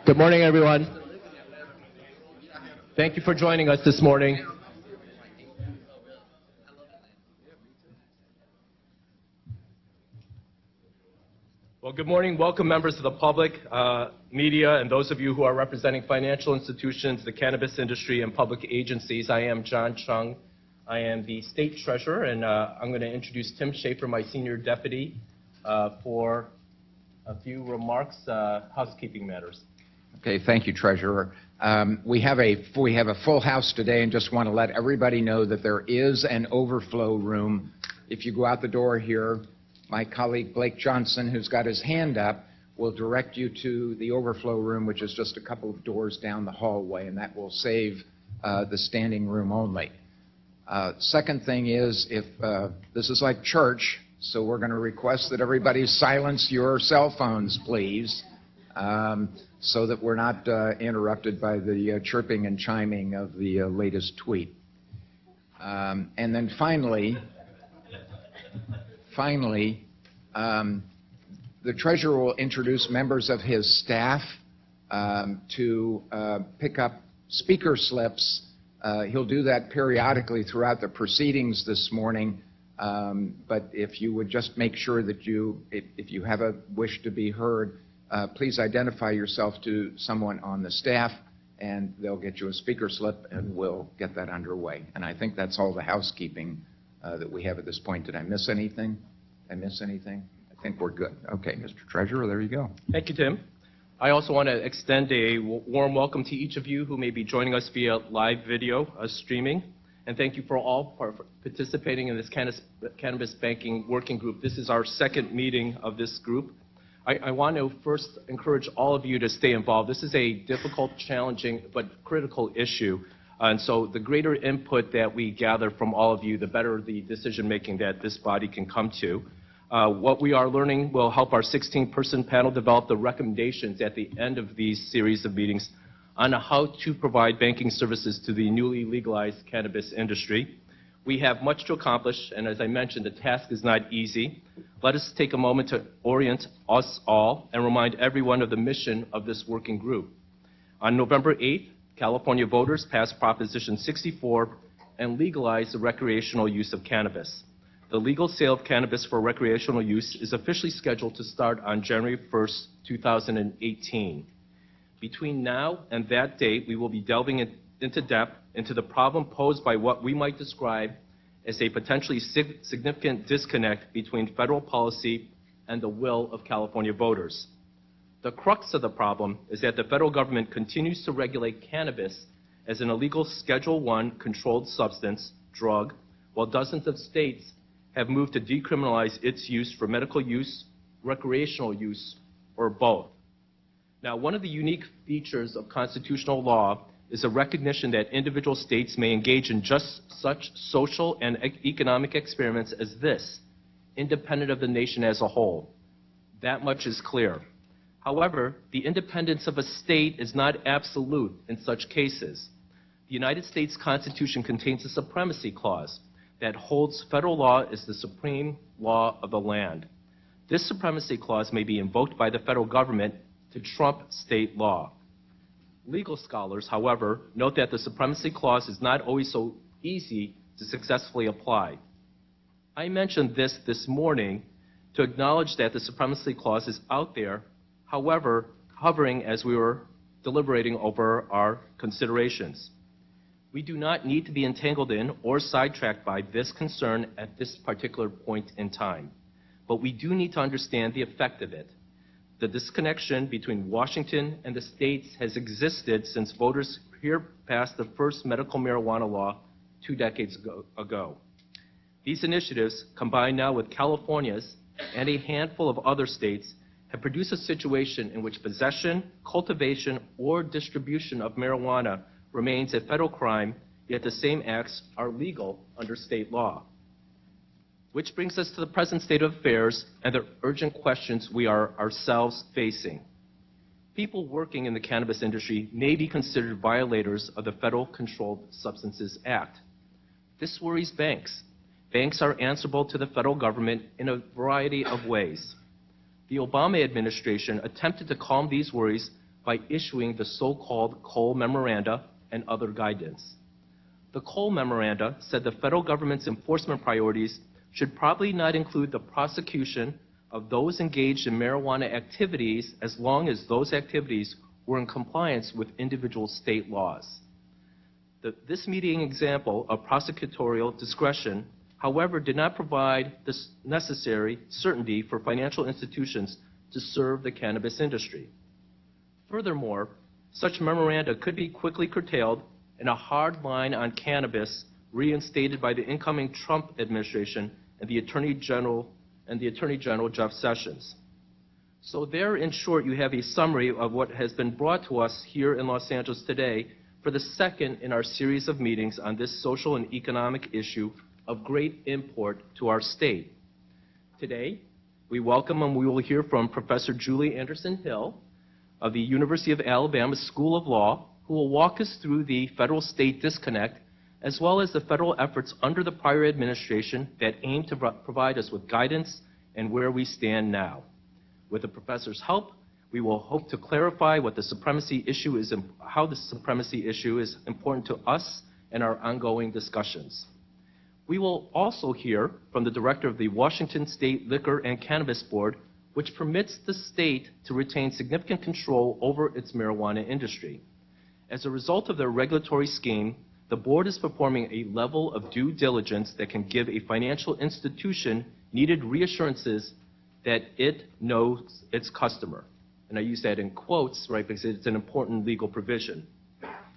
Good morning, everyone. Thank you for joining us this morning. Well, good morning. Welcome, members of the public, media, and those of you who are representing financial institutions, the cannabis industry, and public agencies. I am John Chung. I am the state treasurer, and I'm going to introduce Tim Schaefer, my senior deputy, for a few remarks, housekeeping matters. Okay, thank you, Treasurer. We have a full house today, and just want to let everybody know that there is an overflow room. If you go out the door here, my colleague Blake Johnson, who's got his hand up, will direct you to the overflow room, which is just a couple of doors down the hallway, and that will save the standing room only. Second thing is, if this is like church, so we're going to request that everybody silence your cell phones, please. So that we're not interrupted by the chirping and chiming of the latest tweet. And then finally, the treasurer will introduce members of his staff to pick up speaker slips. He'll do that periodically throughout the proceedings this morning. But if you would just make sure that if you have a wish to be heard, please identify yourself to someone on the staff, and they'll get you a speaker slip, and we'll get that underway. And I think that's all the housekeeping that we have at this point. Did I miss anything? I think we're good. Okay, Mr. Treasurer, there you go. Thank you, Tim. I also want to extend a warm welcome to each of you who may be joining us via live video streaming. And thank you for all participating in this cannabis banking working group. This is our second meeting of this group. I want to first encourage all of you to stay involved. This is a difficult, challenging, but critical issue. And so the greater input that we gather from all of you, the better the decision-making that this body can come to. What we are learning will help our 16-person panel develop the recommendations at the end of these series of meetings on how to provide banking services to the newly legalized cannabis industry. We have much to accomplish, and as I mentioned, the task is not easy. Let us take a moment to orient us all and remind everyone of the mission of this working group. On November 8th, California voters passed Proposition 64 and legalized the recreational use of cannabis. The legal sale of cannabis for recreational use is officially scheduled to start on January 1st, 2018. Between now and that date, we will be delving into depth into the problem posed by what we might describe as a potentially significant disconnect between federal policy and the will of California voters. The crux of the problem is that the federal government continues to regulate cannabis as an illegal Schedule I controlled substance, drug, while dozens of states have moved to decriminalize its use for medical use, recreational use, or both. Now, one of the unique features of constitutional law is a recognition that individual states may engage in just such social and economic experiments as this, independent of the nation as a whole. That much is clear. However, the independence of a state is not absolute in such cases. The United States Constitution contains a supremacy clause that holds federal law as the supreme law of the land. This supremacy clause may be invoked by the federal government to trump state law. Legal scholars, however, note that the supremacy clause is not always so easy to successfully apply. I mentioned this morning to acknowledge that the supremacy clause is out there, however, hovering as we were deliberating over our considerations. We do not need to be entangled in or sidetracked by this concern at this particular point in time, but we do need to understand the effect of it. The disconnection between Washington and the states has existed since voters here passed the first medical marijuana law 2 decades ago. These initiatives, combined now with California's and a handful of other states, have produced a situation in which possession, cultivation, or distribution of marijuana remains a federal crime, yet the same acts are legal under state law. Which brings us to the present state of affairs and the urgent questions we are ourselves facing. People working in the cannabis industry may be considered violators of the Federal Controlled Substances Act. This worries banks. Banks are answerable to the federal government in a variety of ways. The Obama administration attempted to calm these worries by issuing the so-called Cole Memoranda and other guidance. The Cole Memoranda said the federal government's enforcement priorities should probably not include the prosecution of those engaged in marijuana activities as long as those activities were in compliance with individual state laws. This meeting example of prosecutorial discretion, however, did not provide the necessary certainty for financial institutions to serve the cannabis industry. Furthermore, such memoranda could be quickly curtailed and a hard line on cannabis reinstated by the incoming Trump administration and the Attorney General Jeff Sessions. So there, in short, you have a summary of what has been brought to us here in Los Angeles today for the second in our series of meetings on this social and economic issue of great import to our state. Today, we welcome and we will hear from Professor Julie Anderson Hill of the University of Alabama School of Law, who will walk us through the federal-state disconnect, as well as the federal efforts under the prior administration that aim to provide us with guidance and where we stand now. With the professor's help, we will hope to clarify what the supremacy issue is and how the supremacy issue is important to us and our ongoing discussions. We will also hear from the director of the Washington State Liquor and Cannabis Board, which permits the state to retain significant control over its marijuana industry. As a result of their regulatory scheme, the board is performing a level of due diligence that can give a financial institution needed reassurances that it knows its customer. And I use that in quotes, right, because it's an important legal provision.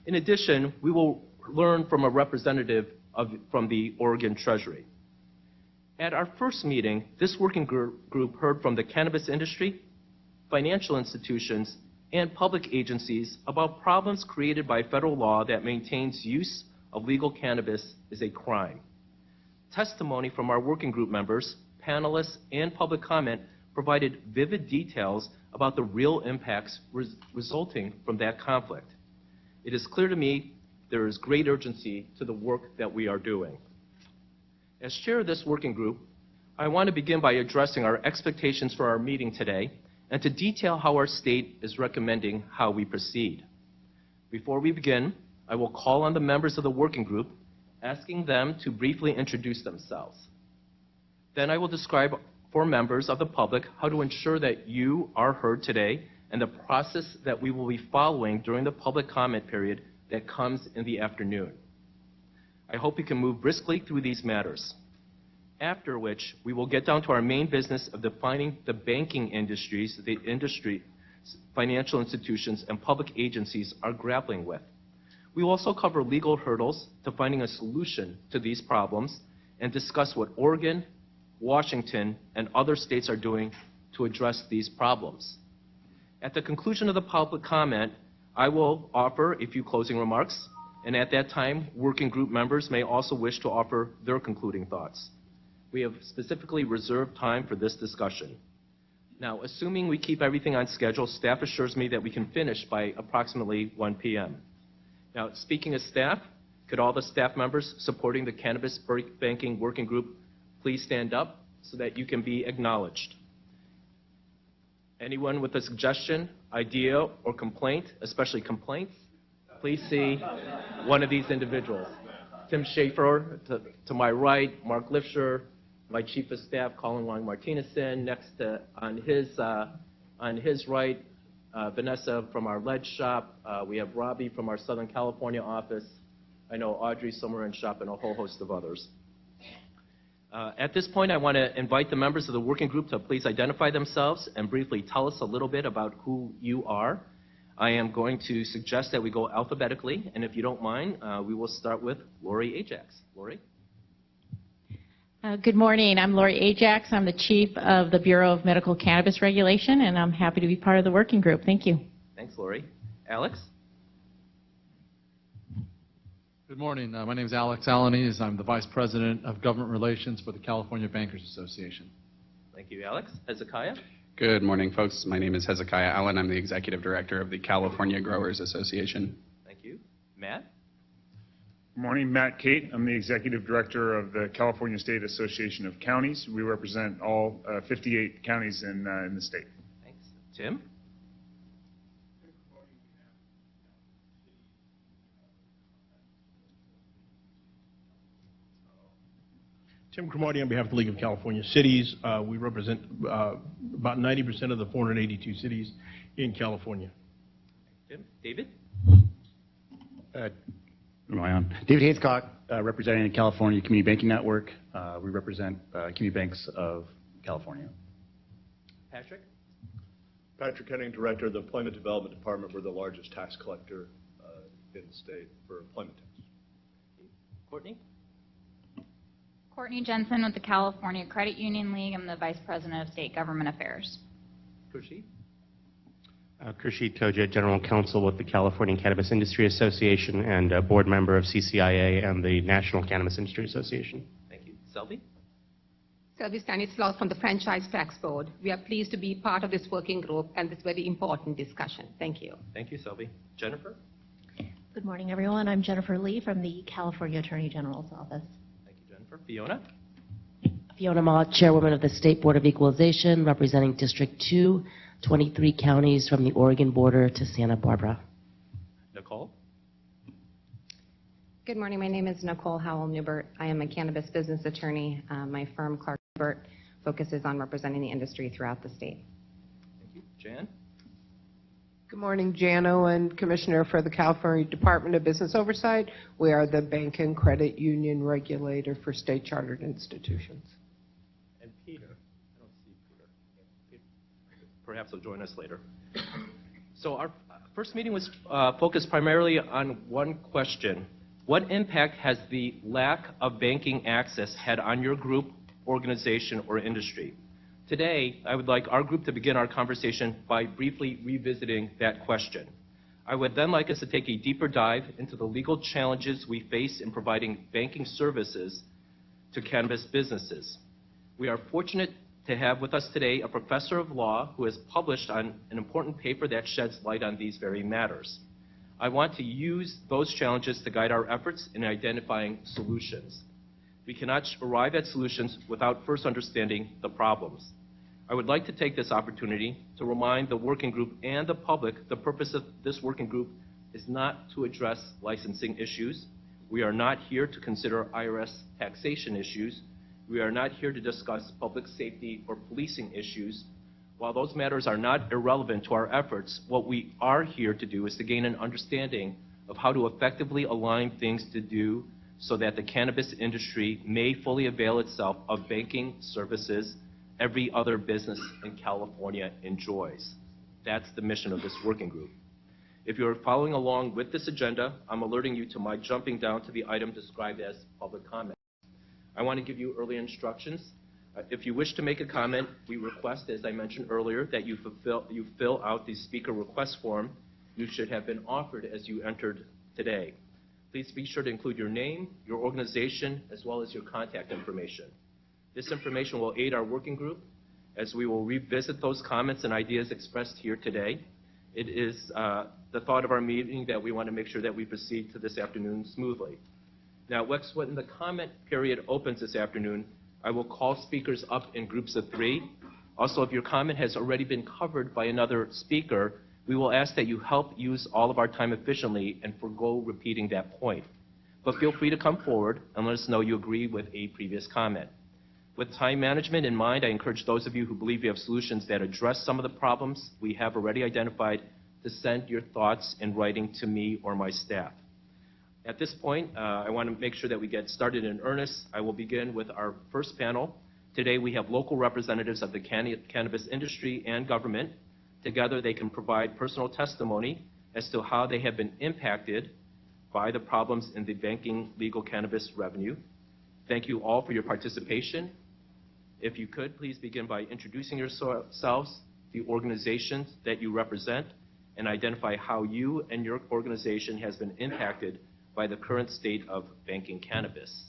In addition, we will learn from a representative from the Oregon Treasury. At our first meeting, this working group heard from the cannabis industry, financial institutions, and public agencies about problems created by federal law that maintains use of legal cannabis is a crime. Testimony from our working group members, panelists, and public comment provided vivid details about the real impacts resulting from that conflict. It is clear to me there is great urgency to the work that we are doing. As chair of this working group, I want to begin by addressing our expectations for our meeting today and to detail how our state is recommending how we proceed. Before we begin, I will call on the members of the working group, asking them to briefly introduce themselves. Then I will describe for members of the public how to ensure that you are heard today and the process that we will be following during the public comment period that comes in the afternoon. I hope we can move briskly through these matters, after which we will get down to our main business of defining the banking industries the industry, financial institutions, and public agencies are grappling with. We will also cover legal hurdles to finding a solution to these problems and discuss what Oregon, Washington, and other states are doing to address these problems. At the conclusion of the public comment, I will offer a few closing remarks, and at that time, working group members may also wish to offer their concluding thoughts. We have specifically reserved time for this discussion. Now, assuming we keep everything on schedule, staff assures me that we can finish by approximately 1 p.m. Now, speaking of staff, could all the staff members supporting the Cannabis Banking Working Group please stand up so that you can be acknowledged? Anyone with a suggestion, idea, or complaint, especially complaints, please see one of these individuals. Tim Schaefer to my right, Mark Lifsher, my chief of staff, Colin Wong Martinezson, next to, on his right, Vanessa from our lead shop. We have Robbie from our Southern California office. I know Audrey somewhere in shop and a whole host of others. At this point, I want to invite the members of the working group to please identify themselves and briefly tell us a little bit about who you are. I am going to suggest that we go alphabetically, and if you don't mind, we will start with Lori Ajax. Lori? Good morning. I'm Lori Ajax. I'm the chief of the Bureau of Medical Cannabis Regulation, and I'm happy to be part of the working group. Thank you. Thanks, Lori. Alex? Good morning. My name is Alex Alanis. I'm the Vice President of Government Relations for the California Bankers Association. Thank you, Alex. Hezekiah? Good morning, folks. My name is Hezekiah Allen. I'm the Executive Director of the California Growers Association. Thank you. Matt? Good morning, Matt Cate. I'm the Executive Director of the California State Association of Counties. We represent all 58 counties in the state. Thanks. Tim? Tim Cromartie on behalf of the League of California Cities. We represent about 90% of the 482 cities in California. Tim? David? Am I on? David Hayescock, representing the California Community Banking Network. We represent community banks of California. Patrick? Patrick Henning, Director of the Employment Development Department. We're the largest tax collector in the state for employment tax. Courtney? Courtney Jensen with the California Credit Union League. I'm the Vice President of State Government Affairs. Kurshi? Kurshid Koja, General Counsel with the California Cannabis Industry Association and a board member of CCIA and the National Cannabis Industry Association. Thank you. Selby? Selby Stanislaus from the Franchise Tax Board. We are pleased to be part of this working group and this very important discussion. Thank you. Thank you, Selby. Jennifer? Good morning, everyone. I'm Jennifer Lee from the California Attorney General's office. Thank you, Jennifer. Fiona? Fiona Ma, Chairwoman of the State Board of Equalization, representing District 2, 23 counties from the Oregon border to Santa Barbara. Nicole? Good morning. My name is Nicole Howell-Newbert. I am a cannabis business attorney. My firm, Clark Newbert, focuses on representing the industry throughout the state. Thank you. Jan? Good morning, Jan Owen, Commissioner for the California Department of Business Oversight. We are the bank and credit union regulator for state chartered institutions. And Peter? I don't see Peter. Perhaps he'll join us later. So our first meeting was focused primarily on one question. What impact has the lack of banking access had on your group, organization, or industry? Today, I would like our group to begin our conversation by briefly revisiting that question. I would then like us to take a deeper dive into the legal challenges we face in providing banking services to cannabis businesses. We are fortunate to have with us today a professor of law who has published on an important paper that sheds light on these very matters. I want to use those challenges to guide our efforts in identifying solutions. We cannot arrive at solutions without first understanding the problems. I would like to take this opportunity to remind the working group and the public the purpose of this working group is not to address licensing issues. We are not here to consider IRS taxation issues. We are not here to discuss public safety or policing issues. While those matters are not irrelevant to our efforts, what we are here to do is to gain an understanding of how to effectively align things to do so that the cannabis industry may fully avail itself of banking services every other business in California enjoys. That's the mission of this working group. If you're following along with this agenda, I'm alerting you to my jumping down to the item described as public comment. I want to give you early instructions. If you wish to make a comment, we request, as I mentioned earlier, that you fill out the speaker request form you should have been offered as you entered today. Please be sure to include your name, your organization, as well as your contact information. This information will aid our working group as we will revisit those comments and ideas expressed here today. It is the thought of our meeting that we want to make sure that we proceed to this afternoon smoothly. Now, when the comment period opens this afternoon, I will call speakers up in groups of 3. Also, if your comment has already been covered by another speaker, we will ask that you help use all of our time efficiently and forego repeating that point. But feel free to come forward and let us know you agree with a previous comment. With time management in mind, I encourage those of you who believe you have solutions that address some of the problems we have already identified to send your thoughts in writing to me or my staff. At this point, I want to make sure that we get started in earnest. I will begin with our first panel. Today, we have local representatives of the cannabis industry and government. Together, they can provide personal testimony as to how they have been impacted by the problems in the banking legal cannabis revenue. Thank you all for your participation. If you could, please begin by introducing yourselves, the organizations that you represent, and identify how you and your organization has been impacted by the current state of banking cannabis.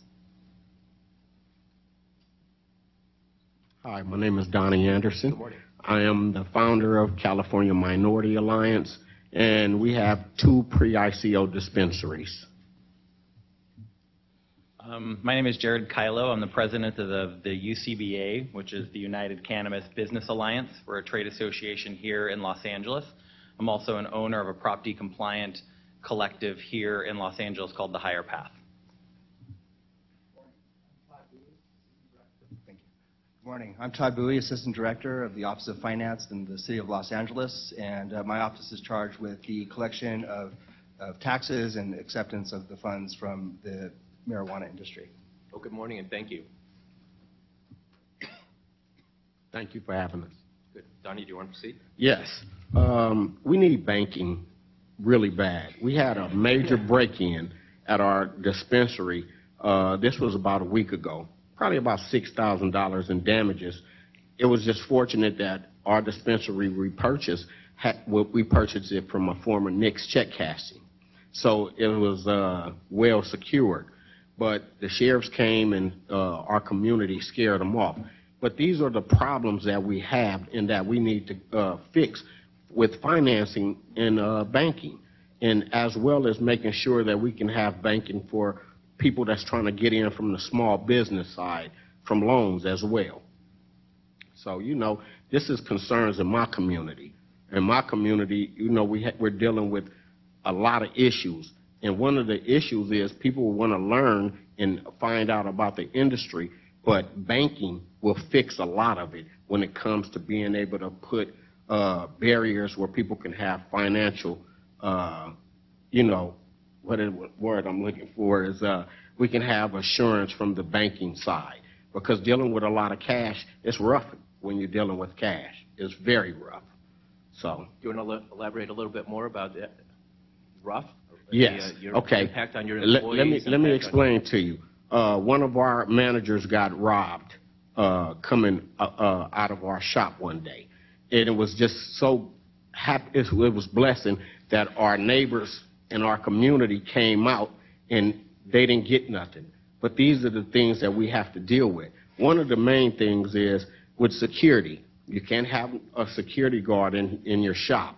Hi, my name is Donnie Anderson. Good morning. I am the founder of California Minority Alliance, and we have 2 pre-ICO dispensaries. My name is Jared Kylo. I'm the president of the UCBA, which is the United Cannabis Business Alliance. We're a trade association here in Los Angeles. I'm also an owner of a property-compliant collective here in Los Angeles called The Higher Path. Morning. I'm Todd Bowie, Assistant Director of the Office of Finance in the City of Los Angeles, and my office is charged with the collection of taxes and acceptance of the funds from the marijuana industry. Well, good morning and thank you. Thank you for having us. Good. Donnie, do you want to proceed? Yes. We need banking really bad. We had a major break-in at our dispensary. This was about a week ago. Probably about $6,000 in damages. It was just fortunate that our dispensary we purchased it from a former Nick's check cashing. So it was well secured. But the sheriffs came and our community scared them off. But these are the problems that we have and that we need to fix with financing and banking, and as well as making sure that we can have banking for people that's trying to get in from the small business side, from loans as well. So, this is concerns in my community. In my community, we're dealing with a lot of issues. And one of the issues is people want to learn and find out about the industry, but banking will fix a lot of it when it comes to being able to put barriers where people can have financial, word I'm looking for is we can have assurance from the banking side, because dealing with a lot of cash, it's rough when you're dealing with cash. It's very rough. So. Do you want to elaborate a little bit more about that? Rough? Yes. Your Okay. impact on your employees? Let me explain to you. One of our managers got robbed coming out of our shop one day, and it was just so happy. It was blessing that our neighbors in our community came out and they didn't get nothing. But these are the things that we have to deal with. One of the main things is with security. You can't have a security guard in your shop.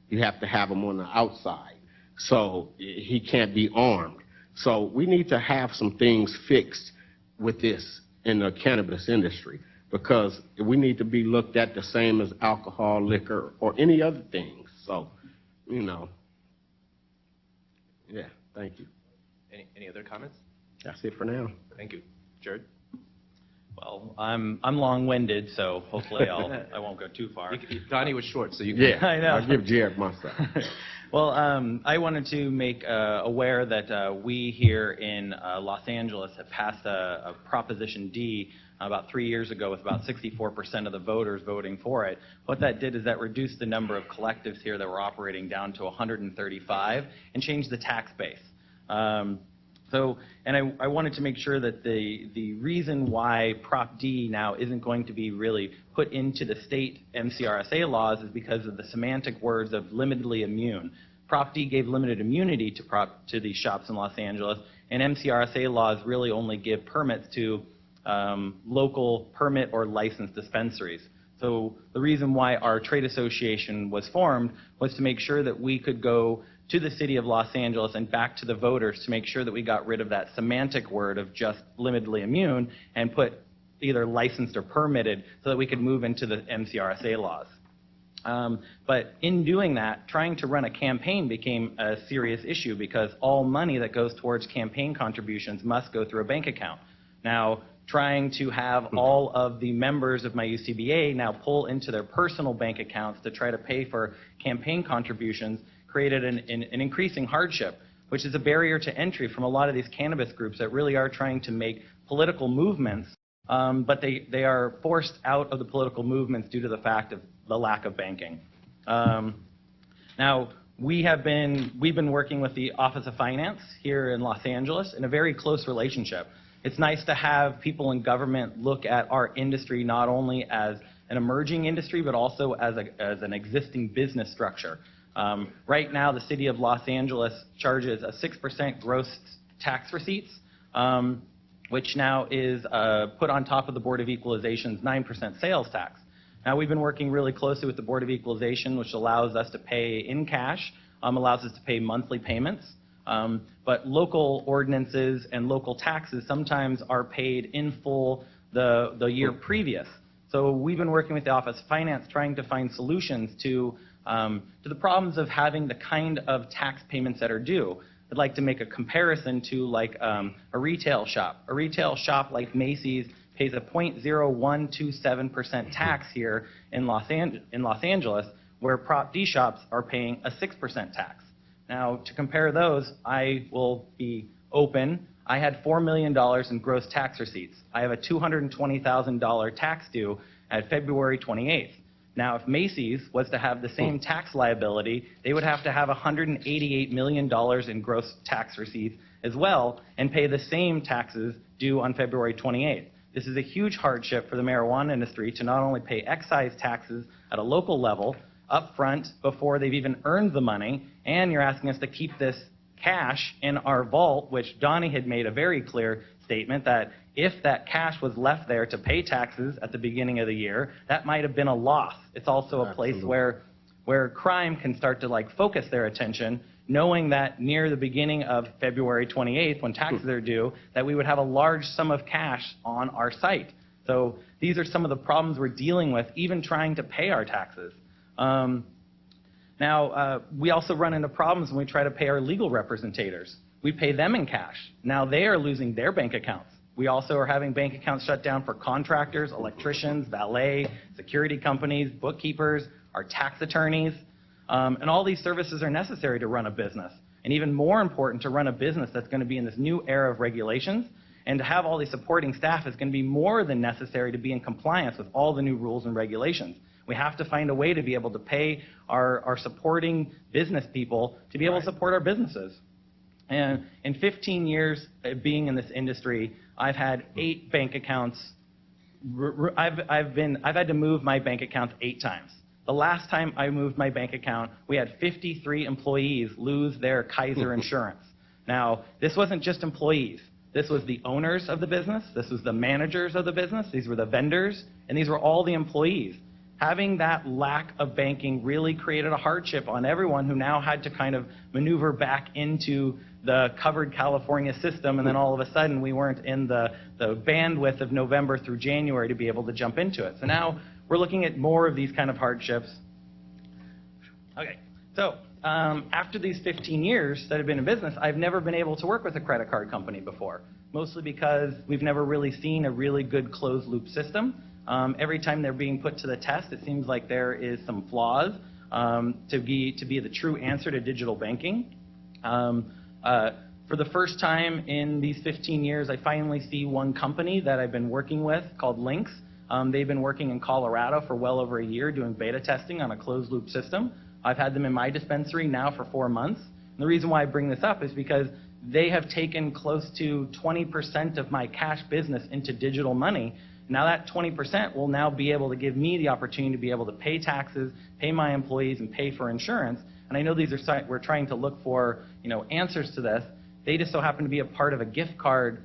You have to have him on the outside. So he can't be armed. So we need to have some things fixed with this in the cannabis industry, because we need to be looked at the same as alcohol, liquor, or any other things. So, yeah, thank you. Any other comments? That's it for now. Thank you. Jared? Well, I'm long-winded, so hopefully I won't go too far. Donnie was short, so you can. Yeah, I know. I'll give Jared my stuff. Well, I wanted to make aware that we here in Los Angeles have passed a Proposition D about 3 years ago with about 64% of the voters voting for it. What that did is that reduced the number of collectives here that were operating down to 135 and changed the tax base. I wanted to make sure that the reason why Prop D now isn't going to be really put into the state MCRSA laws is because of the semantic words of limitedly immune. Prop D gave limited immunity to these shops in Los Angeles, and MCRSA laws really only give permits to local permit or licensed dispensaries. So the reason why our trade association was formed was to make sure that we could go to the city of Los Angeles and back to the voters to make sure that we got rid of that semantic word of just limitedly immune and put either licensed or permitted so that we could move into the MCRSA laws. But in doing that, trying to run a campaign became a serious issue, because all money that goes towards campaign contributions must go through a bank account. Now, trying to have all of the members of my UCBA now pull into their personal bank accounts to try to pay for campaign contributions created an increasing hardship, which is a barrier to entry from a lot of these cannabis groups that really are trying to make political movements, but they are forced out of the political movements due to the fact of the lack of banking. Now, we've been working with the Office of Finance here in Los Angeles in a very close relationship. It's nice to have people in government look at our industry not only as an emerging industry, but also as an existing business structure. Right now, the city of Los Angeles charges a 6% gross tax receipts, which now is put on top of the Board of Equalization's 9% sales tax. Now, we've been working really closely with the Board of Equalization, which allows us to pay in cash, allows us to pay monthly payments. But local ordinances and local taxes sometimes are paid in full the year previous. So we've been working with the Office of Finance trying to find solutions to the problems of having the kind of tax payments that are due. I'd like to make a comparison to like a retail shop. A retail shop like Macy's pays a 0.0127% tax here in Los Angeles, where Prop D shops are paying a 6% tax. Now, to compare those, I will be open. I had $4 million in gross tax receipts. I have a $220,000 tax due at February 28th. Now, if Macy's was to have the same tax liability, they would have to have $188 million in gross tax receipts as well and pay the same taxes due on February 28th. This is a huge hardship for the marijuana industry to not only pay excise taxes at a local level up front before they've even earned the money, and you're asking us to keep this cash in our vault, which Donnie had made a very clear statement that if that cash was left there to pay taxes at the beginning of the year, that might have been a loss. It's also a place where crime can start to focus their attention, knowing that near the beginning of February 28th, when taxes are due, that we would have a large sum of cash on our site. So these are some of the problems we're dealing with, even trying to pay our taxes. We also run into problems when we try to pay our legal representators. We pay them in cash. Now they are losing their bank accounts. We also are having bank accounts shut down for contractors, electricians, valet, security companies, bookkeepers, our tax attorneys. And all these services are necessary to run a business. And even more important, to run a business that's going to be in this new era of regulations. And to have all these supporting staff is going to be more than necessary to be in compliance with all the new rules and regulations. We have to find a way to be able to pay our supporting business people to be able to support our businesses. And in 15 years of being in this industry, I've had 8 bank accounts. I've had to move my bank accounts 8 times. The last time I moved my bank account, we had 53 employees lose their Kaiser insurance. Now, this wasn't just employees. This was the owners of the business. This was the managers of the business. These were the vendors. And these were all the employees. Having that lack of banking really created a hardship on everyone who now had to kind of maneuver back into the covered California system, and then all of a sudden we weren't in the bandwidth of November through January to be able to jump into it. So now we're looking at more of these kind of hardships. Okay, so after these 15 years that I've been in business, I've never been able to work with a credit card company before, mostly because we've never really seen a really good closed loop system. Every time they're being put to the test, it seems like there is some flaws to be the true answer to digital banking. For the first time in these 15 years, I finally see one company that I've been working with called Lynx. They've been working in Colorado for well over a year doing beta testing on a closed loop system. I've had them in my dispensary now for 4 months. And the reason why I bring this up is because they have taken close to 20% of my cash business into digital money. Now that 20% will now be able to give me the opportunity to be able to pay taxes, pay my employees, and pay for insurance. And I know these are we're trying to look for answers to this. They just so happen to be a part of a gift card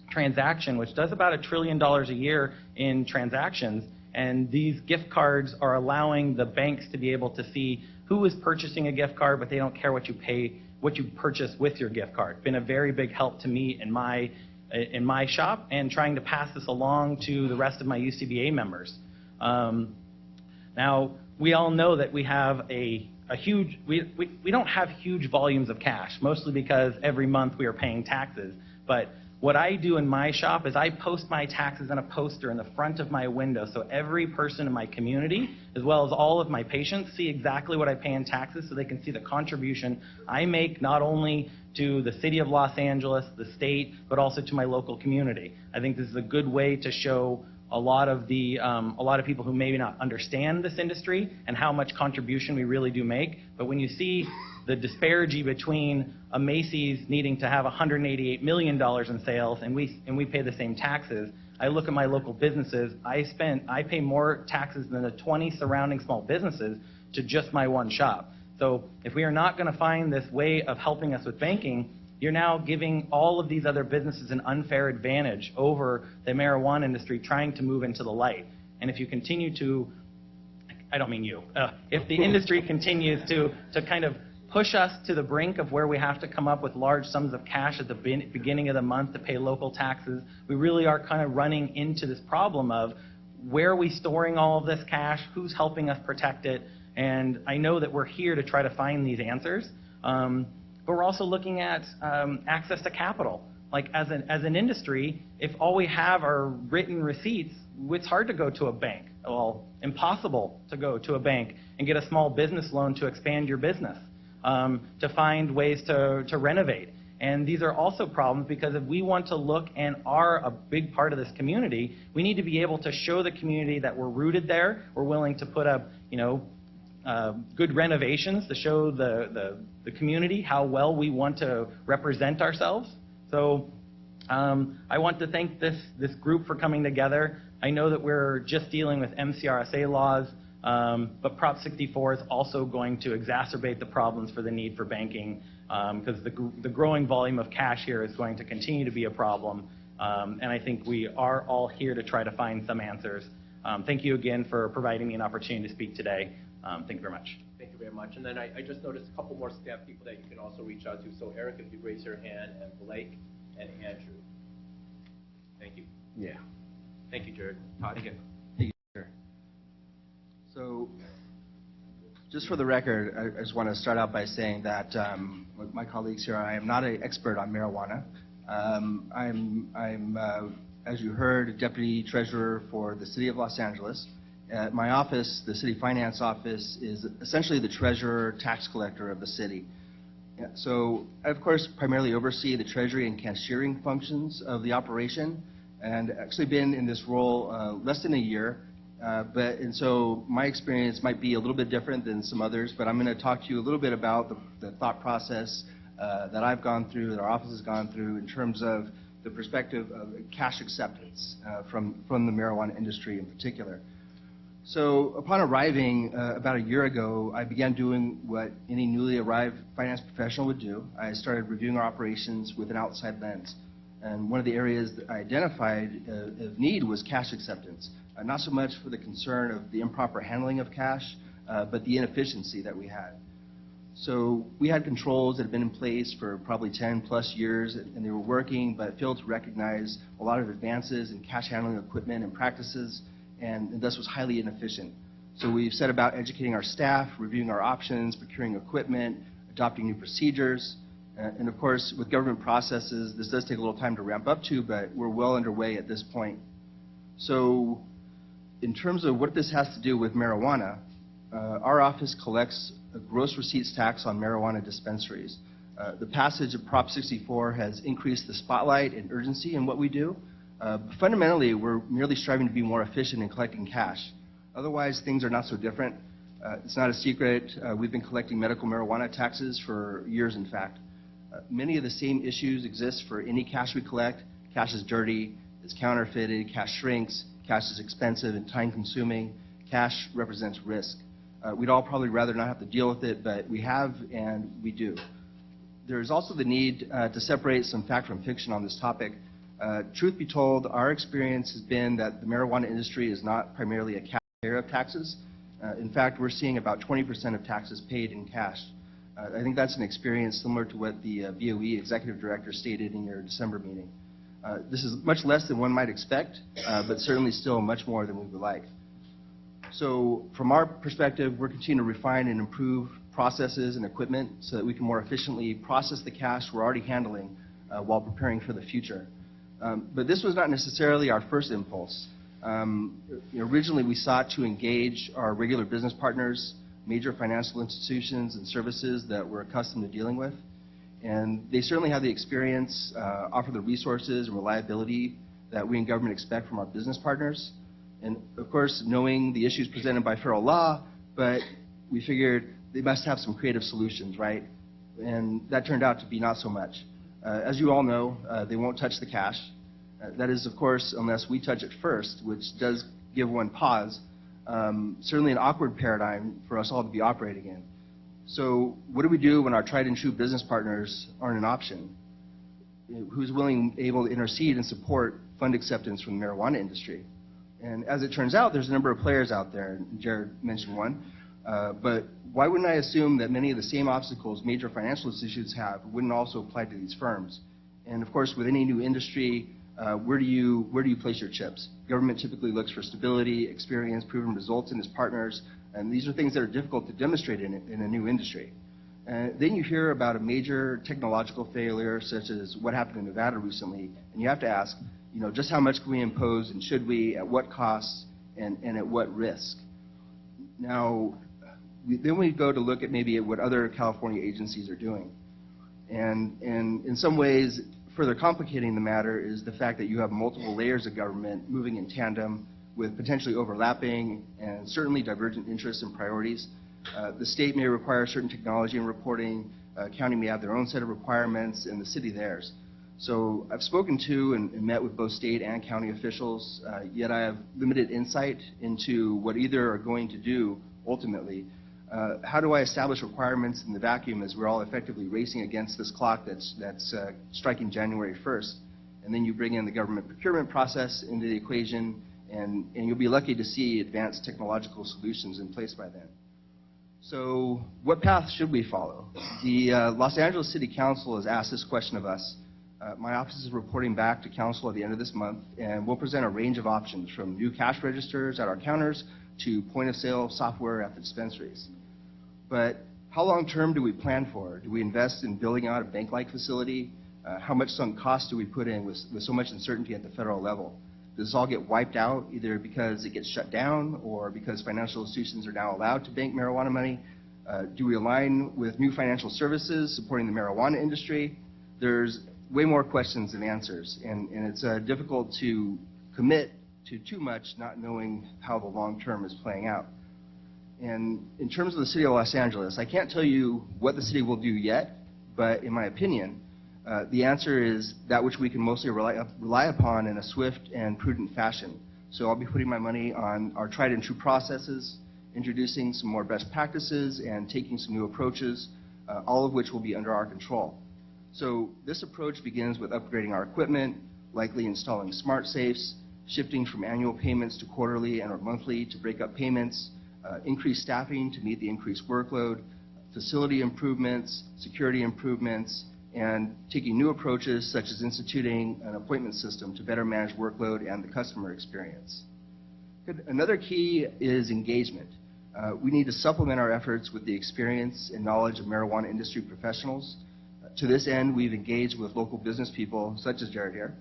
transaction, which does about $1 trillion a year in transactions. And these gift cards are allowing the banks to be able to see who is purchasing a gift card, but they don't care what you pay, what you purchase with your gift card. Been a very big help to me in my shop and trying to pass this along to the rest of my UCBA members. Now, we all know that we have we don't have huge volumes of cash, mostly because every month we are paying taxes. But what I do in my shop is I post my taxes on a poster in the front of my window so every person in my community, as well as all of my patients, see exactly what I pay in taxes so they can see the contribution I make not only to the city of Los Angeles, the state, but also to my local community. I think this is a good way to show a lot of people who maybe not understand this industry and how much contribution we really do make. But when you see the disparity between a Macy's needing to have $188 million in sales and we pay the same taxes, I look at my local businesses, I pay more taxes than the 20 surrounding small businesses to just my one shop. So if we are not going to find this way of helping us with banking, you're now giving all of these other businesses an unfair advantage over the marijuana industry trying to move into the light. And if you continue to, I don't mean you, if the industry continues to kind of push us to the brink of where we have to come up with large sums of cash at the beginning of the month to pay local taxes, we really are kind of running into this problem of where are we storing all of this cash, who's helping us protect it, and I know that we're here to try to find these answers. But we're also looking at access to capital. like as an industry, if all we have are written receipts, it's hard to go to a bank. Well, impossible to go to a bank and get a small business loan to expand your business, to find ways to renovate. And these are also problems because if we want to look and are a big part of this community, we need to be able to show the community that we're rooted there. We're willing to put up, good renovations to show the community how well we want to represent ourselves. So I want to thank this group for coming together. I know that we're just dealing with MCRSA laws, but Prop 64 is also going to exacerbate the problems for the need for banking, because the growing volume of cash here is going to continue to be a problem. And I think we are all here to try to find some answers. Thank you again for providing me an opportunity to speak today. Thank you very much. Thank you very much. And then I just noticed a couple more staff people that you can also reach out to. So Eric, if you raise your hand, and Blake and Andrew. Thank you. Yeah. Thank you, Jared. Todd again. Thank you, sir. So, just for the record, I just want to start out by saying that, with my colleagues here, I am not an expert on marijuana. I'm as you heard, Deputy Treasurer for the City of Los Angeles. My office, the City Finance Office, is essentially the treasurer, tax collector of the city. So I, of course, primarily oversee the treasury and cashiering functions of the operation, and actually been in this role less than a year. And so my experience might be a little bit different than some others, but I'm going to talk to you a little bit about the thought process that I've gone through, that our office has gone through in terms of the perspective of cash acceptance from the marijuana industry in particular. So upon arriving about a year ago, I began doing what any newly arrived finance professional would do. I started reviewing our operations with an outside lens. And one of the areas that I identified of need was cash acceptance. Not so much for the concern of the improper handling of cash, but the inefficiency that we had. So we had controls that had been in place for probably 10 plus years, and they were working, but failed to recognize a lot of advances in cash handling equipment and practices, and thus was highly inefficient. So we've set about educating our staff, reviewing our options, procuring equipment, adopting new procedures, and of course, with government processes, this does take a little time to ramp up to, but we're well underway at this point. So in terms of what this has to do with marijuana, our office collects a gross receipts tax on marijuana dispensaries. The passage of Prop 64 has increased the spotlight and urgency in what we do. But fundamentally, we're merely striving to be more efficient in collecting cash. Otherwise, things are not so different. It's not a secret. We've been collecting medical marijuana taxes for years, in fact. Many of the same issues exist for any cash we collect. Cash is dirty, it's counterfeited, cash shrinks, cash is expensive and time-consuming. Cash represents risk. We'd all probably rather not have to deal with it, but we have and we do. There's also the need to separate some fact from fiction on this topic. Truth be told, our experience has been that the marijuana industry is not primarily a cash payer of taxes. In fact, we're seeing about 20% of taxes paid in cash. I think that's an experience similar to what the BOE Executive Director stated in your December meeting. This is much less than one might expect, but certainly still much more than we would like. So from our perspective, we're continuing to refine and improve processes and equipment so that we can more efficiently process the cash we're already handling while preparing for the future. But this was not necessarily our first impulse. Originally, we sought to engage our regular business partners, major financial institutions and services that we're accustomed to dealing with. And they certainly have the experience, offer the resources and reliability that we in government expect from our business partners. And of course, knowing the issues presented by federal law, but we figured they must have some creative solutions, right? And that turned out to be not so much. As you all know, they won't touch the cash. That is, of course, unless we touch it first, which does give one pause. Certainly an awkward paradigm for us all to be operating in. So what do we do when our tried and true business partners aren't an option? Who's willing, able to intercede and support fund acceptance from the marijuana industry? And as it turns out, there's a number of players out there, and Jared mentioned one. But why wouldn't I assume that many of the same obstacles major financial institutions have wouldn't also apply to these firms? And of course, with any new industry, where do you place your chips? Government typically looks for stability, experience, proven results in its partners, and these are things that are difficult to demonstrate in a new industry. Then you hear about a major technological failure, such as what happened in Nevada recently, and you have to ask, just how much can we impose, and should we, at what cost, and at what risk? Now, then we go to look at maybe at what other California agencies are doing. And in some ways, further complicating the matter is the fact that you have multiple layers of government moving in tandem with potentially overlapping and certainly divergent interests and priorities. The state may require certain technology and reporting, county may have their own set of requirements, and the city theirs. So I've spoken to and met with both state and county officials, yet I have limited insight into what either are going to do ultimately. How do I establish requirements in the vacuum as we're all effectively racing against this clock that's striking January 1st? And then you bring in the government procurement process into the equation, and you'll be lucky to see advanced technological solutions in place by then. So what path should we follow? The Los Angeles City Council has asked this question of us. My office is reporting back to council at the end of this month, and we'll present a range of options from new cash registers at our counters to point-of-sale software at the dispensaries. But how long-term do we plan for? Do we invest in building out a bank-like facility? How much sunk cost do we put in with so much uncertainty at the federal level? Does this all get wiped out either because it gets shut down or because financial institutions are now allowed to bank marijuana money? Do we align with new financial services supporting the marijuana industry? There's way more questions than answers, and it's difficult to commit to too much not knowing how the long term is playing out. And in terms of the city of Los Angeles, I can't tell you what the city will do yet, but in my opinion, the answer is that which we can mostly rely upon in a swift and prudent fashion. So I'll be putting my money on our tried and true processes, introducing some more best practices, and taking some new approaches, all of which will be under our control. So this approach begins with upgrading our equipment, likely installing smart safes, shifting from annual payments to quarterly and or monthly to break up payments, increased staffing to meet the increased workload, facility improvements, security improvements, and taking new approaches such as instituting an appointment system to better manage workload and the customer experience. Another key is engagement. We need to supplement our efforts with the experience and knowledge of marijuana industry professionals. To this end, we've engaged with local business people, such as Jared here,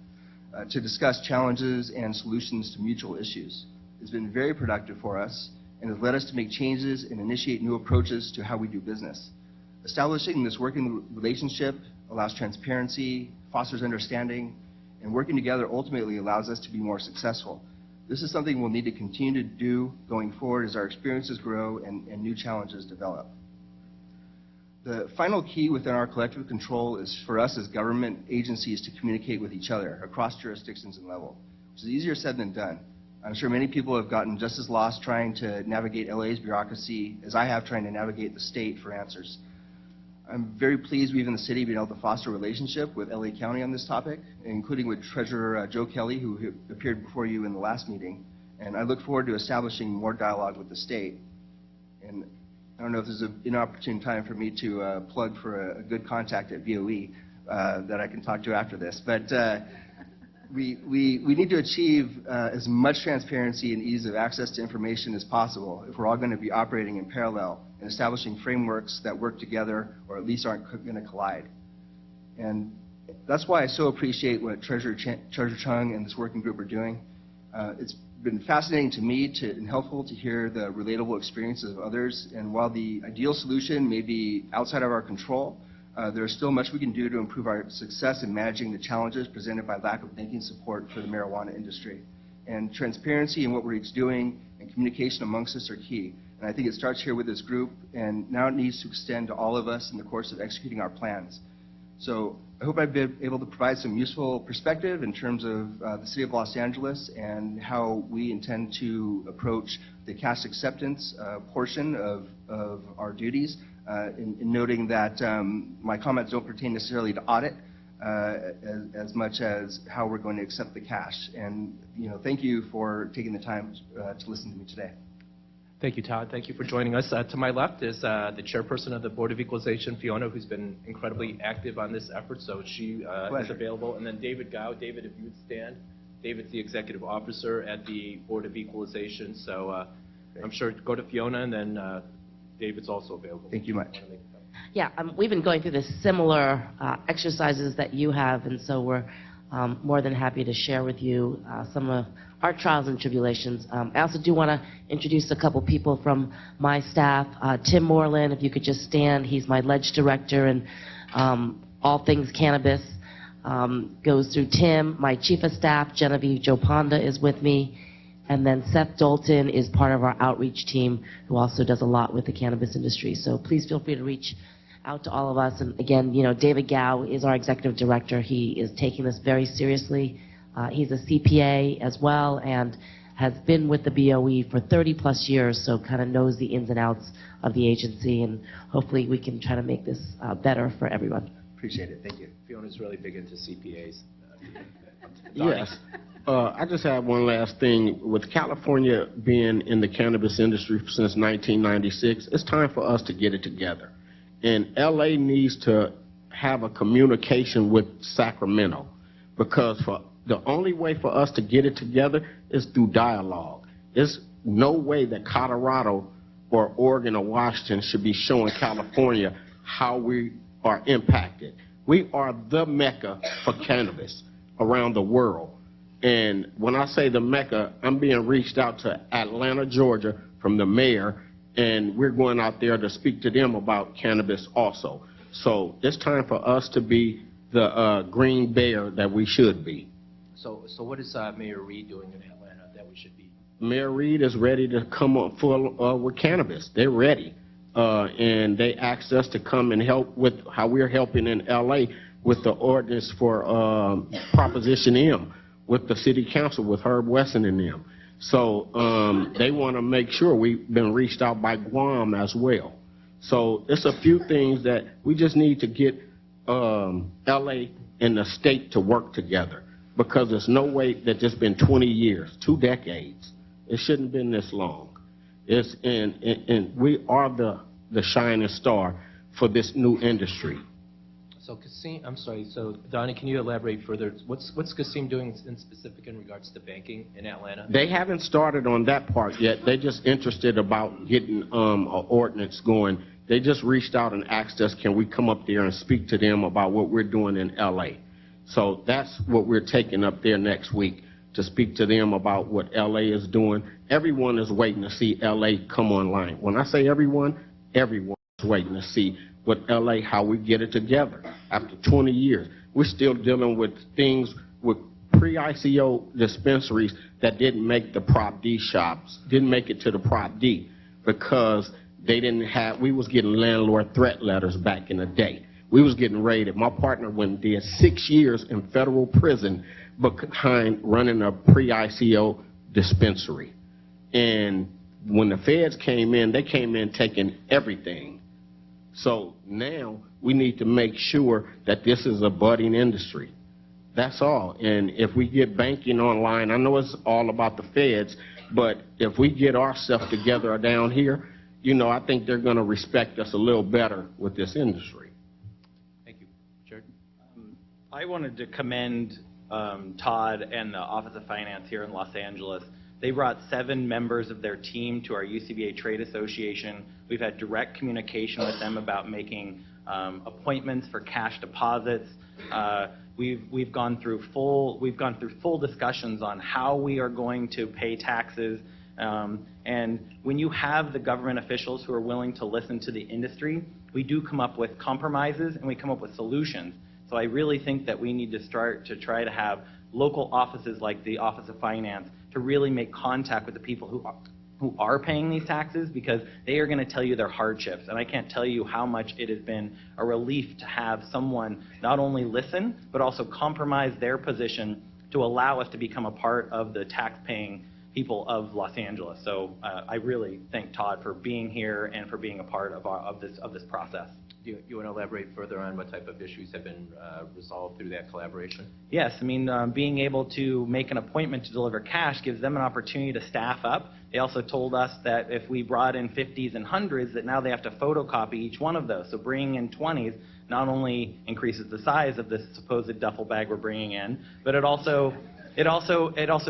to discuss challenges and solutions to mutual issues. It's been very productive for us and has led us to make changes and initiate new approaches to how we do business. Establishing this working relationship allows transparency, fosters understanding, and working together ultimately allows us to be more successful. This is something we'll need to continue to do going forward as our experiences grow and new challenges develop. The final key within our collective control is for us as government agencies to communicate with each other across jurisdictions and level, which is easier said than done. I'm sure many people have gotten just as lost trying to navigate LA's bureaucracy as I have trying to navigate the state for answers. I'm very pleased we've in the city been able to foster a relationship with LA County on this topic, including with Treasurer Joe Kelly, who appeared before you in the last meeting. And I look forward to establishing more dialogue with the state. And I don't know if there's an inopportune time for me to plug for a good contact at BOE that I can talk to after this. But we need to achieve as much transparency and ease of access to information as possible if we're all going to be operating in parallel and establishing frameworks that work together or at least aren't going to collide. And that's why I so appreciate what Treasurer Chung and this working group are doing. It's been fascinating to me and helpful to hear the relatable experiences of others. And while the ideal solution may be outside of our control, there's still much we can do to improve our success in managing the challenges presented by lack of banking support for the marijuana industry. And transparency in what we're each doing and communication amongst us are key. And I think it starts here with this group, and now it needs to extend to all of us in the course of executing our plans. So I hope I've been able to provide some useful perspective in terms of the City of Los Angeles and how we intend to approach the cash acceptance portion of our duties, in noting that my comments don't pertain necessarily to audit as much as how we're going to accept the cash. And thank you for taking the time to listen to me today. Thank you, Todd. Thank you for joining us. To my left is the chairperson of the Board of Equalization, Fiona, who's been incredibly active on this effort, so she is available. And then David Gao. David, if you would stand. David's the executive officer at the Board of Equalization, so I'm sure go to Fiona, and then David's also available. Thank you much. Yeah, we've been going through the similar exercises that you have, and so we're more than happy to share with you some of our trials and tribulations. I also do want to introduce a couple people from my staff. Tim Moreland, if you could just stand, he's my ledge director and all things cannabis goes through Tim. My chief of staff, Genevieve Joponda, is with me. And then Seth Dalton is part of our outreach team who also does a lot with the cannabis industry. So please feel free to reach out to all of us. And again, you know, David Gao is our executive director. He is taking this very seriously. He's a CPA as well and has been with the BOE for 30 plus years, so kind of knows the ins and outs of the agency. And hopefully we can try to make this better for everyone. Appreciate it. Thank you. Fiona's really big into CPAs. Yes. I just have one last thing. With California being in the cannabis industry since 1996, it's time for us to get it together. And LA needs to have a communication with Sacramento, because the only way for us to get it together is through dialogue. There's no way that Colorado or Oregon or Washington should be showing California how we are impacted. We are the mecca for cannabis around the world. And when I say the mecca, I'm being reached out to Atlanta, Georgia from the mayor, and we're going out there to speak to them about cannabis also. So it's time for us to be the green bear that we should be. So what is Mayor Reed doing in Atlanta that we should be? Mayor Reed is ready to come up full with cannabis. They're ready. And they asked us to come and help with how we're helping in L.A. with the ordinance for Proposition M, with the city council, with Herb Wesson and them. So they want to make sure. We've been reached out by Guam as well. So it's a few things that we just need to get L.A. and the state to work together, because there's no way that it's been 20 years, 2 decades. It shouldn't have been this long. And we are the shining star for this new industry. So Kasim, I'm sorry, so Donnie, can you elaborate further? What's Kasim doing in specific in regards to banking in Atlanta? They haven't started on that part yet. They're just interested about getting an ordinance going. They just reached out and asked us, can we come up there and speak to them about what we're doing in L.A. So that's what we're taking up there next week, to speak to them about what L.A. is doing. Everyone is waiting to see L.A. come online. When I say everyone is waiting to see with L.A. how we get it together. After 20 years, we're still dealing with things with pre-ICO dispensaries that didn't make the Prop D shops, didn't make it to the Prop D, because they didn't have, we was getting landlord threat letters back in the day. We was getting raided. My partner went and did 6 years in federal prison behind running a pre-ICO dispensary. And when the feds came in, they came in taking everything. So now we need to make sure that this is a budding industry. That's all. And if we get banking online, I know it's all about the feds, but if we get our stuff together down here, you know, I think they're going to respect us a little better with this industry. Thank you. Jared? I wanted to commend Todd and the Office of Finance here in Los Angeles. They brought 7 members of their team to our UCBA Trade Association. We've had direct communication with them about making appointments for cash deposits. We've gone through full discussions on how we are going to pay taxes. And when you have the government officials who are willing to listen to the industry, we do come up with compromises and we come up with solutions. So I really think that we need to start to try to have local offices like the Office of Finance to really make contact with the people who are paying these taxes, because they are going to tell you their hardships. And I can't tell you how much it has been a relief to have someone not only listen, but also compromise their position to allow us to become a part of the tax-paying people of Los Angeles. So I really thank Todd for being here and for being a part of this process. Do you want to elaborate further on what type of issues have been resolved through that collaboration? Yes, I mean, being able to make an appointment to deliver cash gives them an opportunity to staff up. They also told us that if we brought in 50s and 100s, that now they have to photocopy each one of those. So bringing in 20s not only increases the size of this supposed duffel bag we're bringing in, but it also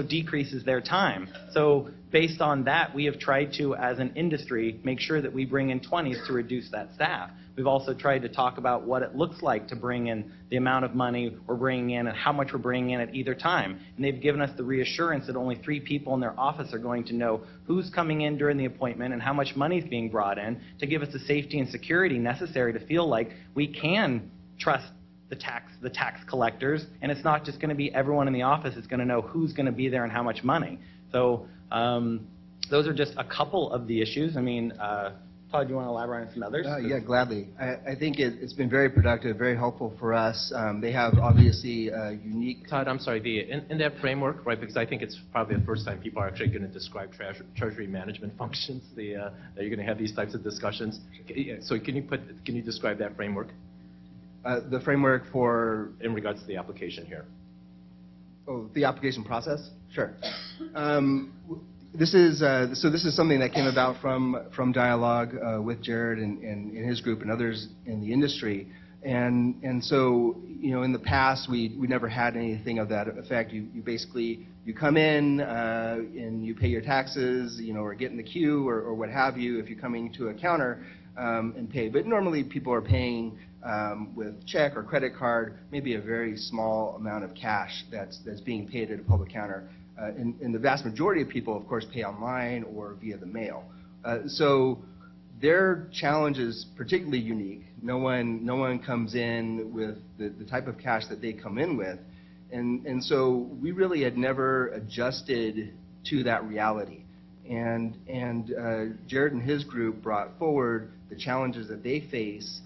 decreases their time. So based on that, we have tried to, as an industry, make sure that we bring in 20s to reduce that staff. We've also tried to talk about what it looks like to bring in the amount of money we're bringing in and how much we're bringing in at either time. And they've given us the reassurance that only 3 people in their office are going to know who's coming in during the appointment and how much money is being brought in, to give us the safety and security necessary to feel like we can trust the tax collectors, and it's not just going to be everyone in the office. It's going to know who's going to be there and how much money. So those are just a couple of the issues. I mean, Todd, do you want to elaborate on some others? Yeah, gladly. I think it's been very productive, very helpful for us. They have obviously a unique... Todd, I'm sorry, in that framework, right, because I think it's probably the first time people are actually going to describe treasury management functions, that you're going to have these types of discussions. So can you describe that framework? The framework for... In regards to the application here. Oh, the application process? Sure. This is something that came about from dialogue with Jared and his group and others in the industry. And so, in the past, we never had anything of that effect. You basically, you come in and you pay your taxes, or get in the queue or what have you if you're coming to a counter and pay. But normally people are paying with check or credit card, maybe a very small amount of cash that's being paid at a public counter. And the vast majority of people, of course, pay online or via the mail. So their challenge is particularly unique. No one comes in with the type of cash that they come in with. And so we really had never adjusted to that reality. And Jared and his group brought forward the challenges that they face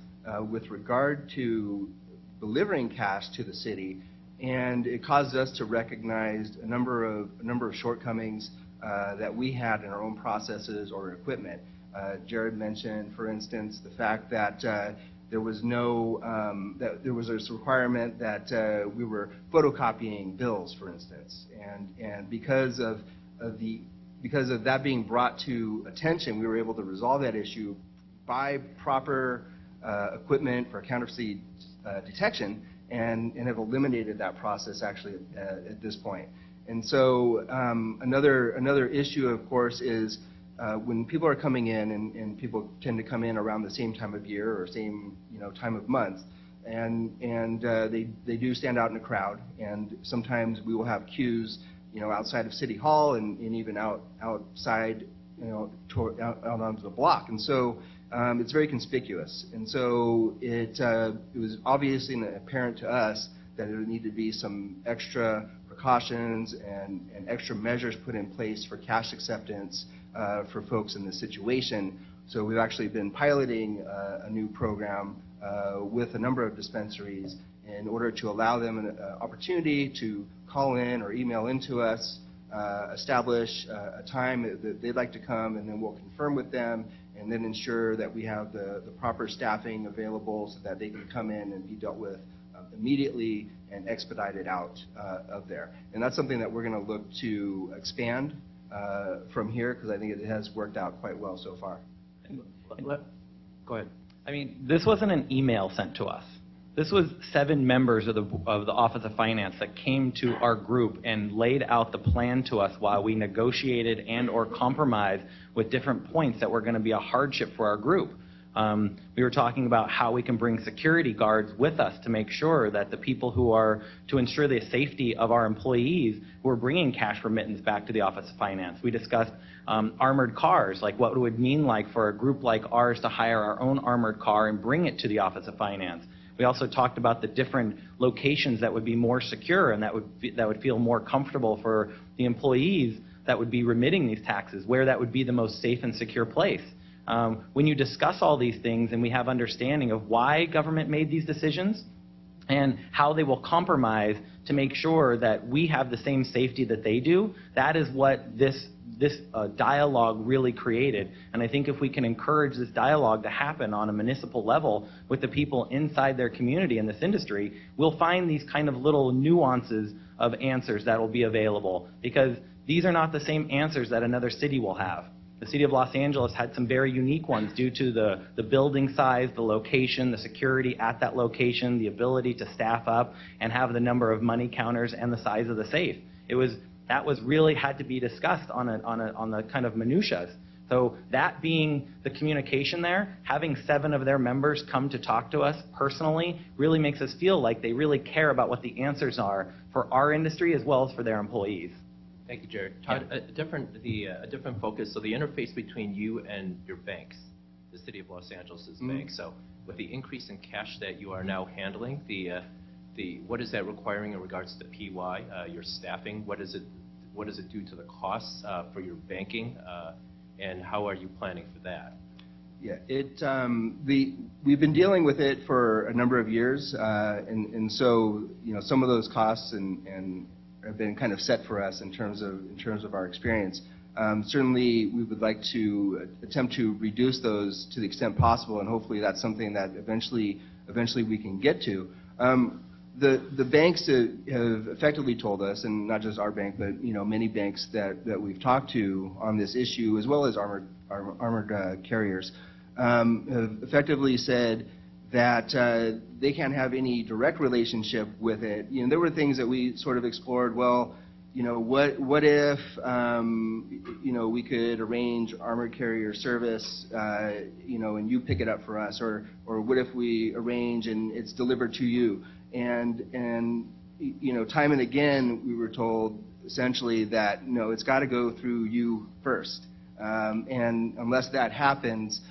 with regard to delivering cash to the city. And it caused us to recognize a number of shortcomings that we had in our own processes or equipment. Jared mentioned, for instance, the fact that there was this requirement that we were photocopying bills, for instance, and because of that being brought to attention, we were able to resolve that issue by proper equipment for counterfeit detection. And have eliminated that process actually at this point. And so another issue, of course, is when people are coming in, and people tend to come in around the same time of year or same time of month, and they do stand out in a crowd, and sometimes we will have queues outside of City Hall and even outside out onto the block. And so it's very conspicuous. And so it was obviously apparent to us that there needed to be some extra precautions and extra measures put in place for cash acceptance for folks in this situation. So we've actually been piloting a new program with a number of dispensaries in order to allow them an opportunity to call in or email into us, establish a time that they'd like to come, and then we'll confirm with them and then ensure that we have the proper staffing available so that they can come in and be dealt with immediately and expedited out of there. And that's something that we're going to look to expand from here, because I think it has worked out quite well so far. Go ahead. I mean, this wasn't an email sent to us. This was 7 members of the Office of Finance that came to our group and laid out the plan to us while we negotiated and or compromised with different points that were going to be a hardship for our group. We were talking about how we can bring security guards with us to make sure that the people who are, to ensure the safety of our employees who are bringing cash remittance back to the Office of Finance. We discussed armored cars, like what it would mean like for a group like ours to hire our own armored car and bring it to the Office of Finance. We also talked about the different locations that would be more secure and that would feel more comfortable for the employees that would be remitting these taxes, where that would be the most safe and secure place. When you discuss all these things and we have understanding of why government made these decisions and how they will compromise to make sure that we have the same safety that they do, that is what this dialogue really created. And I think if we can encourage this dialogue to happen on a municipal level with the people inside their community in this industry, we'll find these kind of little nuances of answers that will be available, because these are not the same answers that another city will have. The city of Los Angeles had some very unique ones due to the building size, the location, the security at that location, the ability to staff up and have the number of money counters and the size of the safe. That was really had to be discussed on the kind of minutiae. So that being the communication there, having 7 of their members come to talk to us personally really makes us feel like they really care about what the answers are for our industry as well as for their employees. Thank you, Jared. Todd, a different focus. So the interface between you and your banks, the City of Los Angeles' banks. So with the increase in cash that you are now handling, what is that requiring in regards to PY, your staffing? What does it do to the costs for your banking, and how are you planning for that? Yeah, we've been dealing with it for a number of years, and so some of those costs and have been kind of set for us in terms of our experience. Certainly, we would like to attempt to reduce those to the extent possible, and hopefully that's something that eventually we can get to. The banks have effectively told us, and not just our bank, but many banks that we've talked to on this issue, as well as armored carriers, have effectively said that they can't have any direct relationship with it. There were things that we sort of explored. Well, what if we could arrange armored carrier service, and you pick it up for us, or what if we arrange and it's delivered to you? And time and again we were told essentially that no, it's got to go through you first, and unless that happens,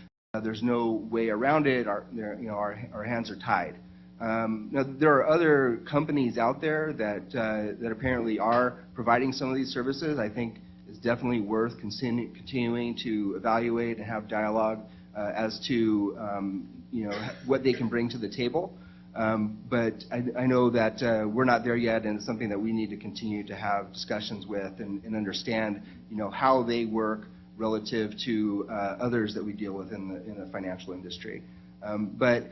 there's no way around it. Our hands are tied. Now, there are other companies out there that apparently are providing some of these services. I think it's definitely worth continuing to evaluate and have dialogue as to what they can bring to the table. But I know that we're not there yet, and it's something that we need to continue to have discussions with and understand how they work relative to others that we deal with in the financial industry. But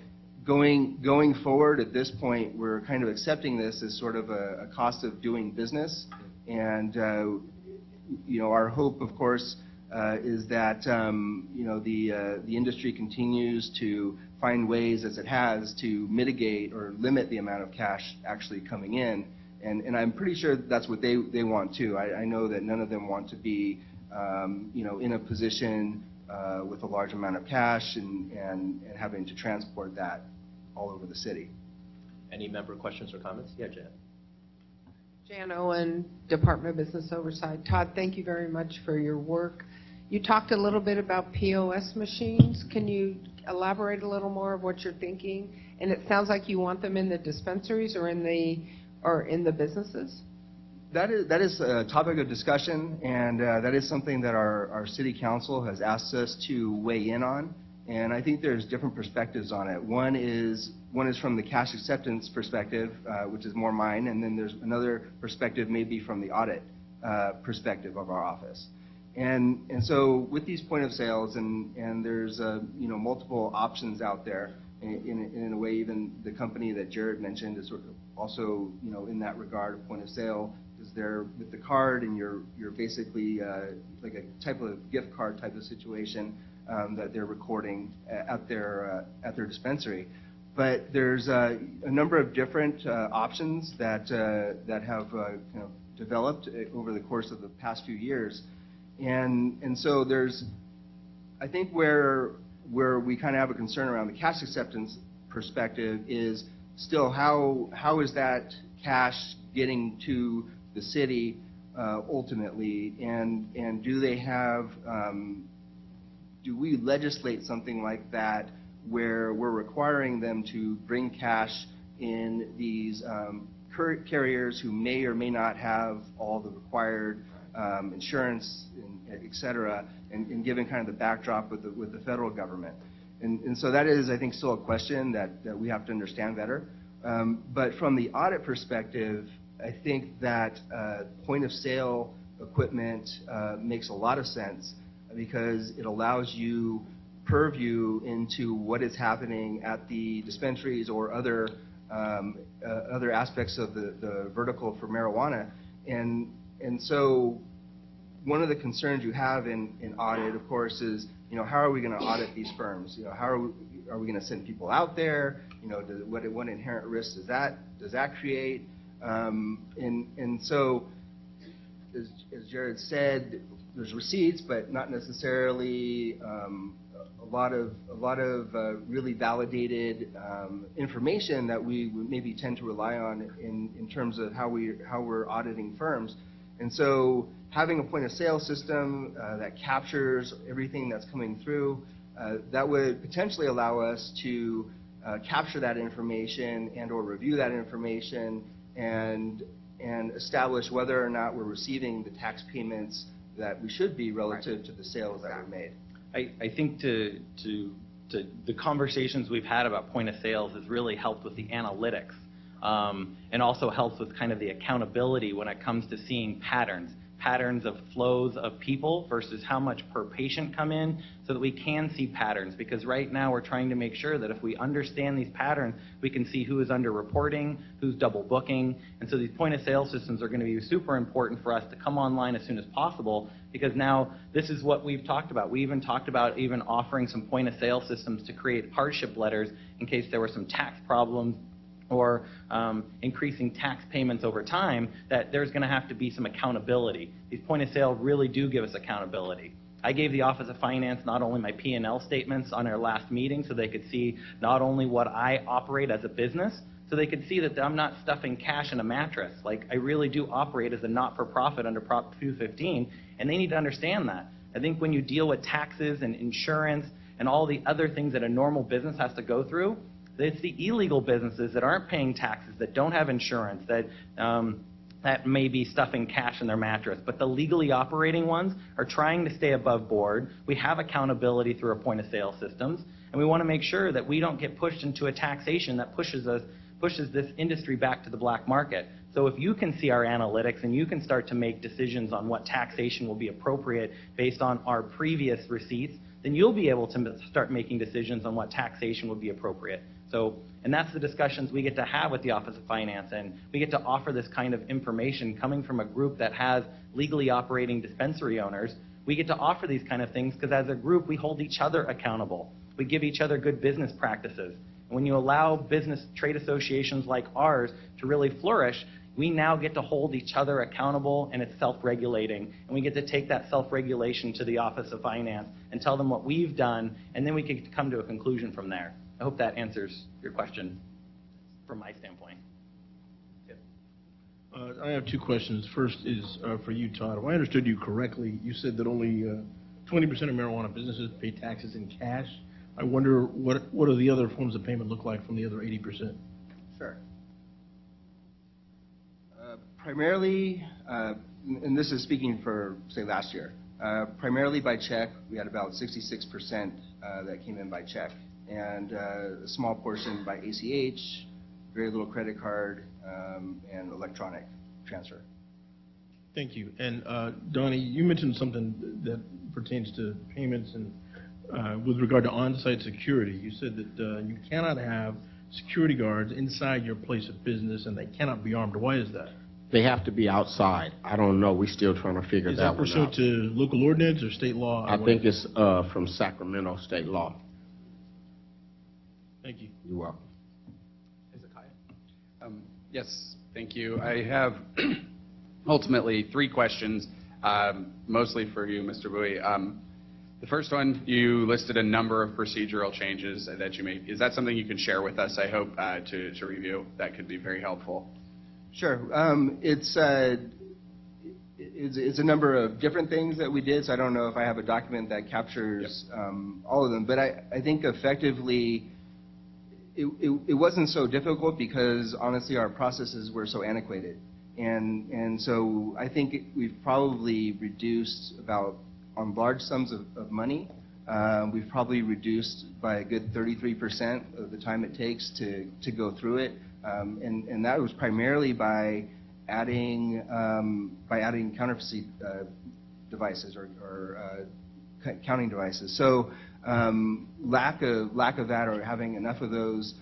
going forward, at this point, we're kind of accepting this as sort of a cost of doing business. And our hope, of course, is that the industry continues to find ways, as it has, to mitigate or limit the amount of cash actually coming in. And I'm pretty sure that's what they want too. I know that none of them want to be in a position with a large amount of cash and having to transport that all over the city. Any member questions or comments? Yeah, Jan. Jan Owen, Department of Business Oversight. Todd, thank you very much for your work. You talked a little bit about POS machines. Can you elaborate a little more of what you're thinking? And it sounds like you want them in the dispensaries or in the businesses? That is a topic of discussion, and that is something that our city council has asked us to weigh in on. And I think there's different perspectives on it. One is from the cash acceptance perspective, which is more mine, and then there's another perspective maybe from the audit perspective of our office. And so with these point of sales, and there's multiple options out there. In a way, even the company that Jared mentioned is also in that regard, a point of sale is there with the card, and you're basically like a type of gift card type of situation that they're recording at their dispensary. But there's a number of different options that have developed over the course of the past few years, and so there's, I think where we kind of have a concern around the cash acceptance perspective is still how is that cash getting to the city ultimately, and do they have do we legislate something like that where we're requiring them to bring cash in these carriers who may or may not have all the required insurance, et cetera, and given kind of the backdrop with the federal government. And so that is, I think, still a question that we have to understand better. But from the audit perspective, I think that point of sale equipment makes a lot of sense because it allows you purview into what is happening at the dispensaries or other aspects of the vertical for marijuana. And so one of the concerns you have in audit, of course, is how are we going to audit these firms? How are we going to send people out there? What inherent risk does that create? And so, as Jared said, there's receipts, but not necessarily a lot of really validated information that we would maybe tend to rely on in terms of how we're auditing firms. And so having a point of sale system that captures everything that's coming through, that would potentially allow us to capture that information and or review that information and establish whether or not we're receiving the tax payments that we should be relative to the sales that were made. I think to the conversations we've had about point of sales has really helped with the analytics, and also helps with kind of the accountability when it comes to seeing patterns of flows of people versus how much per patient come in, so that we can see patterns. Because right now we're trying to make sure that if we understand these patterns, we can see who is underreporting, who's double booking. And so these point of sale systems are going to be super important for us to come online as soon as possible, because now this is what we've talked about. We even talked about even offering some point of sale systems to create hardship letters in case there were some tax problems or increasing tax payments over time, that there's going to have to be some accountability. These point of sale really do give us accountability. I gave the Office of Finance not only my P&L statements on our last meeting so they could see not only what I operate as a business, so they could see that I'm not stuffing cash in a mattress. Like, I really do operate as a not-for-profit under Prop 215, and they need to understand that. I think when you deal with taxes and insurance and all the other things that a normal business has to go through, it's the illegal businesses that aren't paying taxes, that don't have insurance, that may be stuffing cash in their mattress. But the legally operating ones are trying to stay above board. We have accountability through our point-of-sale systems, and we want to make sure that we don't get pushed into a taxation that pushes this industry back to the black market. So if you can see our analytics and you can start to make decisions on what taxation will be appropriate based on our previous receipts, then you'll be able to start making decisions on what taxation would be appropriate. So, and that's the discussions we get to have with the Office of Finance, and we get to offer this kind of information coming from a group that has legally operating dispensary owners. We get to offer these kind of things because as a group, we hold each other accountable. We give each other good business practices. And when you allow business trade associations like ours to really flourish, we now get to hold each other accountable, and it's self-regulating. And we get to take that self-regulation to the Office of Finance and tell them what we've done, and then we can come to a conclusion from there. I hope that answers your question from my standpoint. I have two questions. First is for you, Todd. If I understood you correctly, you said that only 20% of marijuana businesses pay taxes in cash. I wonder what do the other forms of payment look like from the other 80%? Sure. Primarily, and this is speaking for, say, last year, primarily by check. We had about 66% that came in by check, and a small portion by ACH, very little credit card, and electronic transfer. Thank you. And Donnie, you mentioned something that pertains to payments and with regard to on-site security. You said that you cannot have security guards inside your place of business, and they cannot be armed. Why is that? They have to be outside. I don't know. We're still trying to figure that one out. Is that pursuant to local ordinance or state law? I think it's from Sacramento state law. Thank you. You're welcome. Yes, thank you. I have ultimately three questions, mostly for you, Mr. Bowie. The first one, you listed a number of procedural changes that you made. Is that something you can share with us, I hope, to review? That could be very helpful. Sure. It's a number of different things that we did, so I don't know if I have a document that captures all of them. But I think effectively, it wasn't so difficult because, honestly, our processes were so antiquated. And so I think we've probably reduced about, on large sums of money, we've probably reduced by a good 33% of the time it takes to go through it. And that was primarily by adding counterfeit devices or counting devices. So lack of that or having enough of those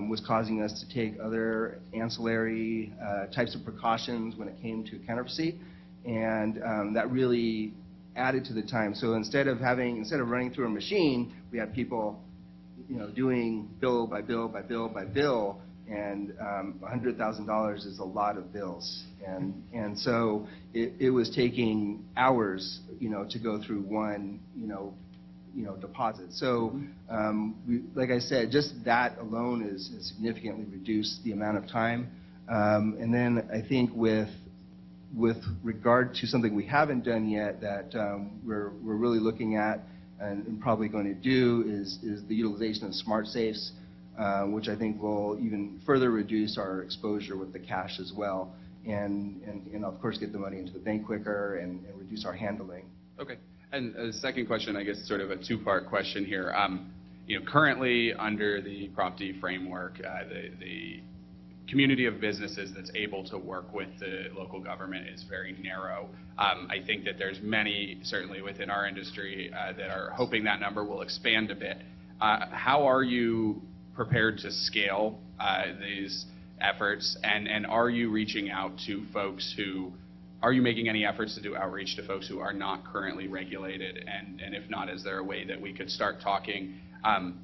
was causing us to take other ancillary types of precautions when it came to counterfeit, and that really added to the time. So instead of running through a machine, we had people, doing bill by bill by bill by bill. And $100,000 is a lot of bills. And so it was taking hours, to go through one, deposit. So, like I said, just that alone is significantly reduced the amount of time. And then I think with regard to something we haven't done yet that we're really looking at and probably going to do is the utilization of smart safes, which I think will even further reduce our exposure with the cash as well, and of course get the money into the bank quicker and reduce our handling. Okay. And a second question, I guess sort of a two-part question here. Currently under the Prop D framework, the community of businesses that's able to work with the local government is very narrow. I think that there's many, certainly within our industry, that are hoping that number will expand a bit. How are you prepared to scale these efforts, and are you reaching out to folks who, are you making any efforts to do outreach to folks who are not currently regulated, and if not, is there a way that we could start talking,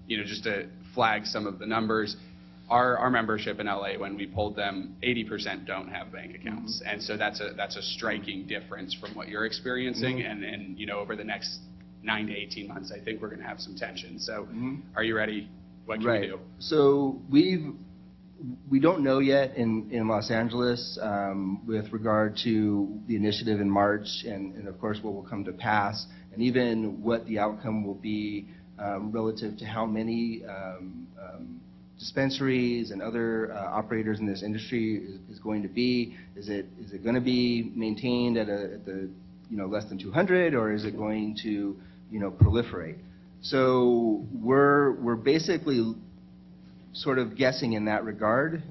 just to flag some of the numbers? Our membership in LA, when we polled them, 80% don't have bank accounts, and so that's a striking difference from what you're experiencing, and over the next 9 to 18 months, I think we're going to have some tension. So, are you ready? What can we do? So we don't know yet in Los Angeles with regard to the initiative in March, and of course what will come to pass, and even what the outcome will be relative to how many dispensaries and other operators in this industry is going to be. Is it going to be maintained at the less than 200, or is it going to proliferate? So we're basically sort of guessing in that regard.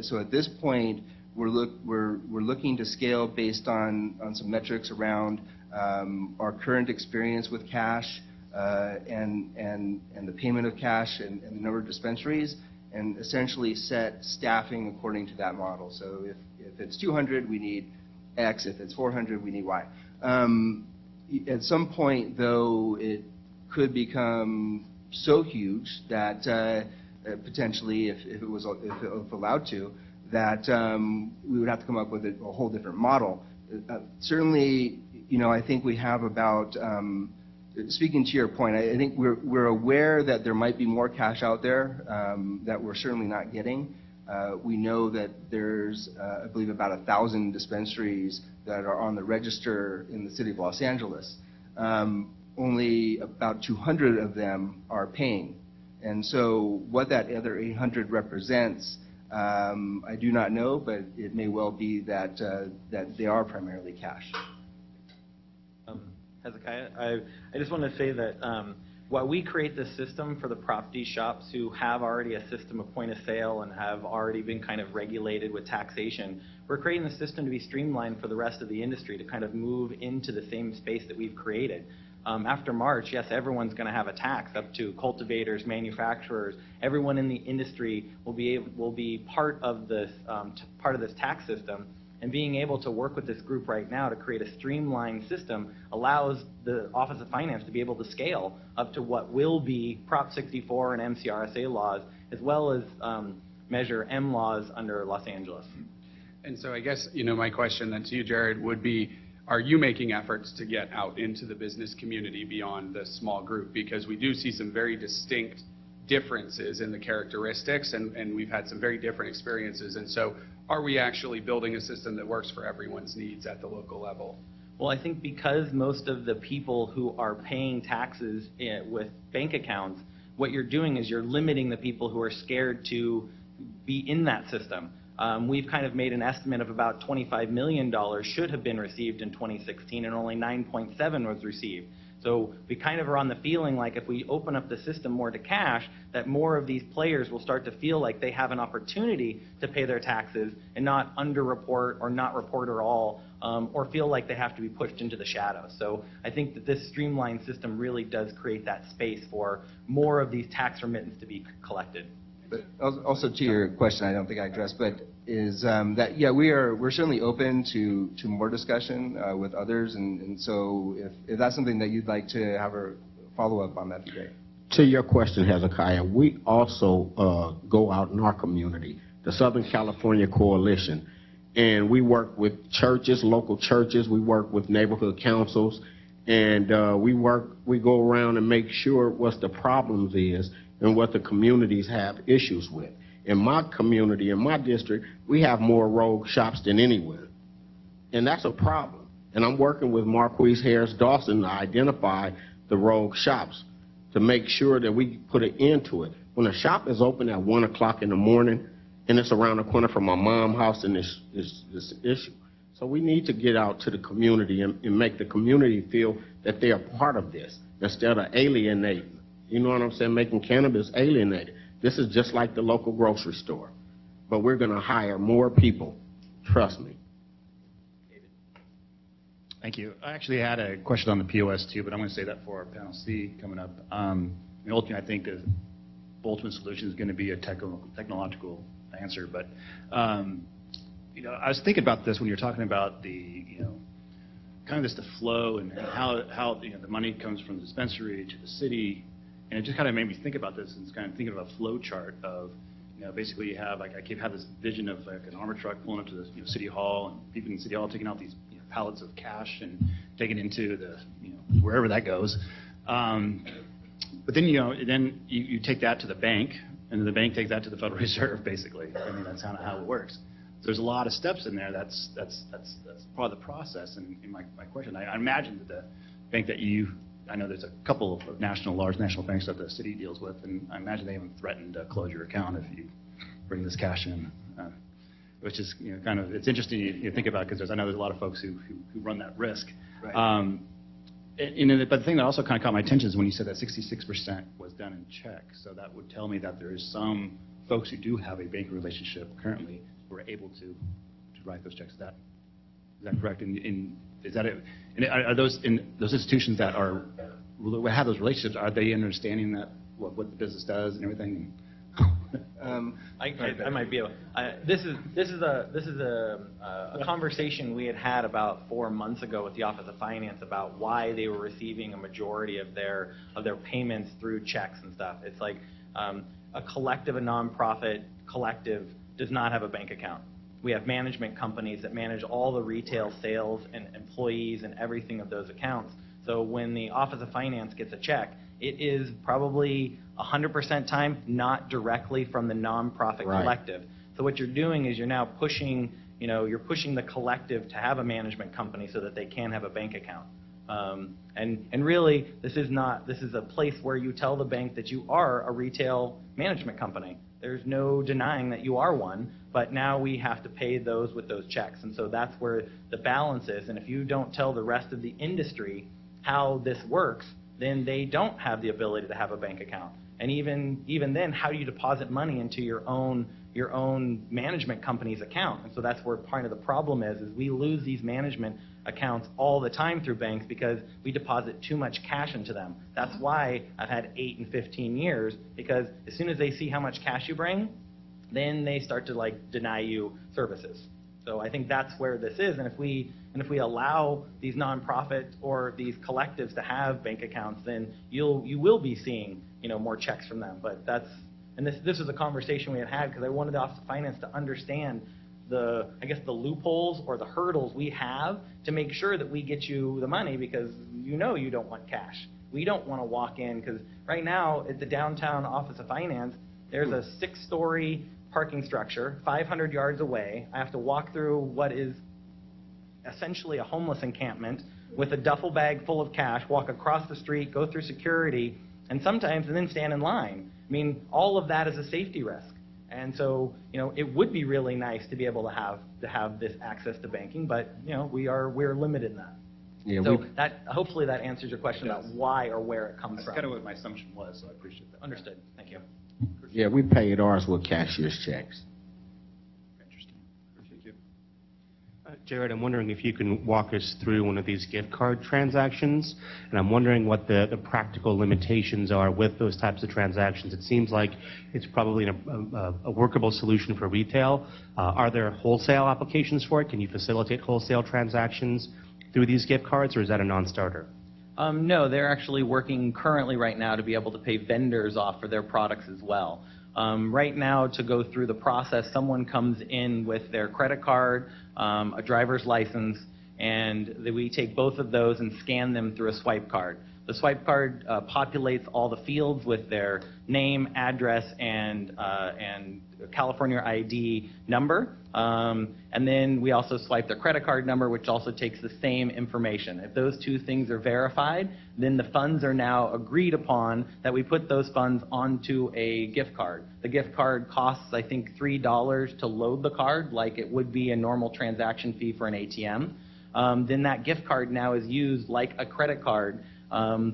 So at this point, we're looking to scale based on some metrics around our current experience with cash, and the payment of cash and the number of dispensaries, and essentially set staffing according to that model. So if it's 200, we need X. If it's 400, we need Y. At some point, though, it could become so huge that potentially, if allowed to, that we would have to come up with a whole different model. Certainly, I think we have about. Speaking to your point, I think we're aware that there might be more cash out there that we're certainly not getting. We know that there's, I believe, about 1,000 dispensaries that are on the register in the city of Los Angeles. Only about 200 of them are paying. And so what that other 800 represents, I do not know, but it may well be that they are primarily cash. Hezekiah, I just want to say that while we create this system for the Prop D shops who have already a system of point of sale and have already been kind of regulated with taxation, we're creating the system to be streamlined for the rest of the industry to kind of move into the same space that we've created. After March, yes, everyone's going to have a tax, up to cultivators, manufacturers. Everyone in the industry will be part of this tax system. And being able to work with this group right now to create a streamlined system allows the Office of Finance to be able to scale up to what will be Prop 64 and MCRSA laws, as well as Measure M laws under Los Angeles. And so I guess, my question then to you, Jared, would be, are you making efforts to get out into the business community beyond the small group? Because we do see some very distinct differences in the characteristics, and we've had some very different experiences. And so are we actually building a system that works for everyone's needs at the local level? Well, I think because most of the people who are paying taxes with bank accounts, what you're doing is you're limiting the people who are scared to be in that system. We've kind of made an estimate of about $25 million should have been received in 2016, and only 9.7 was received. So we kind of are on the feeling like if we open up the system more to cash, that more of these players will start to feel like they have an opportunity to pay their taxes and not underreport or not report at all, or feel like they have to be pushed into the shadows. So I think that this streamlined system really does create that space for more of these tax remittance to be collected. But also to your question, I don't think I addressed, but is that, yeah, we're certainly open to more discussion with others, and so if that's something that you'd like to have a follow-up on, that'd be great. To your question, Hezekiah, we also go out in our community, the Southern California Coalition, and we work with churches, local churches. We work with neighborhood councils, and we go around and make sure what the problems is and what the communities have issues with. In my community, in my district, we have more rogue shops than anywhere, and that's a problem. And I'm working with Marquise Harris Dawson to identify the rogue shops, to make sure that we put an end to it. When a shop is open at 1 o'clock in the morning and it's around the corner from my mom's house, and this issue. So we need to get out to the community and make the community feel that they are part of this instead of alienating. You know what I'm saying? Making cannabis alienated. This is just like the local grocery store. But we're going to hire more people. Trust me. Thank you. I actually had a question on the POS too, but I'm going to say that for our panel C coming up. Ultimately, I think the ultimate solution is going to be a technological answer. But I was thinking about this when you're talking about the kind of the flow and how the money comes from the dispensary to the city, and it just kind of made me think about this and kind of thinking of a flow chart of basically you have I keep having this vision of like an armor truck pulling up to the city hall and people in city hall taking out these pallets of cash and taking into the wherever that goes. But then you take that to the bank, and then the bank takes that to the Federal Reserve. Basically, I mean that's kind of how it works. There's a lot of steps in there. That's part of the process. And my question, I imagine that the bank that I know there's a couple of large national banks that the city deals with, and I imagine they haven't threatened to close your account if you bring this cash in. Which is kind of, it's interesting you think about, because I know there's a lot of folks who run that risk. Right. But the thing that also kind of caught my attention is when you said that 66% was done in check. So that would tell me that there is some folks who do have a banking relationship currently who are able to write those checks. Is that correct? Are those institutions that have those relationships, are they understanding that what the business does and everything? I might be able. This is a conversation we had about 4 months ago with the Office of Finance about why they were receiving a majority of their payments through checks and stuff. It's like a collective, a nonprofit collective does not have a bank account. We have management companies that manage all the retail sales and employees and everything of those accounts. So when the Office of Finance gets a check, it is probably 100% time not directly from the nonprofit collective. So what you're doing is you're now pushing, you're pushing the collective to have a management company so that they can have a bank account. And really, this is a place where you tell the bank that you are a retail management company. There's no denying that you are one, but now we have to pay those with those checks. And so that's where the balance is. And if you don't tell the rest of the industry how this works, then they don't have the ability to have a bank account. And even then, how do you deposit money into your own management company's account? And so that's where part of the problem is we lose these management accounts all the time through banks because we deposit too much cash into them. That's why I've had 8 and 15 years, because as soon as they see how much cash you bring, then they start to deny you services. So I think that's where this is, and if we allow these nonprofits or these collectives to have bank accounts, then you will be seeing more checks from them. But this is a conversation we had because I wanted the Office of Finance to understand the loopholes or the hurdles we have to make sure that we get you the money, because you don't want cash. We don't want to walk in, because right now at the downtown Office of Finance, there's a 6-story parking structure 500 yards away. I have to walk through what is essentially a homeless encampment with a duffel bag full of cash, walk across the street, go through security, and then stand in line. I mean, all of that is a safety risk. And so, it would be really nice to be able to have this access to banking, but we're limited in that. Yeah, so hopefully that answers your question about why or where it comes from. That's kind of what my assumption was, so I appreciate that. Understood. Thank you. Yeah, we paid ours with cashier's checks. Interesting. Thank you. Jared, I'm wondering if you can walk us through one of these gift card transactions, and I'm wondering what the practical limitations are with those types of transactions. It seems like it's probably a workable solution for retail. Are there wholesale applications for it? Can you facilitate wholesale transactions through these gift cards, or is that a non-starter? No, they're actually working currently right now to be able to pay vendors off for their products as well. Right now, to go through the process, someone comes in with their credit card, a driver's license, and we take both of those and scan them through a swipe card. The swipe card populates all the fields with their name, address, and California ID number. And then we also swipe their credit card number, which also takes the same information. If those two things are verified, then the funds are now agreed upon that we put those funds onto a gift card. The gift card costs, I think, $3 to load the card, like it would be a normal transaction fee for an ATM. Then that gift card now is used like a credit card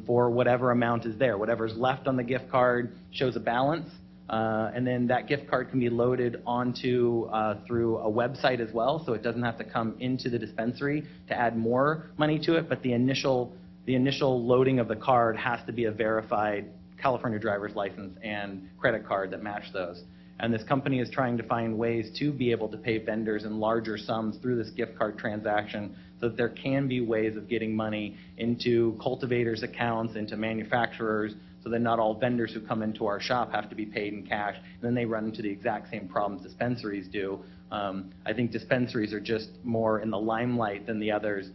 for whatever amount is there. Whatever's left on the gift card shows a balance, and then that gift card can be loaded onto through a website as well, so it doesn't have to come into the dispensary to add more money to it, but the initial loading of the card has to be a verified California driver's license and credit card that match those. And this company is trying to find ways to be able to pay vendors in larger sums through this gift card transaction so that there can be ways of getting money into cultivators' accounts, into manufacturers, so that not all vendors who come into our shop have to be paid in cash. And then they run into the exact same problems dispensaries do. I think dispensaries are just more in the limelight than the others,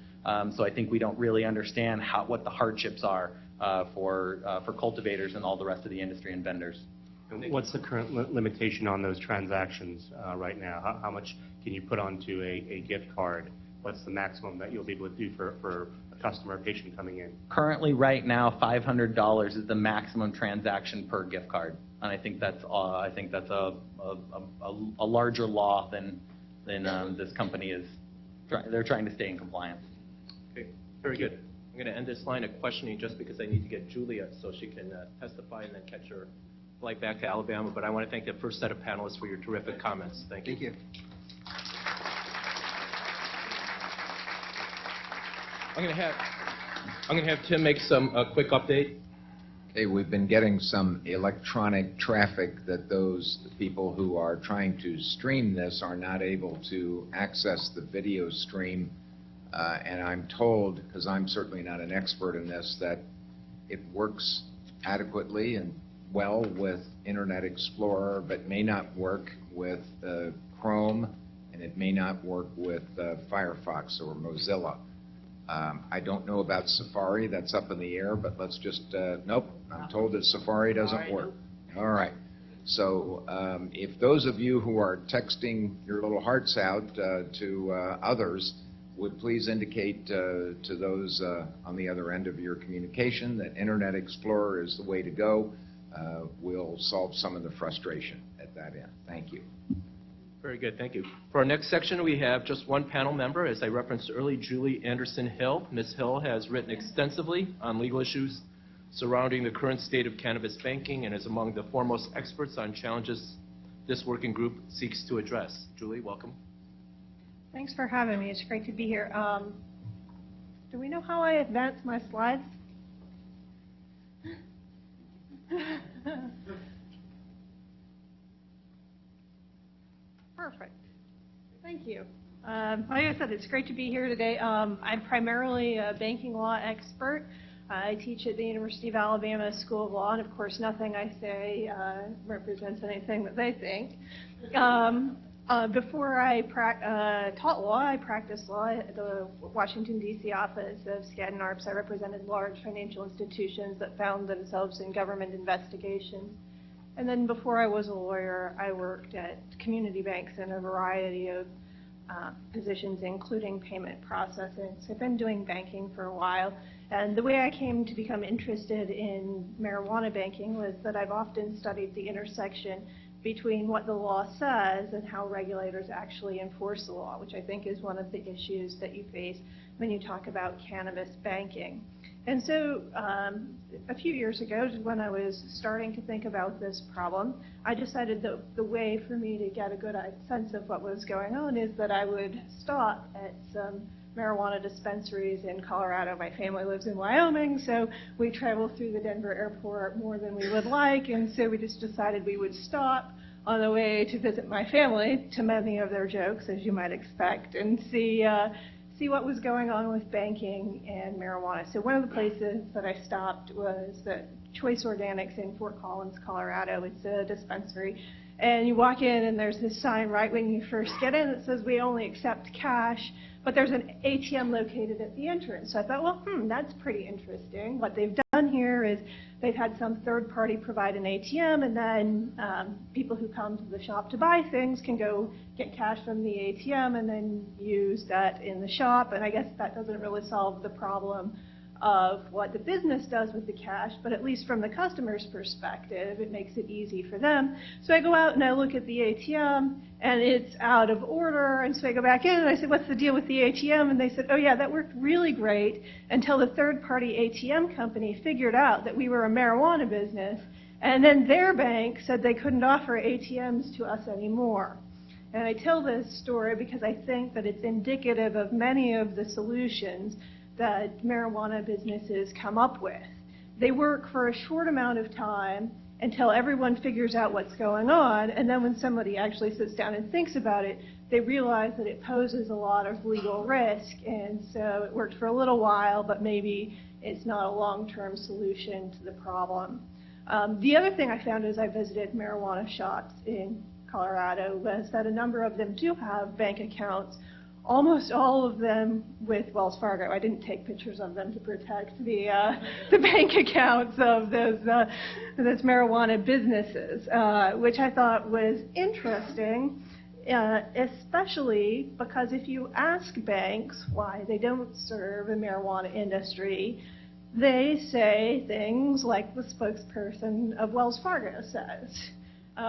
so I think we don't really understand what the hardships are for cultivators and all the rest of the industry and vendors. And what's the current limitation on those transactions right now? How much can you put onto a gift card? What's the maximum that you'll be able to do for a customer or patient coming in? Currently, right now, $500 is the maximum transaction per gift card, and I think that's a larger law than this company is. They're trying to stay in compliance. Okay, very good. I'm going to end this line of questioning just because I need to get Julia so she can testify and then catch her flight back to Alabama. But I want to thank the first set of panelists for your terrific comments. Thank you. Thank you. I'm going to have Tim make some quick update. Okay, we've been getting some electronic traffic that those people who are trying to stream this are not able to access the video stream. And I'm told, because I'm certainly not an expert in this, that it works adequately and well with Internet Explorer, but may not work with Chrome, and it may not work with Firefox or Mozilla. I don't know about Safari. That's up in the air, but let's just, nope, I'm told that Safari doesn't work. All right. So if those of you who are texting your little hearts out to others would please indicate to those on the other end of your communication that Internet Explorer is the way to go. We'll solve some of the frustration at that end. Thank you. Very good, thank you. For our next section, we have just one panel member. As I referenced earlier, Julie Anderson-Hill. Ms. Hill has written extensively on legal issues surrounding the current state of cannabis banking and is among the foremost experts on challenges this working group seeks to address. Julie, welcome. Thanks for having me. It's great to be here. Do we know how I advance my slides? Perfect. Thank you. Like I said, it's great to be here today. I'm primarily a banking law expert. I teach at the University of Alabama School of Law, and of course nothing I say represents anything that they think. Before I taught law, I practiced law at the Washington, D.C. office of Skadden Arps. I represented large financial institutions that found themselves in government investigations. And then before I was a lawyer, I worked at community banks in a variety of positions, including payment processing. So I've been doing banking for a while. And the way I came to become interested in marijuana banking was that I've often studied the intersection between what the law says and how regulators actually enforce the law, which I think is one of the issues that you face when you talk about cannabis banking. And so a few years ago, when I was starting to think about this problem, I decided that the way for me to get a good sense of what was going on is that I would stop at some marijuana dispensaries in Colorado. My family lives in Wyoming, so we travel through the Denver airport more than we would like, and so we just decided we would stop on the way to visit my family, to many of their jokes, as you might expect, and see see what was going on with banking and marijuana. So one of the places that I stopped was the Choice Organics in Fort Collins, Colorado. It's a dispensary. And you walk in and there's this sign right when you first get in that says we only accept cash, but there's an ATM located at the entrance. So I thought, well, that's pretty interesting. What they've done here is they've had some third party provide an ATM, and then people who come to the shop to buy things can go get cash from the ATM and then use that in the shop. And I guess that doesn't really solve the problem of what the business does with the cash, but at least from the customer's perspective, it makes it easy for them. So I go out and I look at the ATM, and it's out of order, and so I go back in and I said, what's the deal with the ATM? And they said, oh yeah, that worked really great until the third-party ATM company figured out that we were a marijuana business, and then their bank said they couldn't offer ATMs to us anymore. And I tell this story because I think that it's indicative of many of the solutions that marijuana businesses come up with. They work for a short amount of time until everyone figures out what's going on, and then when somebody actually sits down and thinks about it, they realize that it poses a lot of legal risk, and so it worked for a little while, but maybe it's not a long-term solution to the problem. The other thing I found as I visited marijuana shops in Colorado was that a number of them do have bank accounts, almost all of them with Wells Fargo. I didn't take pictures of them to protect the bank accounts of those marijuana businesses, which I thought was interesting, especially because if you ask banks why they don't serve a marijuana industry, they say things like the spokesperson of Wells Fargo says.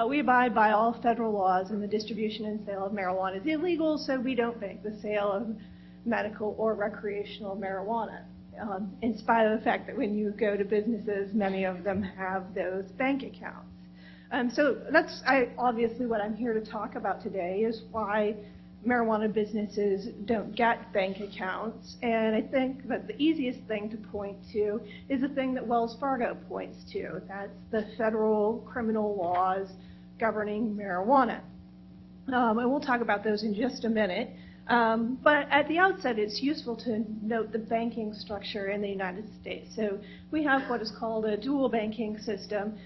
We abide by all federal laws, and the distribution and sale of marijuana is illegal, so we don't bank the sale of medical or recreational marijuana, in spite of the fact that when you go to businesses, many of them have those bank accounts. So that's obviously what I'm here to talk about today, is why marijuana businesses don't get bank accounts. And I think that the easiest thing to point to is the thing that Wells Fargo points to. That's the federal criminal laws governing marijuana. And we'll talk about those in just a minute. But at the outset, it's useful to note the banking structure in the United States. So we have what is called a dual banking system.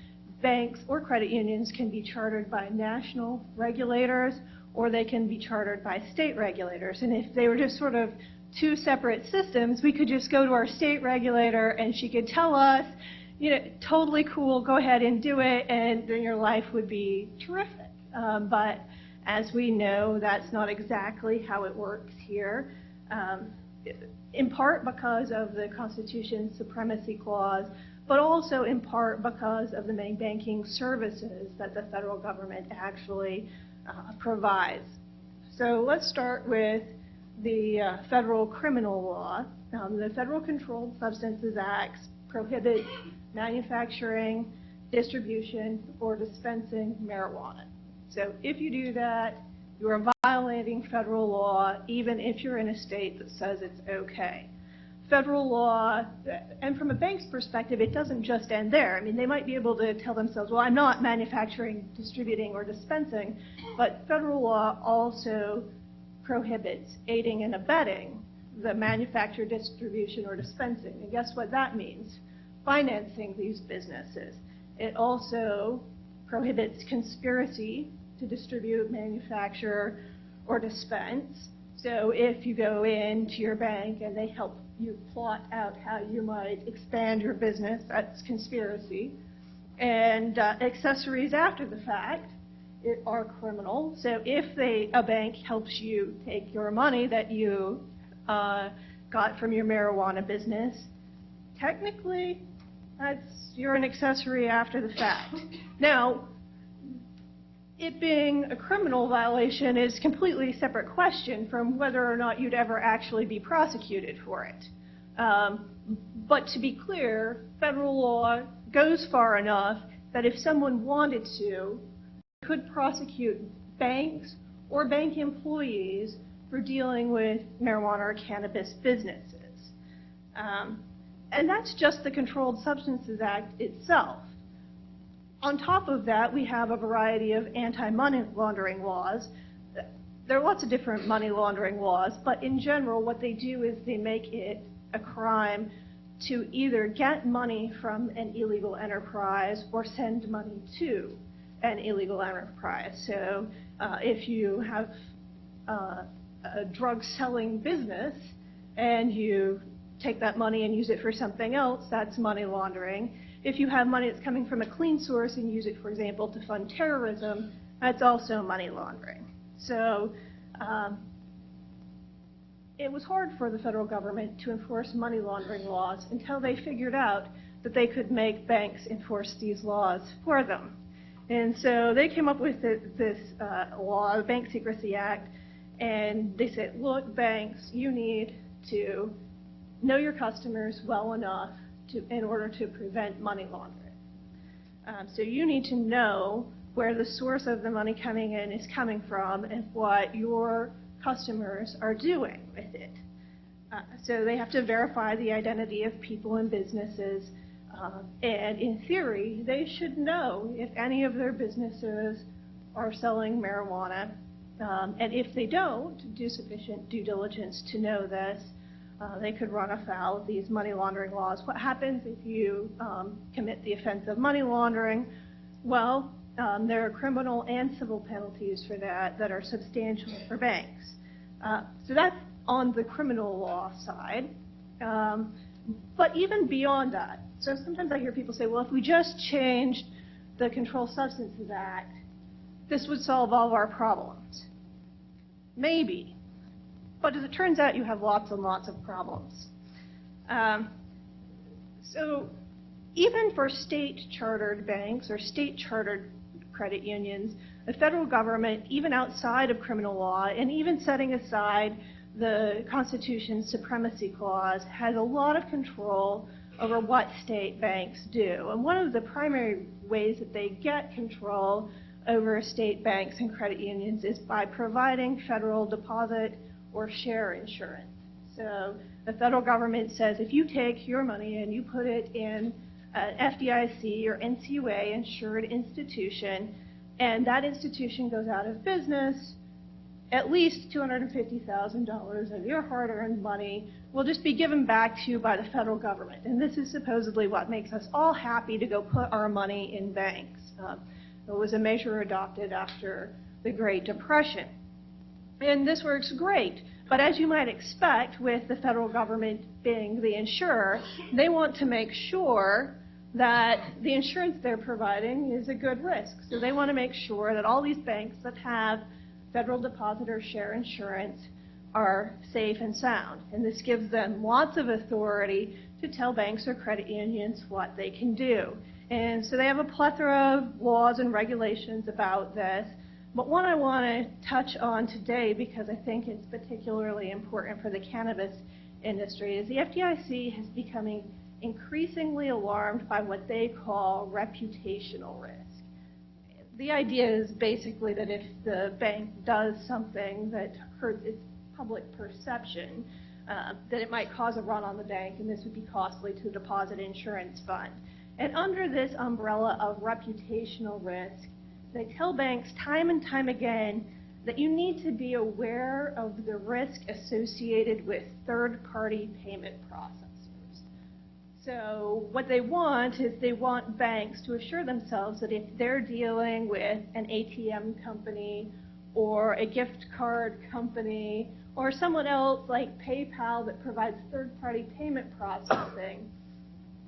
Banks or credit unions can be chartered by national regulators, or they can be chartered by state regulators. And if they were just sort of two separate systems, we could just go to our state regulator and she could tell us, you know, totally cool, go ahead and do it, and then your life would be terrific. But as we know, that's not exactly how it works here, in part because of the Constitution's Supremacy Clause, but also in part because of the main banking services that the federal government actually provides. So let's start with the federal criminal law. The Federal Controlled Substances Act prohibits manufacturing, distribution, or dispensing marijuana. So if you do that, you are violating federal law, even if you're in a state that says it's okay. Federal law, and from a bank's perspective, it doesn't just end there. I mean, they might be able to tell themselves, well, I'm not manufacturing, distributing, or dispensing, but federal law also prohibits aiding and abetting the manufacture, distribution, or dispensing. And guess what that means? Financing these businesses. It also prohibits conspiracy to distribute, manufacture, or dispense. So if you go into your bank and they help you plot out how you might expand your business, that's conspiracy. And accessories after the fact are criminal. So if a bank helps you take your money that you got from your marijuana business, technically you're an accessory after the fact. Now, it being a criminal violation is a completely separate question from whether or not you'd ever actually be prosecuted for it. But to be clear, federal law goes far enough that if someone wanted to, could prosecute banks or bank employees for dealing with marijuana or cannabis businesses. And that's just the Controlled Substances Act itself. On top of that, we have a variety of anti-money laundering laws. there are lots of different money laundering laws, but in general, what they do is they make it a crime to either get money from an illegal enterprise or send money to an illegal enterprise. So if you have a drug-selling business and you take that money and use it for something else, that's money laundering. If you have money that's coming from a clean source and use it, for example, to fund terrorism, that's also money laundering. So it was hard for the federal government to enforce money laundering laws until they figured out that they could make banks enforce these laws for them. And so they came up with this law, the Bank Secrecy Act, and they said, look, banks, you need to know your customers well enough in order to prevent money laundering. So you need to know where the source of the money coming in is coming from and what your customers are doing with it. So they have to verify the identity of people and businesses, and in theory, they should know if any of their businesses are selling marijuana, and if they don't do sufficient due diligence to know this, they could run afoul of these money laundering laws. What happens if you commit the offense of money laundering? Well, there are criminal and civil penalties for that that are substantial for banks. So that's on the criminal law side. But even beyond that, so sometimes I hear people say, well, if we just changed the Controlled Substances Act, this would solve all of our problems. Maybe. But as it turns out, you have lots and lots of problems. So even for state-chartered banks or state-chartered credit unions, the federal government, even outside of criminal law, and even setting aside the Constitution's Supremacy Clause, has a lot of control over what state banks do. And one of the primary ways that they get control over state banks and credit unions is by providing federal deposit or share insurance. So the federal government says if you take your money and you put it in an FDIC or NCUA insured institution, and that institution goes out of business, at least $250,000 of your hard-earned money will just be given back to you by the federal government. And this is supposedly what makes us all happy to go put our money in banks. It was a measure adopted after the Great Depression. And this works great. But as you might expect, with the federal government being the insurer, they want to make sure that the insurance they're providing is a good risk. So they want to make sure that all these banks that have federal deposit or share insurance are safe and sound. And this gives them lots of authority to tell banks or credit unions what they can do. And so they have a plethora of laws and regulations about this. But one I want to touch on today, because I think it's particularly important for the cannabis industry, is the FDIC is becoming increasingly alarmed by what they call reputational risk. The idea is basically that if the bank does something that hurts its public perception, that it might cause a run on the bank, and this would be costly to the deposit insurance fund. And under this umbrella of reputational risk, they tell banks time and time again that you need to be aware of the risk associated with third-party payment processors. So what they want is they want banks to assure themselves that if they're dealing with an ATM company or a gift card company or someone else like PayPal that provides third-party payment processing,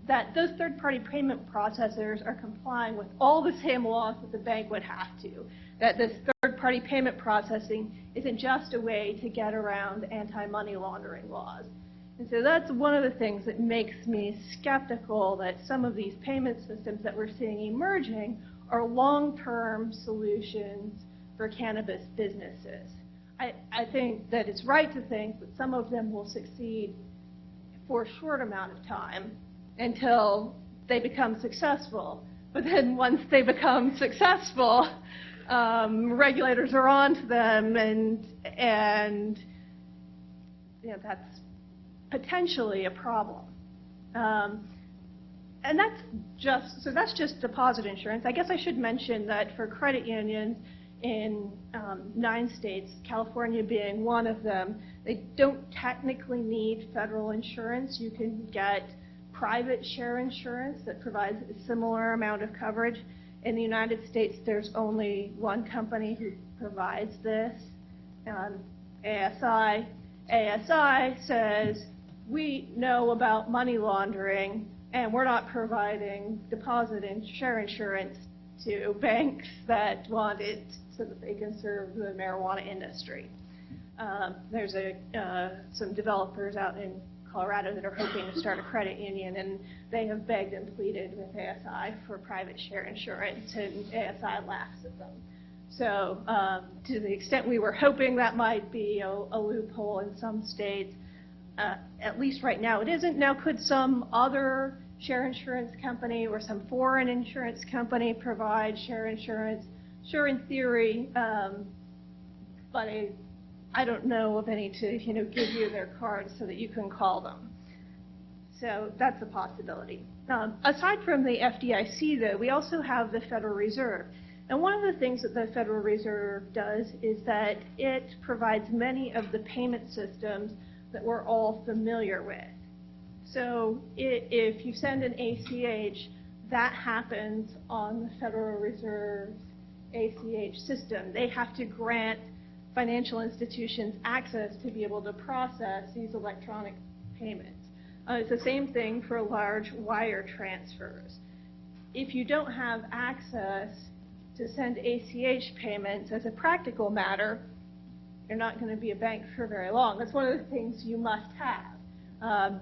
that those third-party payment processors are complying with all the same laws that the bank would have to, that this third-party payment processing isn't just a way to get around anti-money laundering laws. And so that's one of the things that makes me skeptical that some of these payment systems that we're seeing emerging are long-term solutions for cannabis businesses. I think that it's right to think that some of them will succeed for a short amount of time, until they become successful. But then once they become successful, regulators are on to them, and you know, that's potentially a problem. And that's just deposit insurance. I guess I should mention that for credit unions, in 9 states, California being one of them. They don't technically need federal insurance. You can get private share insurance that provides a similar amount of coverage. In the United States, there's only one company who provides this, ASI. ASI says, we know about money laundering, and we're not providing deposit and share insurance to banks that want it so that they can serve the marijuana industry. There's some developers out in Colorado that are hoping to start a credit union, and they have begged and pleaded with ASI for private share insurance, and ASI laughs at them. So to the extent we were hoping that might be a loophole in some states, at least right now it isn't. Now, could some other share insurance company or some foreign insurance company provide share insurance? Sure, in theory, but I don't know of any to give you their cards so that you can call them. So that's a possibility. Aside from the FDIC, though, we also have the Federal Reserve. And one of the things that the Federal Reserve does is that it provides many of the payment systems that we're all familiar with. So if you send an ACH, that happens on the Federal Reserve's ACH system. They have to grant financial institutions access to be able to process these electronic payments. It's the same thing for large wire transfers. If you don't have access to send ACH payments, as a practical matter, you're not going to be a bank for very long. That's one of the things you must have.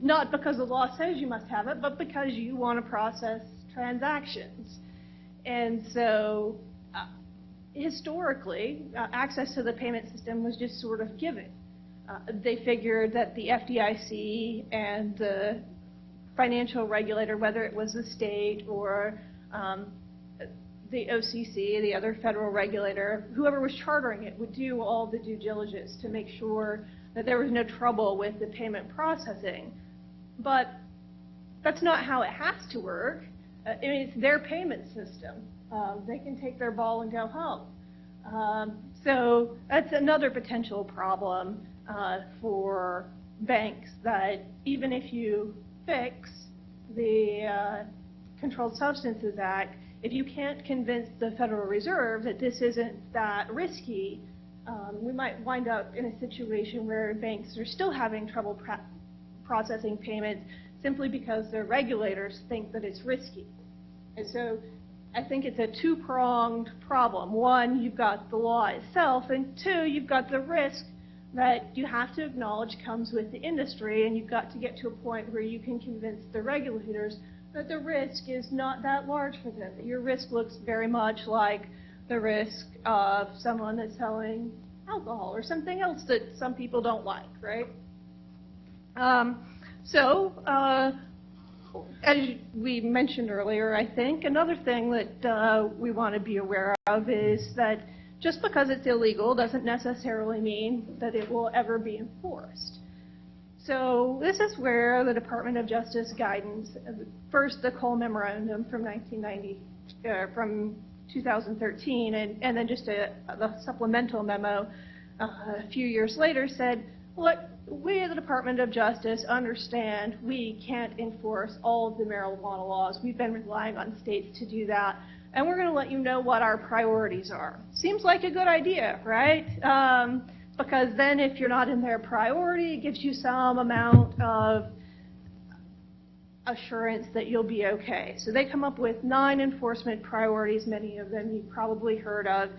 Not because the law says you must have it, but because you want to process transactions. And so historically, access to the payment system was just sort of given. They figured that the FDIC and the financial regulator, whether it was the state or the OCC, the other federal regulator, whoever was chartering it, would do all the due diligence to make sure that there was no trouble with the payment processing. But that's not how it has to work. I mean, it's their payment system. They can take their ball and go home. So that's another potential problem for banks, that even if you fix the Controlled Substances Act, if you can't convince the Federal Reserve that this isn't that risky, we might wind up in a situation where banks are still having trouble processing payments simply because their regulators think that it's risky. And so I think it's a two-pronged problem. One, you've got the law itself, and two, you've got the risk that you have to acknowledge comes with the industry, and you've got to get to a point where you can convince the regulators that the risk is not that large for them, that your risk looks very much like the risk of someone that's selling alcohol or something else that some people don't like, right? As we mentioned earlier, I think, another thing that we want to be aware of is that just because it's illegal doesn't necessarily mean that it will ever be enforced. So this is where the Department of Justice guidance, first the Cole Memorandum from 2013, and then just the supplemental memo a few years later said, look, we at the Department of Justice understand we can't enforce all of the marijuana laws. We've been relying on states to do that, and we're going to let you know what our priorities are. Seems like a good idea, right? Because then if you're not in their priority, it gives you some amount of assurance that you'll be okay. So they come up with 9 enforcement priorities, many of them you've probably heard of.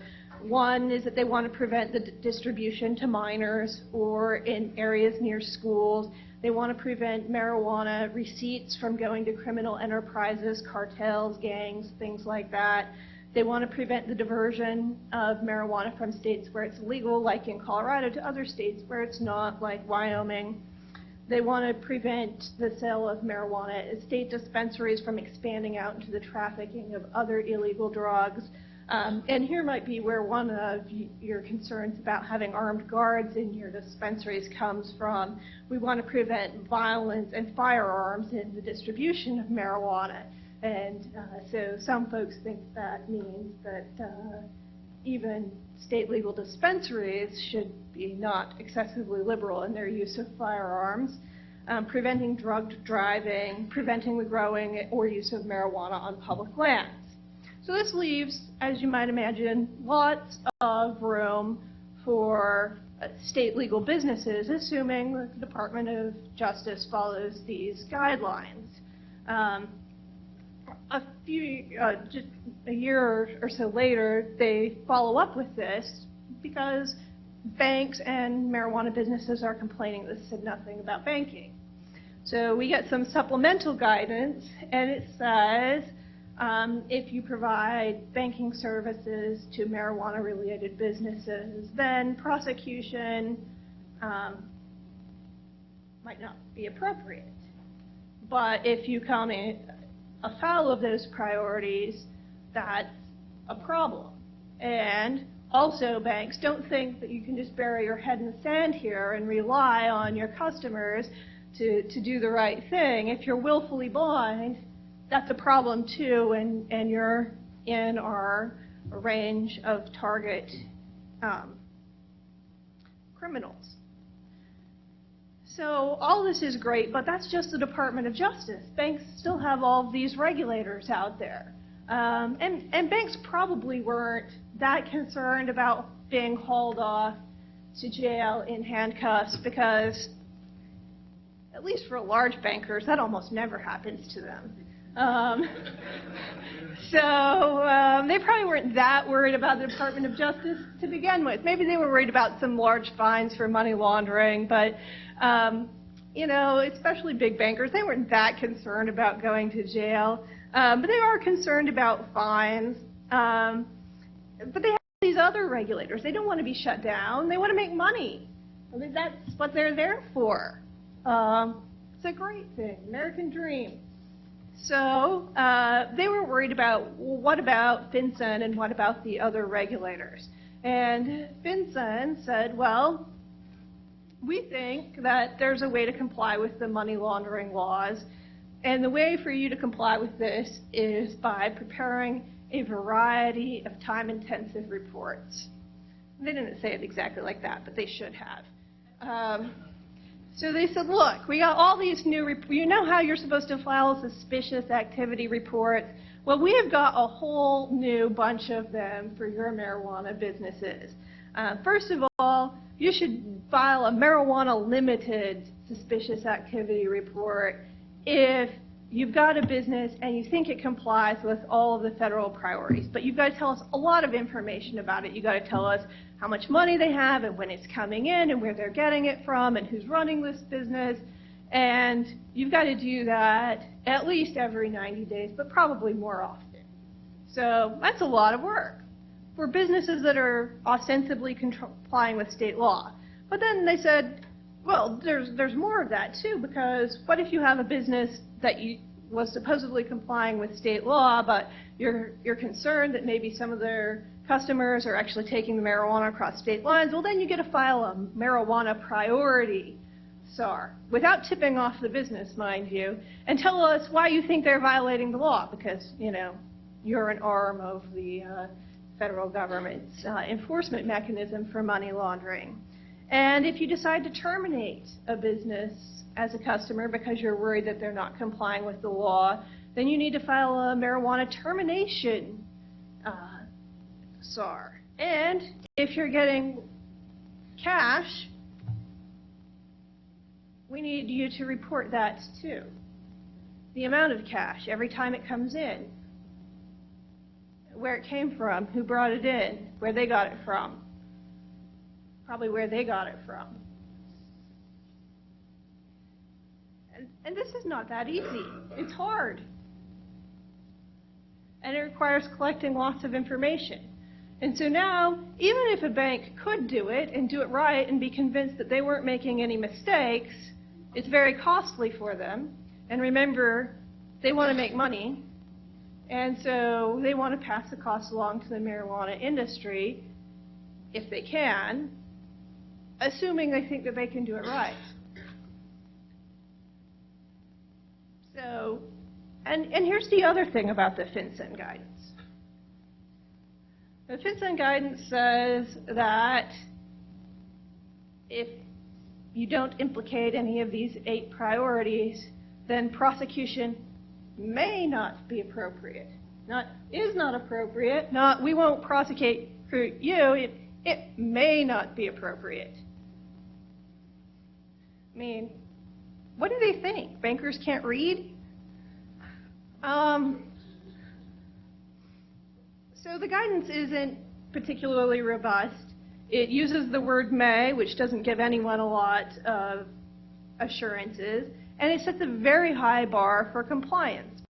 One is that they want to prevent the distribution to minors or in areas near schools. They want to prevent marijuana receipts from going to criminal enterprises, cartels, gangs, things like that. They want to prevent the diversion of marijuana from states where it's legal, like in Colorado, to other states where it's not, like Wyoming. They want to prevent the sale of marijuana at state dispensaries from expanding out into the trafficking of other illegal drugs. And here might be where one of your concerns about having armed guards in your dispensaries comes from. We want to prevent violence and firearms in the distribution of marijuana. And so some folks think that means that even state legal dispensaries should be not excessively liberal in their use of firearms, preventing drug driving, preventing the growing or use of marijuana on public lands. So this leaves, as you might imagine, lots of room for state legal businesses, assuming the Department of Justice follows these guidelines. Just a year or so later, they follow up with this because banks and marijuana businesses are complaining this said nothing about banking. So we get some supplemental guidance, and it says if you provide banking services to marijuana-related businesses, then prosecution might not be appropriate. But if you come in afoul of those priorities, that's a problem. And also, banks, don't think that you can just bury your head in the sand here and rely on your customers to do the right thing. If you're willfully blind, that's a problem too, and you're in our range of target criminals. So all this is great, but that's just the Department of Justice. Banks still have all of these regulators out there. And banks probably weren't that concerned about being hauled off to jail in handcuffs because, at least for large bankers, that almost never happens to them. So they probably weren't that worried about the Department of Justice to begin with. Maybe they were worried about some large fines for money laundering, but you know, especially big bankers, they weren't that concerned about going to jail. But they are concerned about fines. But they have these other regulators. They don't want to be shut down. They want to make money. I mean, that's what they're there for. It's a great thing, American dream. So they were worried about, well, what about FinCEN and what about the other regulators? And FinCEN said, well, we think that there's a way to comply with the money laundering laws, and the way for you to comply with this is by preparing a variety of time-intensive reports. They didn't say it exactly like that, but they should have. So they said, look, we got all these new, you know how you're supposed to file suspicious activity reports? Well, we have got a whole new bunch of them for your marijuana businesses. First of all, you should file a marijuana limited suspicious activity report if you've got a business and you think it complies with all of the federal priorities. But you've got to tell us a lot of information about it. You've got to tell us how much money they have and when it's coming in and where they're getting it from and who's running this business. And you've got to do that at least every 90 days, but probably more often. So that's a lot of work for businesses that are ostensibly complying with state law. But then they said, well, there's more of that too, because what if you have a business that was supposedly complying with state law, but you're concerned that maybe some of their customers are actually taking the marijuana across state lines? Well, then you get to file a marijuana priority SAR, without tipping off the business, mind you, and tell us why you think they're violating the law, because, you know, you're an arm of the federal government's enforcement mechanism for money laundering. And if you decide to terminate a business as a customer because you're worried that they're not complying with the law, then you need to file a marijuana termination SAR. And if you're getting cash, we need you to report that too. The amount of cash every time it comes in, where it came from, who brought it in, where they got it from, probably where they got it from. And this is not that easy. It's hard. And it requires collecting lots of information. And so now, even if a bank could do it and do it right and be convinced that they weren't making any mistakes, it's very costly for them. And remember, they want to make money. And so they want to pass the cost along to the marijuana industry, if they can, assuming they think that they can do it right. So, and here's the other thing about the FinCEN guidance. The FinCEN guidance says that if you don't implicate any of these 8 priorities, then prosecution may not be appropriate. Not is not appropriate, not we won't prosecute you, it may not be appropriate. I mean, what do they think? Bankers can't read? So the guidance isn't particularly robust. It uses the word may, which doesn't give anyone a lot of assurances, and it sets a very high bar for compliance,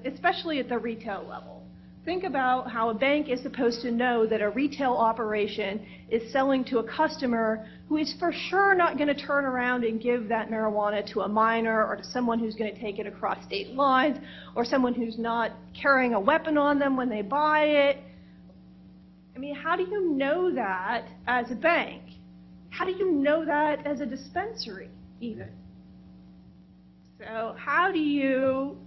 especially at the retail level. Think about how a bank is supposed to know that a retail operation is selling to a customer who is for sure not going to turn around and give that marijuana to a minor or to someone who's going to take it across state lines or someone who's not carrying a weapon on them when they buy it. I mean, how do you know that as a bank? How do you know that as a dispensary, even? So how do you,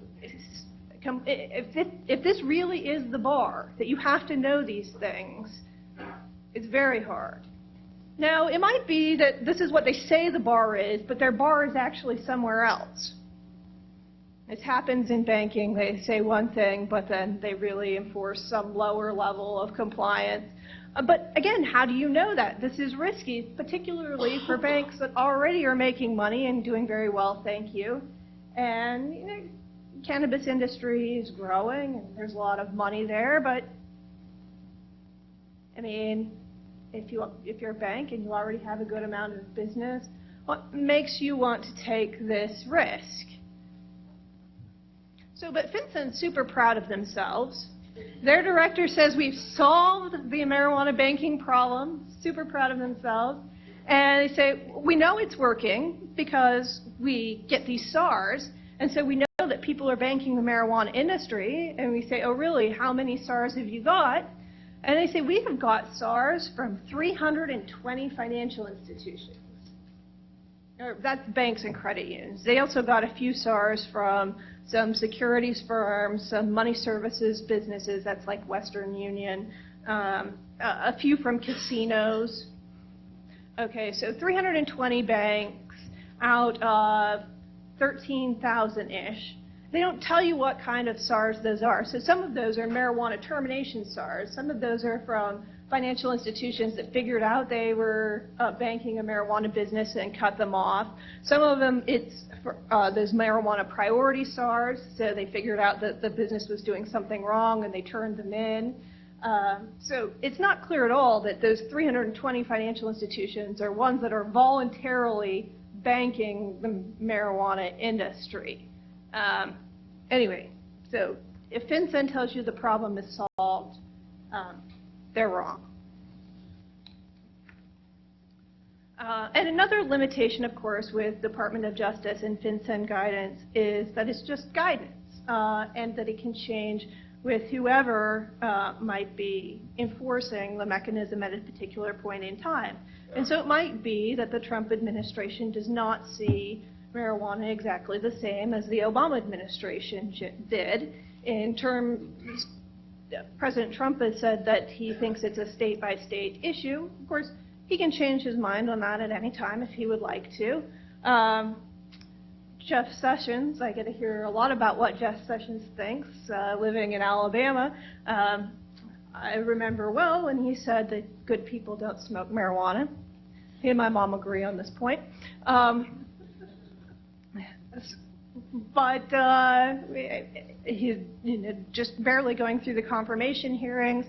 if this really is the bar, that you have to know these things, it's very hard. Now, it might be that this is what they say the bar is, but their bar is actually somewhere else. It happens in banking. They say one thing, but then they really enforce some lower level of compliance. But again, how do you know that? This is risky, particularly for banks that already are making money and doing very well, thank you. And you know, cannabis industry is growing, and there's a lot of money there. But I mean, if you're a bank and you already have a good amount of business, what makes you want to take this risk? So, but FinCEN's super proud of themselves. Their director says we've solved the marijuana banking problem, super proud of themselves. And they say, we know it's working because we get these SARs, and so we know that people are banking the marijuana industry. And we say, oh really, how many SARs have you got? And they say, we have got SARs from 320 financial institutions. That's banks and credit unions. They also got a few SARs from some securities firms, some money services businesses, that's like Western Union, a few from casinos. Okay, so 320 banks out of 13,000-ish. They don't tell you what kind of SARs those are. So some of those are marijuana termination SARs. Some of those are from financial institutions that figured out they were banking a marijuana business and cut them off. Some of them, it's for, those marijuana priority SARs, so they figured out that the business was doing something wrong and they turned them in. So it's not clear at all that those 320 financial institutions are ones that are voluntarily banking the marijuana industry. Anyway, so if FinCEN tells you the problem is solved, they're wrong. And another limitation, of course, with Department of Justice and FinCEN guidance is that it's just guidance, and that it can change with whoever might be enforcing the mechanism at a particular point in time. And so it might be that the Trump administration does not see marijuana exactly the same as the Obama administration did. In terms, President Trump has said that he thinks it's a state-by-state issue. Of course, he can change his mind on that at any time if he would like to. Jeff Sessions, I get to hear a lot about what Jeff Sessions thinks, living in Alabama. I remember well when he said that good people don't smoke marijuana. He and my mom agree on this point. But he's just barely going through the confirmation hearings.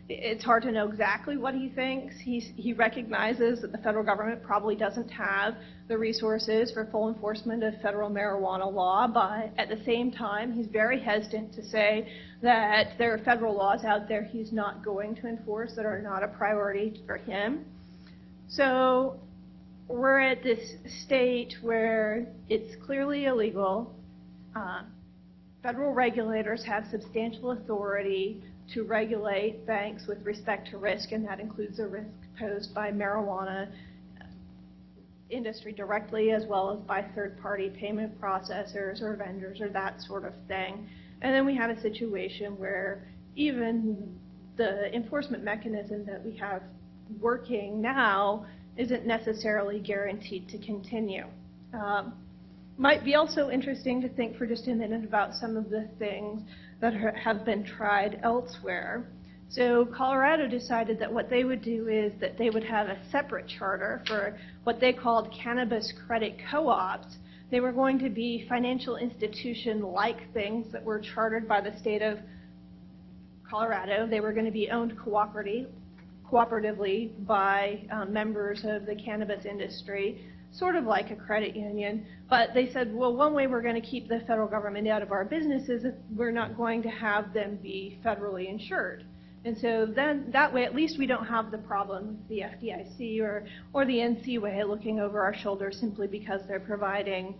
It's hard to know exactly what he thinks. He recognizes that the federal government probably doesn't have the resources for full enforcement of federal marijuana law, but at the same time, he's very hesitant to say that there are federal laws out there he's not going to enforce that are not a priority for him. So we're at this state where it's clearly illegal. Federal regulators have substantial authority to regulate banks with respect to risk, and that includes the risk posed by marijuana industry directly as well as by third-party payment processors or vendors or that sort of thing. And then we have a situation where even the enforcement mechanism that we have working now isn't necessarily guaranteed to continue. Might be also interesting to think for just a minute about some of the things that have been tried elsewhere. So Colorado decided that what they would do is that they would have a separate charter for what they called cannabis credit co-ops. They were going to be financial institution-like things that were chartered by the state of Colorado. They were going to be owned cooperatively by members of the cannabis industry, sort of like a credit union. But they said, well, one way we're going to keep the federal government out of our businesses is we're not going to have them be federally insured. And so then that way, at least we don't have the problem with the FDIC or the NCUA looking over our shoulders simply because they're providing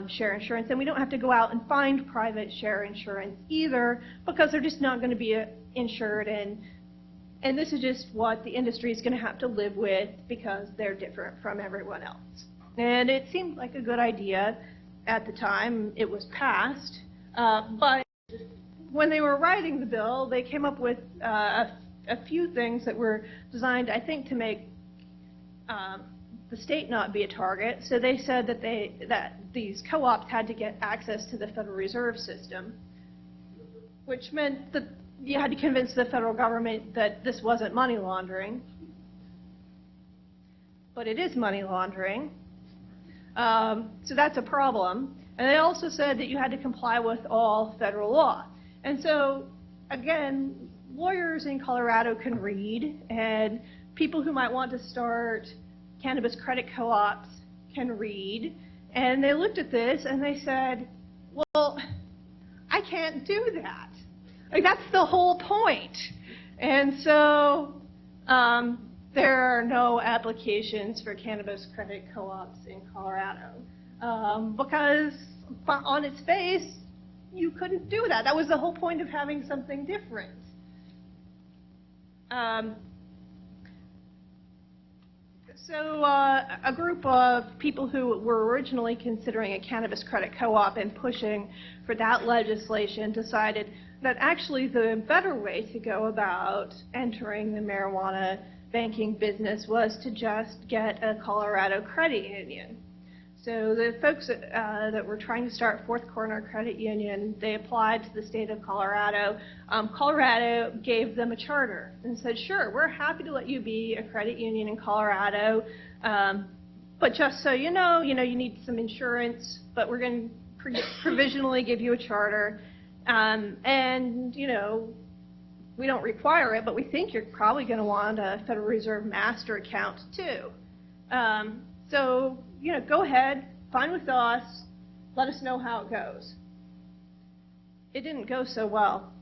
share insurance. And we don't have to go out and find private share insurance either because they're just not going to be insured. And this is just what the industry is going to have to live with because they're different from everyone else. And it seemed like a good idea at the time it was passed. But when they were writing the bill, they came up with a few things that were designed, I think, to make the state not be a target. So they said that these co-ops had to get access to the Federal Reserve System, which meant that you had to convince the federal government that this wasn't money laundering. But it is money laundering. So that's a problem. And they also said that you had to comply with all federal law. And so, again, lawyers in Colorado can read, and people who might want to start cannabis credit co-ops can read. And they looked at this and they said, well, I can't do that. Like, that's the whole point. And so there are no applications for cannabis credit co-ops in Colorado because on its face, you couldn't do that. That was the whole point of having something different. So a group of people who were originally considering a cannabis credit co-op and pushing for that legislation decided that actually the better way to go about entering the marijuana banking business was to just get a Colorado credit union. So the folks that were trying to start Fourth Corner Credit Union, they applied to the state of Colorado. Colorado gave them a charter and said, sure, we're happy to let you be a credit union in Colorado, but just so you know, you need some insurance, but we're going to provisionally give you a charter. And, we don't require it, but we think you're probably going to want a Federal Reserve master account too. So, go ahead, fine with us, let us know how it goes. It didn't go so well.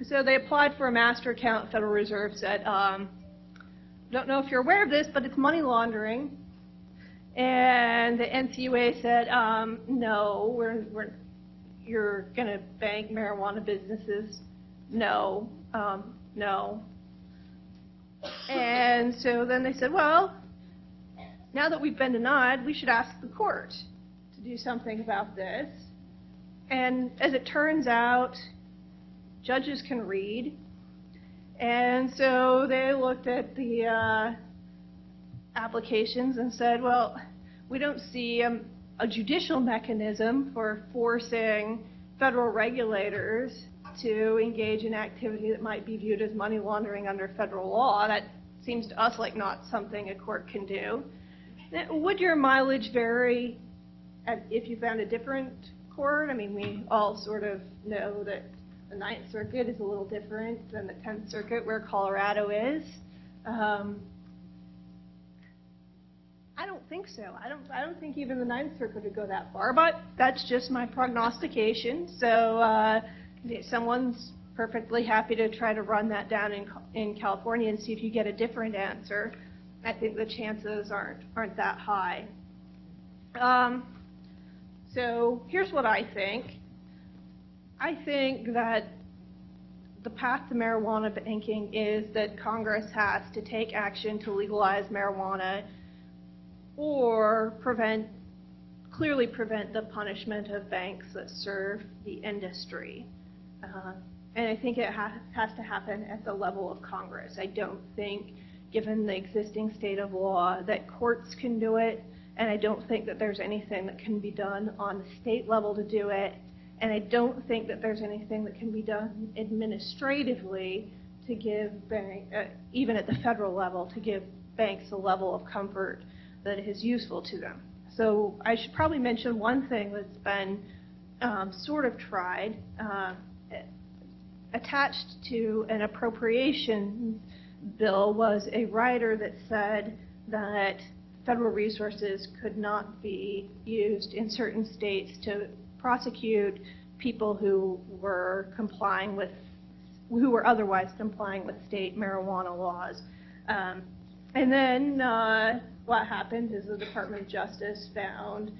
So they applied for a master account. Federal Reserve said, don't know if you're aware of this, but it's money laundering. And the NCUA said, no, you're going to bank marijuana businesses. No, no. And so then they said, well, now that we've been denied, we should ask the court to do something about this. And as it turns out, judges can read. And so they looked at the applications and said, well, we don't see a judicial mechanism for forcing federal regulators to engage in activity that might be viewed as money laundering under federal law. That seems to us like not something a court can do. Would your mileage vary if you found a different court? I mean, we all sort of know that the Ninth Circuit is a little different than the 10th Circuit, where Colorado is. I don't think so. I don't think even the Ninth Circuit would go that far, but that's just my prognostication. So someone's perfectly happy to try to run that down in California and see if you get a different answer. I think the chances aren't that high. So here's what I think. I think that the path to marijuana banking is that Congress has to take action to legalize marijuana or clearly prevent the punishment of banks that serve the industry. And I think it has to happen at the level of Congress. I don't think, given the existing state of law, that courts can do it, and I don't think that there's anything that can be done on the state level to do it, and I don't think that there's anything that can be done administratively to give even at the federal level, to give banks a level of comfort that is useful to them. So I should probably mention one thing that's been sort of tried. Attached to an appropriation bill was a rider that said that federal resources could not be used in certain states to prosecute people who were otherwise complying with state marijuana laws. And then what happened is the Department of Justice found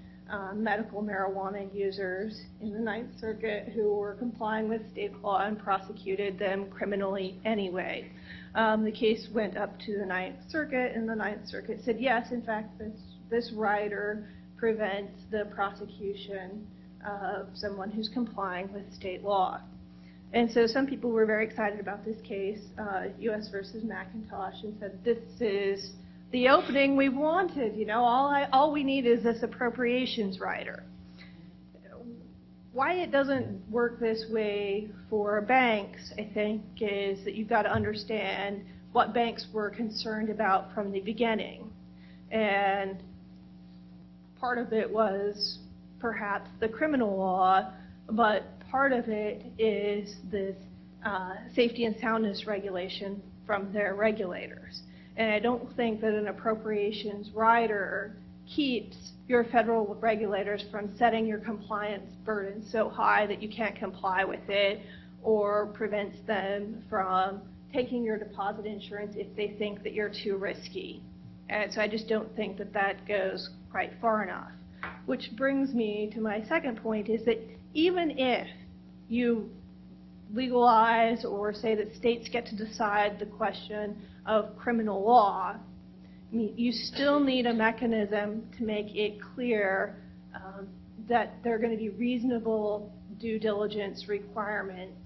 medical marijuana users in the Ninth Circuit who were complying with state law and prosecuted them criminally anyway. The case went up to the Ninth Circuit, and the Ninth Circuit said, yes, in fact, this rider prevents the prosecution of someone who's complying with state law. And so some people were very excited about this case, U.S. versus McIntosh, and said, this is the opening we wanted. You know, all we need is this appropriations rider. Why it doesn't work this way for banks, I think, is that you've got to understand what banks were concerned about from the beginning. And part of it was perhaps the criminal law, but part of it is this safety and soundness regulation from their regulators. And I don't think that an appropriations rider keeps your federal regulators from setting your compliance burden so high that you can't comply with it, or prevents them from taking your deposit insurance if they think that you're too risky. And so I just don't think that that goes quite far enough. Which brings me to my second point, is that even if you legalize or say that states get to decide the question of criminal law, you still need a mechanism to make it clear that there are going to be reasonable due diligence requirements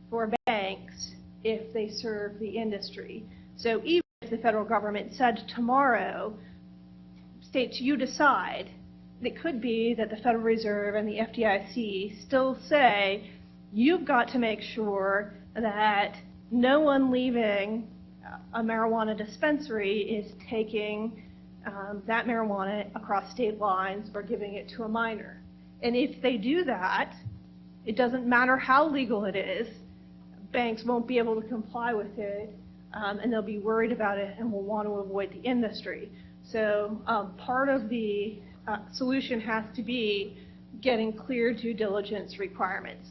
for banks if they serve the industry. So even if the federal government said tomorrow, states, you decide, it could be that the Federal Reserve and the FDIC still say, you've got to make sure that no one leaving a marijuana dispensary is taking that marijuana across state lines or giving it to a minor. And if they do that, it doesn't matter how legal it is, banks won't be able to comply with it, and they'll be worried about it and will want to avoid the industry. So part of the solution has to be getting clear due diligence requirements.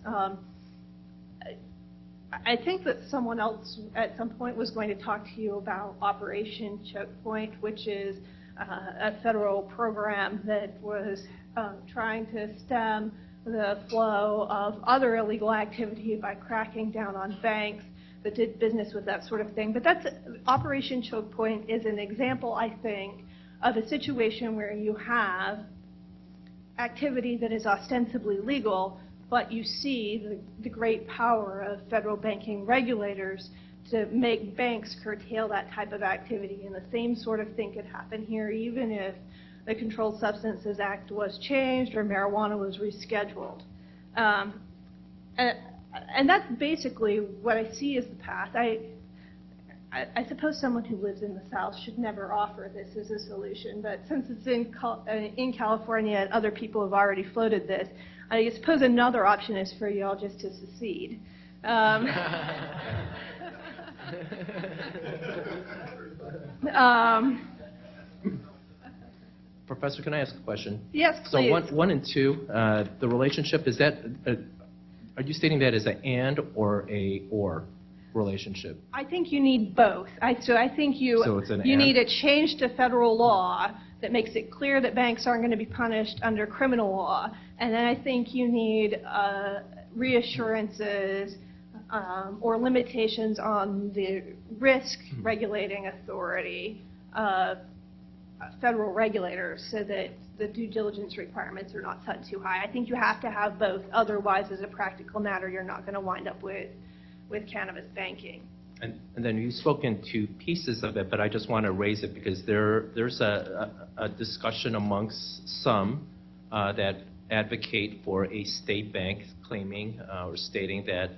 I think that someone else at some point was going to talk to you about Operation Choke Point, which is a federal program that was trying to stem the flow of other illegal activity by cracking down on banks that did business with that sort of thing. But that's Operation Choke Point is an example, I think, of a situation where you have activity that is ostensibly legal, but you see the great power of federal banking regulators to make banks curtail that type of activity. And the same sort of thing could happen here, even if the Controlled Substances Act was changed or marijuana was rescheduled. And that's basically what I see as the path. I suppose someone who lives in the South should never offer this as a solution, but since it's in California and other people have already floated this, I suppose another option is for you all just to secede. Professor, can I ask a question? Yes, please. So one and two, the relationship, is that, are you stating that as an and or a or relationship? I think you need both. So I think you need a change to federal law that makes it clear that banks aren't going to be punished under criminal law. And then I think you need reassurances or limitations on the risk regulating authority of federal regulators so that the due diligence requirements are not set too high. I think you have to have both. Otherwise, as a practical matter, you're not going to wind up with with cannabis banking. And then you've spoken to pieces of it, but I just want to raise it because there's a discussion amongst some that advocate for a state bank claiming or stating that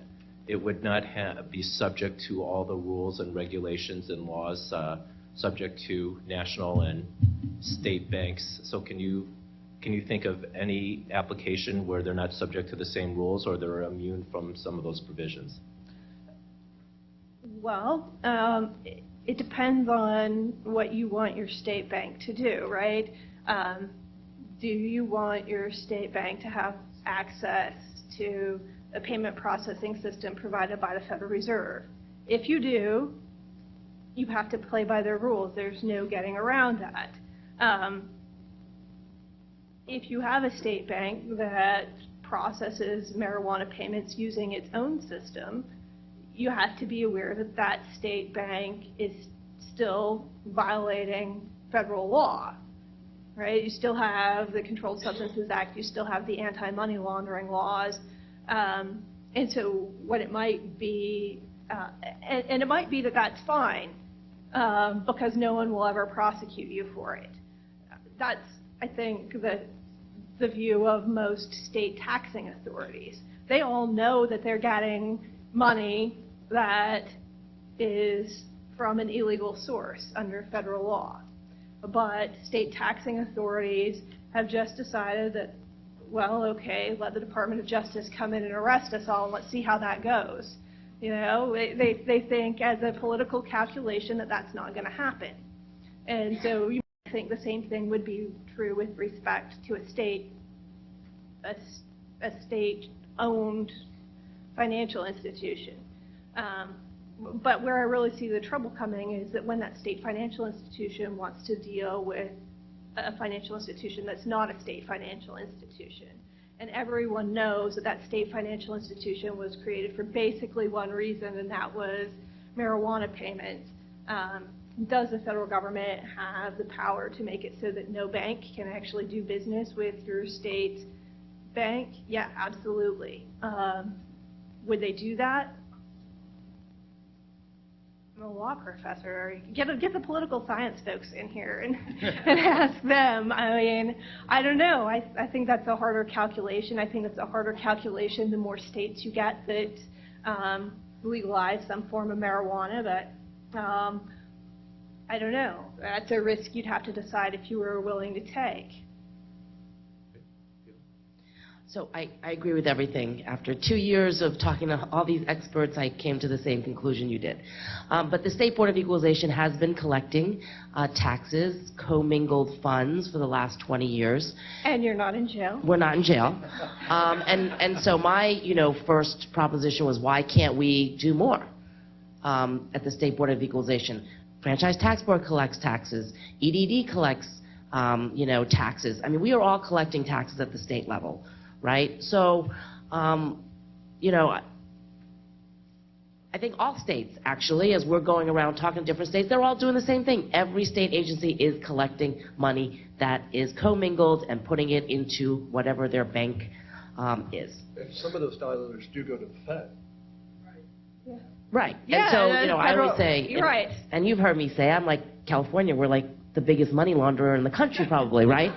it would not be subject to all the rules and regulations and laws subject to national and state banks. So can you think of any application where they're not subject to the same rules or they're immune from some of those provisions? Well, it depends on what you want your state bank to do, right? Do you want your state bank to have access to a payment processing system provided by the Federal Reserve? If you do, you have to play by their rules. There's no getting around that. If you have a state bank that processes marijuana payments using its own system, you have to be aware that that state bank is still violating federal law, right? You still have the Controlled Substances Act, you still have the anti-money laundering laws, and so what it might be, and it might be that that's fine because no one will ever prosecute you for it. That's, I think, the view of most state taxing authorities. They all know that they're getting money that is from an illegal source under federal law. But state taxing authorities have just decided that, well, okay, let the Department of Justice come in and arrest us all, and let's see how that goes. You know, they think as a political calculation that that's not going to happen. And so you might think the same thing would be true with respect to a state-owned financial institution. But where I really see the trouble coming is that when that state financial institution wants to deal with a financial institution that's not a state financial institution, and everyone knows that that state financial institution was created for basically one reason, and that was marijuana payments. Does the federal government have the power to make it so that no bank can actually do business with your state bank? Yeah, absolutely. Would they do that? I'm a law professor. Get the political science folks in here and ask them. I mean, I don't know. I think that's a harder calculation. I think it's a harder calculation the more states you get that legalize some form of marijuana. But I don't know. That's a risk you'd have to decide if you were willing to take. So I agree with everything. After 2 years of talking to all these experts, I came to the same conclusion you did. But the State Board of Equalization has been collecting taxes, commingled funds for the last 20 years. And you're not in jail. We're not in jail. And so my, first proposition was, why can't we do more at the State Board of Equalization? Franchise Tax Board collects taxes. EDD collects, taxes. I mean, we are all collecting taxes at the state level. Right? So, I think all states, actually, as we're going around talking to different states, they're all doing the same thing. Every state agency is collecting money that is commingled and putting it into whatever their bank is. And some of those dollars do go to the Fed. Yeah. Right. Yeah, and so, I always say, you're right. And you've heard me say, I'm like California, we're like the biggest money launderer in the country, probably, right?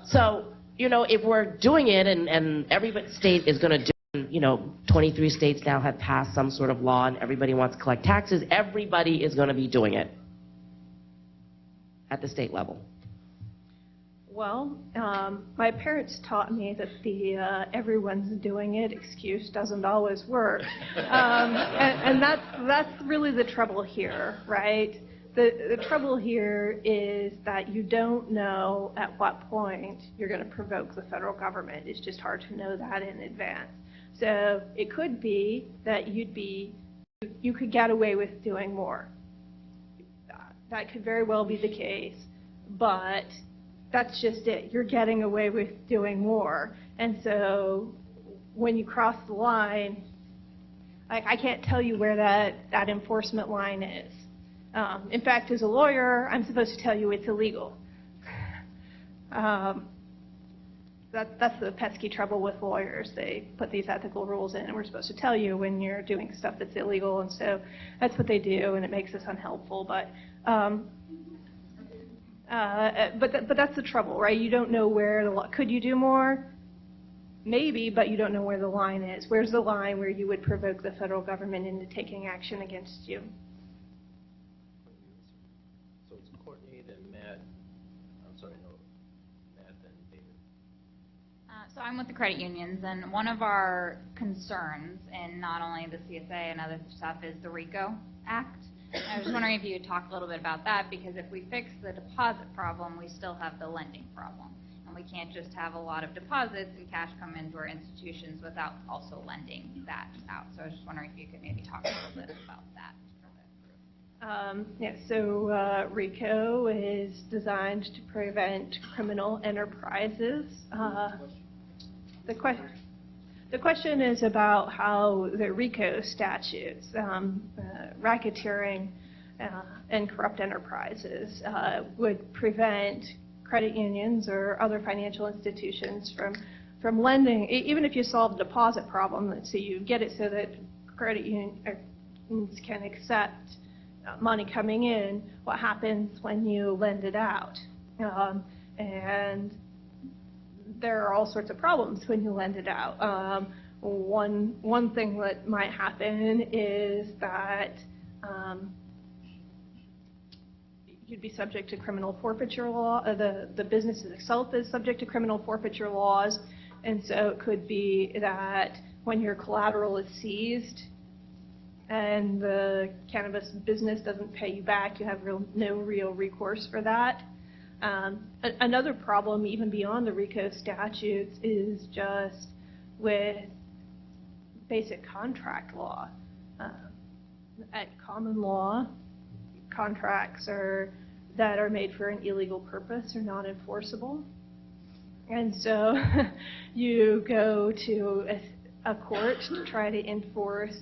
So, if we're doing it and every state is going to do, 23 states now have passed some sort of law and everybody wants to collect taxes, everybody is going to be doing it at the state level. Well, my parents taught me that the everyone's doing it excuse doesn't always work. And that's really the trouble here, right? The trouble here is that you don't know at what point you're going to provoke the federal government. It's just hard to know that in advance. So it could be that you could get away with doing more. That could very well be the case, but that's just it. You're getting away with doing more. And so when you cross the line, I can't tell you where that enforcement line is. In fact, as a lawyer, I'm supposed to tell you it's illegal. That's the pesky trouble with lawyers. They put these ethical rules in, and we're supposed to tell you when you're doing stuff that's illegal, and so that's what they do, and it makes us unhelpful. But that's the trouble, right? You don't know where the law. Could you do more? Maybe, but you don't know where the line is. Where's the line where you would provoke the federal government into taking action against you? So it's Courtney, then Matt. I'm sorry, no, Matt, then David. So I'm with the credit unions, and one of our concerns in not only the CSA and other stuff is the RICO Act. I was wondering if you could talk a little bit about that, because if we fix the deposit problem, we still have the lending problem. And we can't just have a lot of deposits and cash come into our institutions without also lending that out. So I was just wondering if you could maybe talk a little bit about that. So RICO is designed to prevent criminal enterprises. The question is about how the RICO statutes, racketeering and corrupt enterprises, would prevent credit unions or other financial institutions from lending, even if you solve the deposit problem. So you get it so that credit unions can accept money coming in. What happens when you lend it out? And there are all sorts of problems when you lend it out. One thing that might happen is that you'd be subject to criminal forfeiture law. The business itself is subject to criminal forfeiture laws, and so it could be that when your collateral is seized and the cannabis business doesn't pay you back, you have no real recourse for that. Another problem, even beyond the RICO statutes, is just with basic contract law. At common law, contracts that are made for an illegal purpose are not enforceable. And so you go to a court to try to enforce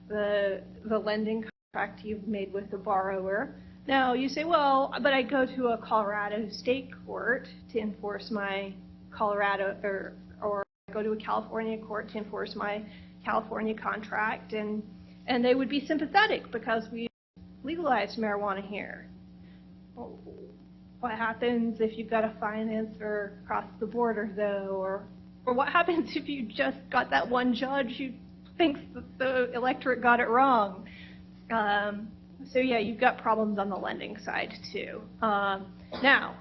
the lending contract you've made with the borrower. Now you say, well, but I go to a Colorado state court to enforce my Colorado, or I go to a California court to enforce my California contract, and they would be sympathetic because we legalized marijuana here. Well, what happens if you've got a financer across the border, though, or what happens if you just got that one judge who thinks that the electorate got it wrong? So yeah, you've got problems on the lending side too. Now,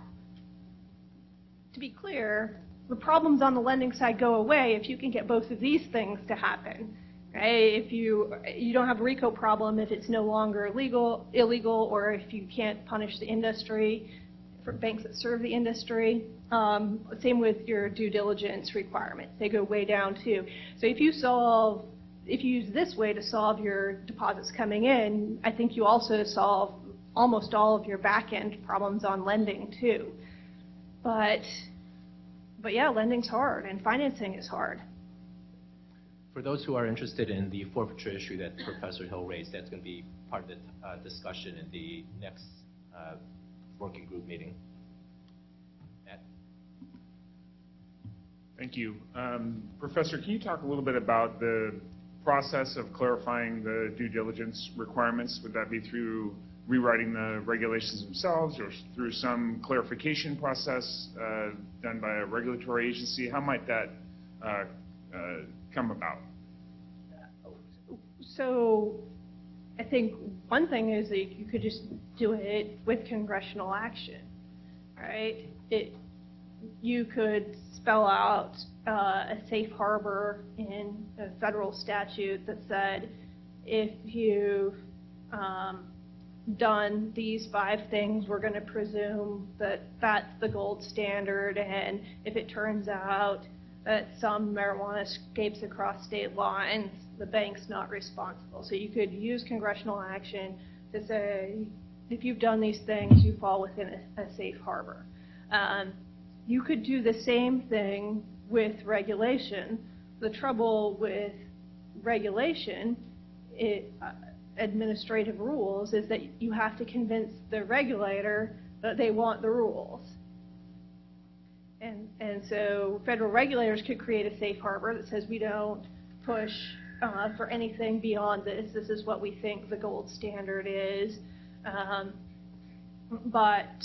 to be clear, the problems on the lending side go away if you can get both of these things to happen. Right? If you don't have a RICO problem if it's no longer illegal, or if you can't punish the industry for banks that serve the industry. Same with your due diligence requirements; they go way down too. So if you use this way to solve your deposits coming in, I think you also solve almost all of your back-end problems on lending too. But yeah, lending's hard and financing is hard. For those who are interested in the forfeiture issue that Professor Hill raised, that's going to be part of the discussion in the next working group meeting. Matt? Thank you. Professor, can you talk a little bit about the process of clarifying the due diligence requirements? Would that be through rewriting the regulations themselves or through some clarification process done by a regulatory agency? How might that come about? So I think one thing is that you could just do it with congressional action, right? You could spell out a safe harbor in a federal statute that said, if you've done these 5 things, we're going to presume that that's the gold standard, and if it turns out that some marijuana escapes across state lines, the bank's not responsible. So you could use congressional action to say, if you've done these things, you fall within a safe harbor. You could do the same thing with regulation. The trouble with regulation, administrative rules, is that you have to convince the regulator that they want the rules. And so federal regulators could create a safe harbor that says we don't push for anything beyond this. This is what we think the gold standard is. But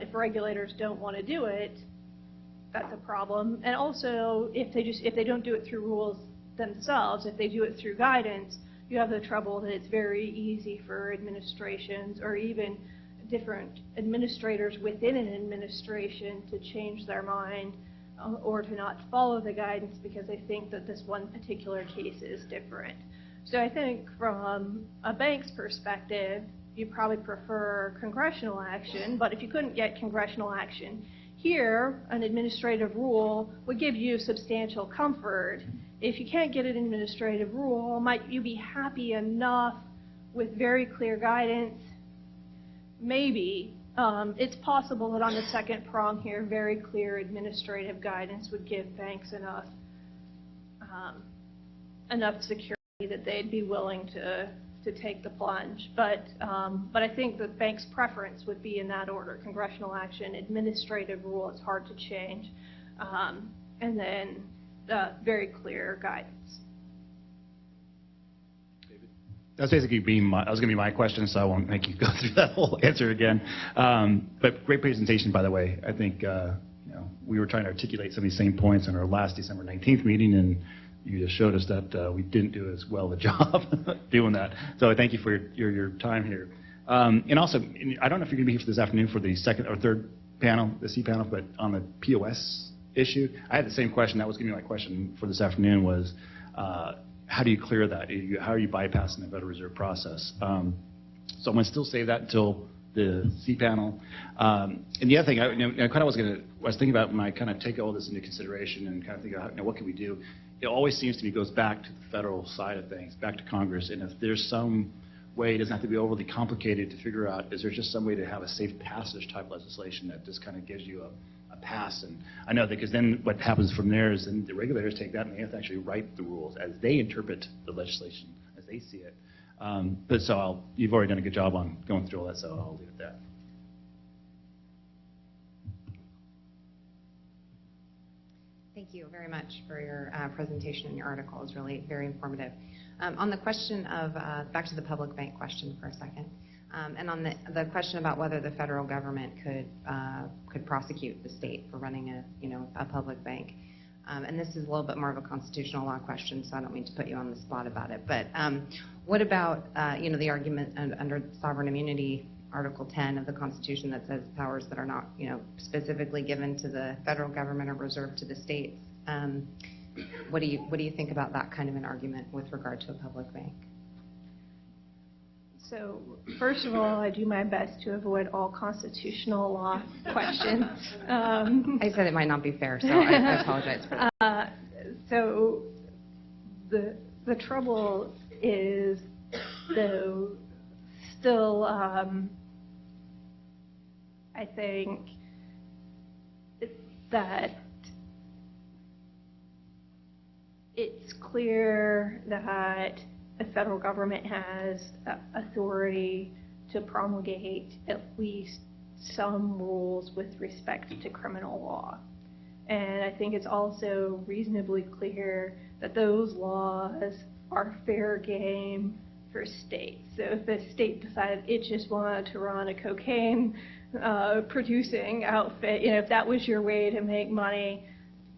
if regulators don't want to do it, that's a problem. And also, if they don't do it through rules themselves, if they do it through guidance, you have the trouble that it's very easy for administrations or even different administrators within an administration to change their mind or to not follow the guidance because they think that this one particular case is different. So I think from a bank's perspective, you probably prefer congressional action, but if you couldn't get congressional action here, an administrative rule would give you substantial comfort. If you can't get an administrative rule, might you be happy enough with very clear guidance? Maybe. It's possible that on the second prong here, very clear administrative guidance would give banks enough security that they'd be willing to take the plunge. But I think the bank's preference would be in that order: congressional action, administrative rule, it's hard to change, and then very clear guidance. That's basically that was going to be my question, so I won't make you go through that whole answer again. But great presentation, by the way. I think we were trying to articulate some of these same points in our last December 19th meeting, and you just showed us that we didn't do as well a job doing that. So I thank you for your time here. And also, I don't know if you're going to be here for this afternoon for the second or third panel, the C panel, but on the POS issue, I had the same question. That was going to be my question for this afternoon was, how do you clear that? How are you bypassing the Federal Reserve process? So I'm going to still save that until the C panel. And the other thing, I kind of was thinking about when I kind of take all this into consideration and kind of think about what can we do. It always seems to me goes back to the federal side of things, back to Congress. And if there's some way, it doesn't have to be overly complicated to figure out, is there just some way to have a safe passage type legislation that just kind of gives you a pass? And I know that because then what happens from there is then the regulators take that and they have to actually write the rules as they interpret the legislation, as they see it. But so you've already done a good job on going through all that, so I'll leave it at that. Thank you very much for your presentation and your article. It was really very informative. On the question of, back to the public bank question for a second, and on the question about whether the federal government could prosecute the state for running a public bank. And this is a little bit more of a constitutional law question, so I don't mean to put you on the spot about it. But what about the argument under sovereign immunity, Article 10 of the Constitution, that says powers that are not specifically given to the federal government are reserved to the states? What do you think about that kind of an argument with regard to a public bank? So first of all, I do my best to avoid all constitutional law questions. I said it might not be fair, so I apologize for that. So the trouble is, though, still, I think that it's clear that the federal government has authority to promulgate at least some rules with respect to criminal law. And I think it's also reasonably clear that those laws are fair game for states. So if the state decided it just wanted to run a cocaine producing outfit, if that was your way to make money,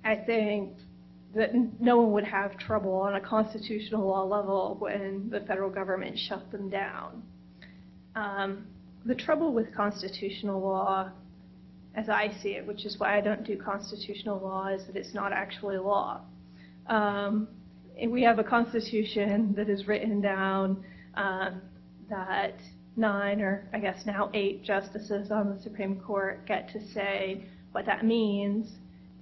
I think that no one would have trouble on a constitutional law level when the federal government shut them down. The trouble with constitutional law, as I see it, which is why I don't do constitutional law, is that it's not actually law. We have a constitution that is written down that 9, or I guess now 8 justices on the Supreme Court get to say what that means.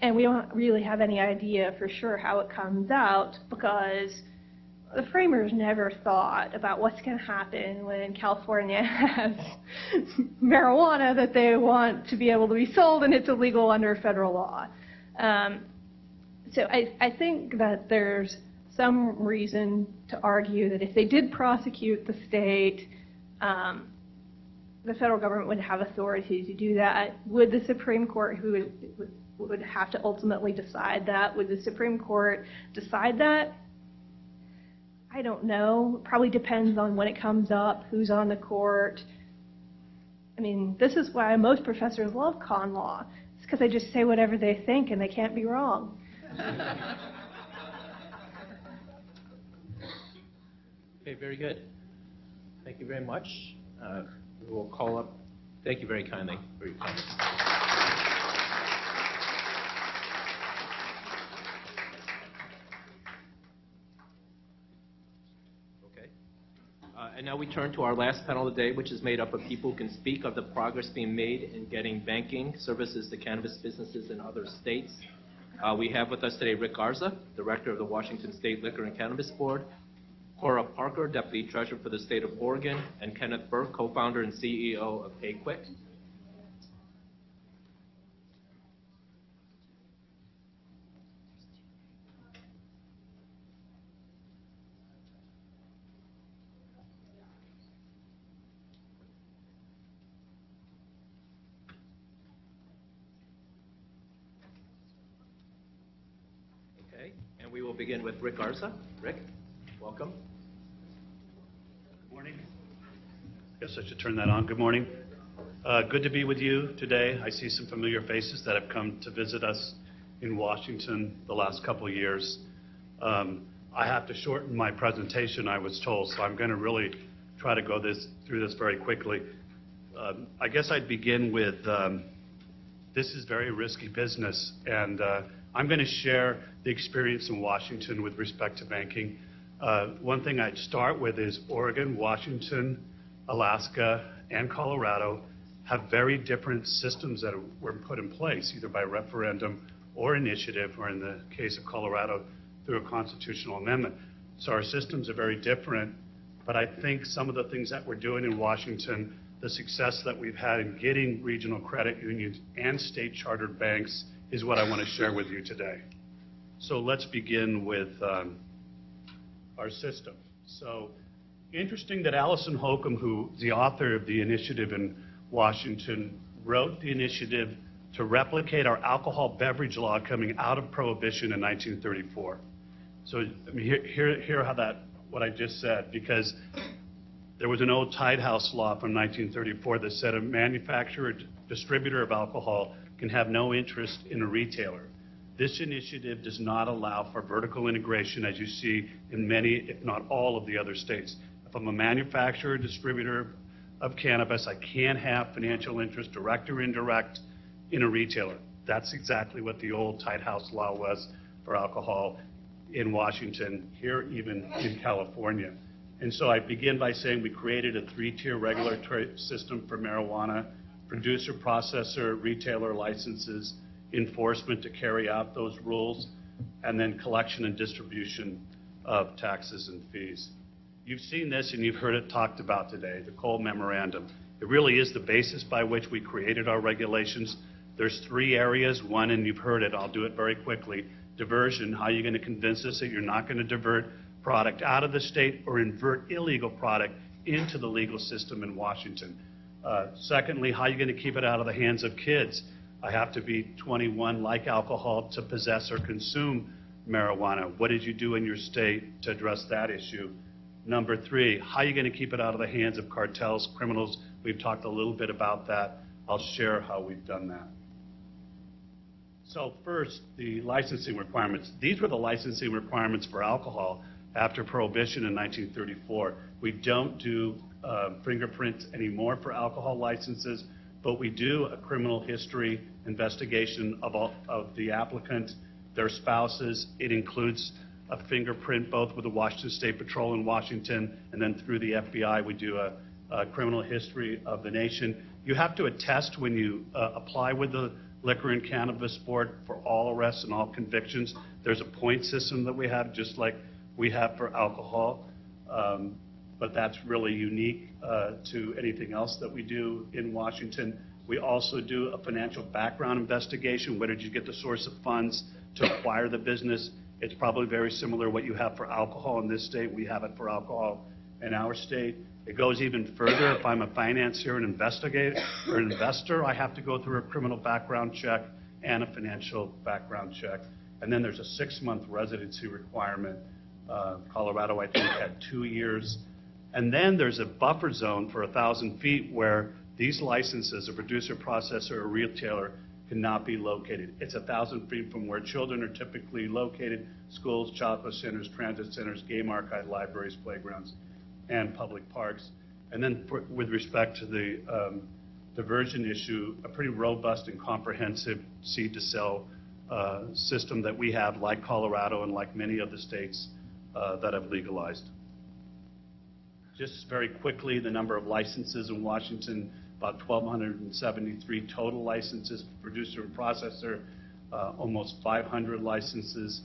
And we don't really have any idea for sure how it comes out, because the framers never thought about what's going to happen when California has marijuana that they want to be able to be sold and it's illegal under federal law. So I think that there's some reason to argue that if they did prosecute the state, the federal government would have authority to do that. Would the Supreme Court, who would have to ultimately decide that. Would the Supreme Court decide that? I don't know. It probably depends on when it comes up, who's on the court. I mean, this is why most professors love con law. It's because they just say whatever they think and they can't be wrong. Okay, very good. Thank you very much. We will call up. Thank you very kindly for your comments. Okay. And now we turn to our last panel of the day, which is made up of people who can speak of the progress being made in getting banking services to cannabis businesses in other states. We have with us today Rick Garza, Director of the Washington State Liquor and Cannabis Board, Cora Parker, Deputy Treasurer for the State of Oregon, and Kenneth Burke, Co-founder and CEO of PayQuick. Okay, and we will begin with Rick Garza. Rick, welcome. Good morning. Guess I should turn that on. Good morning. Good to be with you today. I see some familiar faces that have come to visit us in Washington the last couple of years. I have to shorten my presentation, I was told, so I'm going to really try to go through this very quickly. I guess I'd begin with this is very risky business, and I'm going to share the experience in Washington with respect to banking. One thing I'd start with is Oregon, Washington, Alaska, and Colorado have very different systems that were put in place, either by referendum or initiative, or in the case of Colorado, through a constitutional amendment. So our systems are very different, but I think some of the things that we're doing in Washington, the success that we've had in getting regional credit unions and state chartered banks, is what I want to share with you today. So let's begin with our system. So interesting that Allison Holcomb, who's the author of the initiative in Washington, wrote the initiative to replicate our alcohol beverage law coming out of Prohibition in 1934. So I mean, hear how what I just said, because there was an old Tide House law from 1934 that said a manufacturer, distributor of alcohol can have no interest in a retailer. This initiative does not allow for vertical integration, as you see in many, if not all, of the other states. If I'm a manufacturer, distributor of cannabis, I can't have financial interest, direct or indirect, in a retailer. That's exactly what the old Tide House law was for alcohol in Washington, here even in California. And so I begin by saying we created a 3-tier regulatory system for marijuana: producer, processor, retailer licenses, enforcement to carry out those rules, and then collection and distribution of taxes and fees. You've seen this and you've heard it talked about today, the Cole Memorandum. It really is the basis by which we created our regulations. There's 3 areas. One, and you've heard it, I'll do it very quickly: diversion. How are you going to convince us that you're not going to divert product out of the state or invert illegal product into the legal system in Washington? Secondly, how are you going to keep it out of the hands of kids? I have to be 21, like alcohol, to possess or consume marijuana. What did you do in your state to address that issue? Number 3, how are you going to keep it out of the hands of cartels, criminals? We've talked a little bit about that. I'll share how we've done that. So first, the licensing requirements. These were the licensing requirements for alcohol after Prohibition in 1934. We don't do fingerprints anymore for alcohol licenses, but we do a criminal history investigation of the applicant, their spouses. It includes a fingerprint both with the Washington State Patrol in Washington, and then through the FBI we do a criminal history of the nation. You have to attest when you apply with the Liquor and Cannabis Board for all arrests and all convictions. There's a point system that we have, just like we have for alcohol, but that's really unique to anything else that we do in Washington. We also do a financial background investigation. Where did you get the source of funds to acquire the business? It's probably very similar to what you have for alcohol in this state. We have it for alcohol in our state. It goes even further. If I'm a financier, an investigator, or an investor, I have to go through a criminal background check. and a financial background check. And then there's a 6-month residency requirement. Colorado, I think, had 2 years. And then there's a buffer zone for 1,000 feet where these licenses, a producer, processor, or retailer, cannot be located. It's 1,000 feet from where children are typically located: schools, childcare centers, transit centers, game archive, libraries, playgrounds, and public parks. And then with respect to the diversion issue, a pretty robust and comprehensive seed-to-sell system that we have, like Colorado and like many other states that have legalized. Just very quickly, the number of licenses in Washington, about 1,273 total licenses, producer and processor, almost 500 licenses,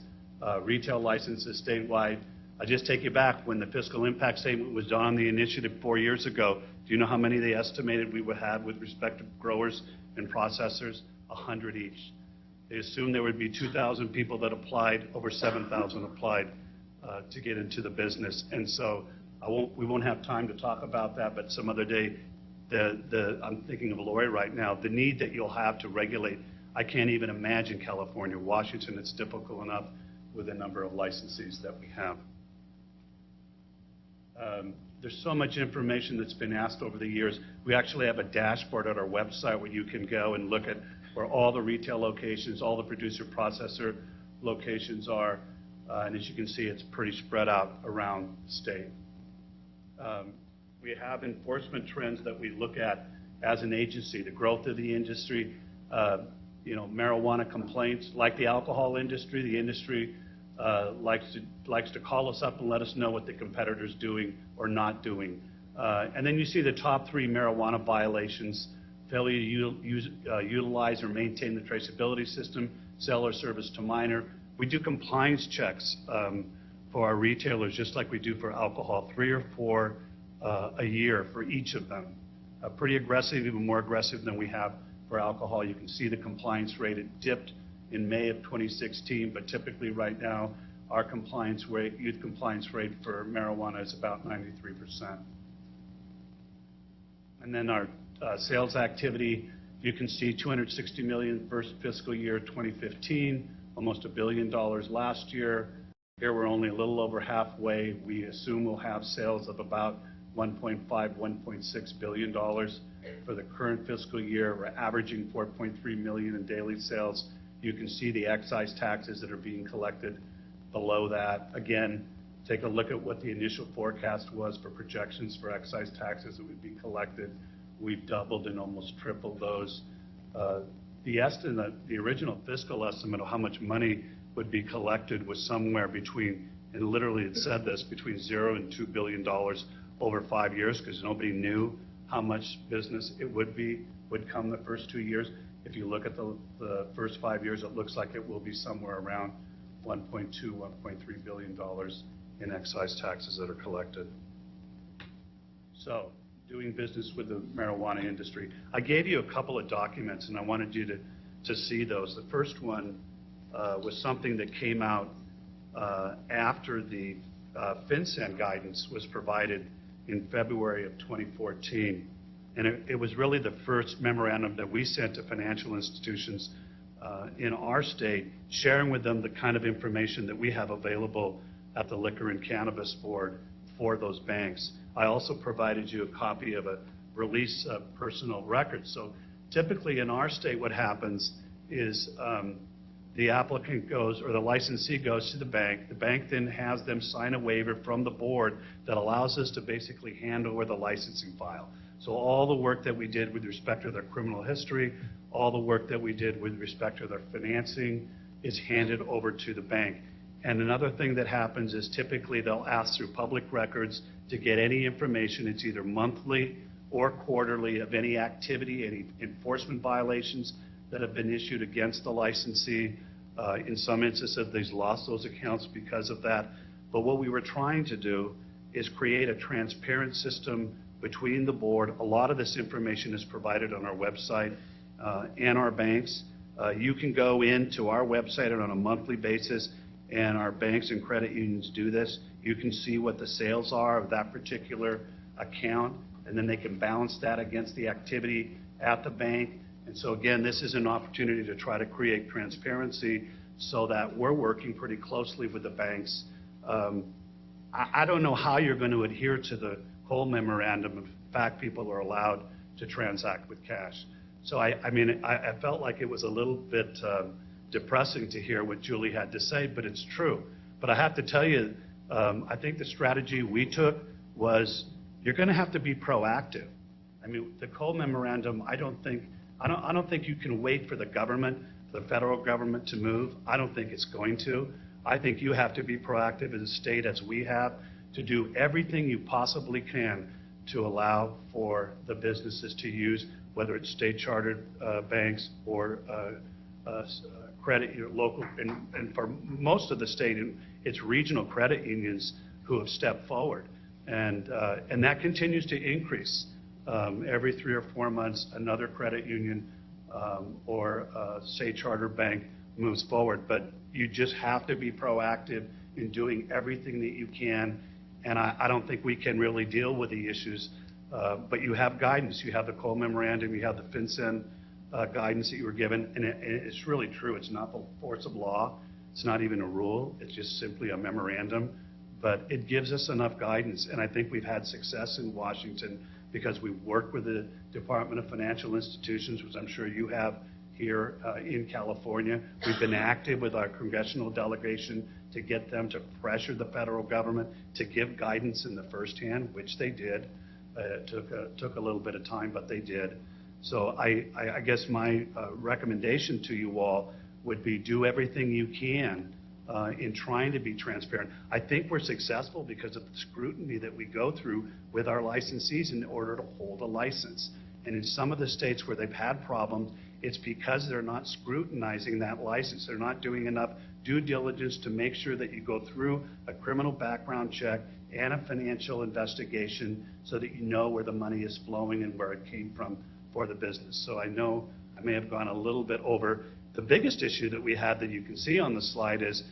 retail licenses statewide. I just take you back when the fiscal impact statement was done on the initiative 4 years ago. Do you know how many they estimated we would have with respect to growers and processors? 100 each. They assumed there would be 2,000 people that applied, over 7,000 applied to get into the business. And so we won't have time to talk about that, but some other day. I'm thinking of Lori right now, the need that you'll have to regulate. I can't even imagine California. Washington, it's difficult enough with the number of licensees that we have. There's so much information that's been asked over the years. We actually have a dashboard at our website where you can go and look at where all the retail locations, all the producer-processor locations are. And as you can see, it's pretty spread out around the state. We have enforcement trends that we look at as an agency, the growth of the industry, marijuana complaints. Like the alcohol industry, the industry likes to call us up and let us know what the competitor's doing or not doing. And then you see the top 3 marijuana violations: failure to utilize or maintain the traceability system, sell or service to minor. We do compliance checks for our retailers, just like we do for alcohol, 3 or 4 a year for each of them. Pretty aggressive, even more aggressive than we have for alcohol. You can see the compliance rate. It dipped in May of 2016, but typically right now, our compliance rate, youth compliance rate for marijuana is about 93%. And then our sales activity, you can see $260 million first fiscal year 2015, almost $1 billion last year. Here we're only a little over halfway. We assume we'll have sales of about $1.5, $1.6 billion for the current fiscal year. We're averaging 4.3 million in daily sales. You can see the excise taxes that are being collected below that. Again, take a look at what the initial forecast was for projections for excise taxes that would be collected. We've doubled and almost tripled those. The estimate, the original fiscal estimate of how much money would be collected was somewhere between, and literally it said this, between $0 and $2 billion over 5 years, because nobody knew how much business it would come the first 2 years. If you look at the first 5 years, it looks like it will be somewhere around $1.2, $1.3 billion in excise taxes that are collected. So, doing business with the marijuana industry. I gave you a couple of documents, and I wanted you to see those. The first one was something that came out after the FinCEN guidance was provided in February of 2014. And it was really the first memorandum that we sent to financial institutions in our state, sharing with them the kind of information that we have available at the Liquor and Cannabis Board for those banks. I also provided you a copy of a release of personal records. So typically in our state, what happens is the applicant goes, or the licensee goes to the bank. The bank then has them sign a waiver from the board that allows us to basically hand over the licensing file. So all the work that we did with respect to their criminal history, all the work that we did with respect to their financing is handed over to the bank. And another thing that happens is typically they'll ask through public records to get any information. It's either monthly or quarterly of any activity, any enforcement violations that have been issued against the licensee. In some instances, they've lost those accounts because of that. But what we were trying to do is create a transparent system between the board. A lot of this information is provided on our website and our banks. You can go into our website on a monthly basis, and our banks and credit unions do this. You can see what the sales are of that particular account, and then they can balance that against the activity at the bank. And so again, this is an opportunity to try to create transparency so that we're working pretty closely with the banks. I don't know how you're going to adhere to the Cole Memorandum if, in fact, people are allowed to transact with cash. So I mean, I felt like it was a little bit depressing to hear what Julie had to say, but it's true. But I have to tell you, I think the strategy we took was you're going to have to be proactive. I mean, the Cole Memorandum, I don't think you can wait for the government, the federal government to move. I don't think it's going to. I think you have to be proactive as a state, as we have, to do everything you possibly can to allow for the businesses to use, whether it's state-chartered banks or credit local, and for most of the state, it's regional credit unions who have stepped forward, and that continues to increase. Every 3 or 4 months, another credit union or state-chartered bank moves forward, but you just have to be proactive in doing everything that you can, and I don't think we can really deal with the issues, but you have guidance. You have the Cole Memorandum, you have the FinCEN guidance that you were given, and it's really true. It's not the force of law. It's not even a rule. It's just simply a memorandum, but it gives us enough guidance, and I think we've had success in Washington because we've worked with the Department of Financial Institutions, which I'm sure you have here in California. We've been active with our congressional delegation to get them to pressure the federal government to give guidance in the first hand, which they did. It took a little bit of time, but they did. So I guess my recommendation to you all would be do everything you can in trying to be transparent. I think we're successful because of the scrutiny that we go through with our licensees in order to hold a license. And in some of the states where they've had problems, it's because they're not scrutinizing that license. They're not doing enough due diligence to make sure that you go through a criminal background check and a financial investigation so that you know where the money is flowing and where it came from for the business. So I know I may have gone a little bit over. The biggest issue that we had that you can see on the slide is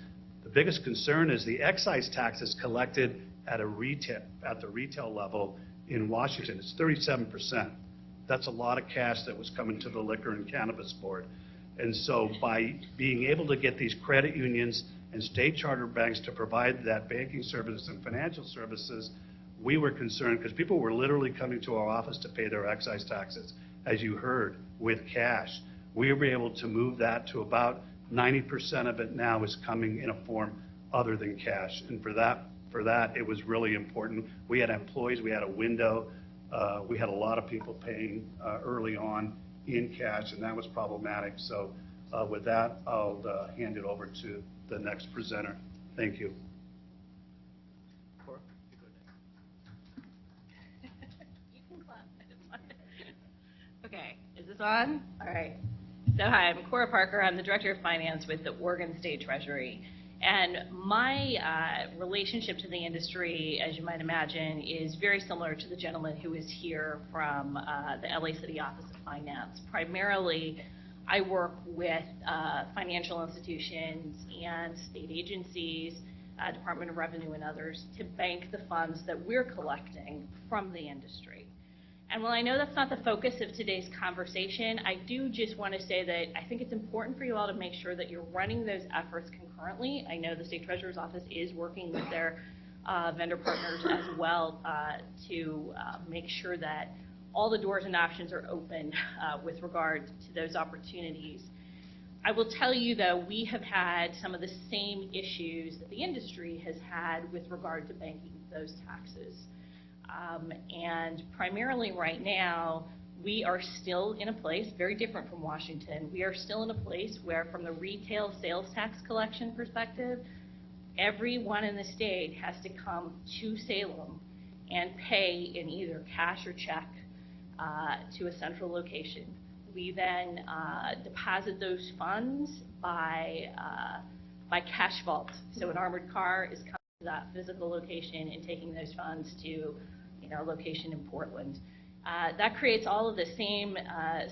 the biggest concern is the excise taxes collected at the retail level in Washington. It's 37%. That's a lot of cash that was coming to the Liquor and Cannabis Board. And so by being able to get these credit unions and state charter banks to provide that banking services and financial services, we were concerned because people were literally coming to our office to pay their excise taxes, as you heard, with cash. We were able to move that to about 90% of it now is coming in a form other than cash. And for that, it was really important. We had employees, we had a window, we had a lot of people paying early on in cash, and that was problematic. So with that, I'll hand it over to the next presenter. Thank you. Okay, is this on? All right. So hi, I'm Cora Parker. I'm the Director of Finance with the Oregon State Treasury. And my relationship to the industry, as you might imagine, is very similar to the gentleman who is here from the LA City Office of Finance. Primarily, I work with financial institutions and state agencies, Department of Revenue and others, to bank the funds that we're collecting from the industry. And while I know that's not the focus of today's conversation, I do just want to say that I think it's important for you all to make sure that you're running those efforts concurrently. I know the State Treasurer's Office is working with their vendor partners as well to make sure that all the doors and options are open with regard to those opportunities. I will tell you, though, we have had some of the same issues that the industry has had with regard to banking those taxes. And primarily right now, we are still in a place, very different from Washington, we are still in a place where from the retail sales tax collection perspective, everyone in the state has to come to Salem and pay in either cash or check to a central location. We then deposit those funds by cash vault. So an armored car is coming to that physical location and taking those funds to a location in Portland. That creates all of the same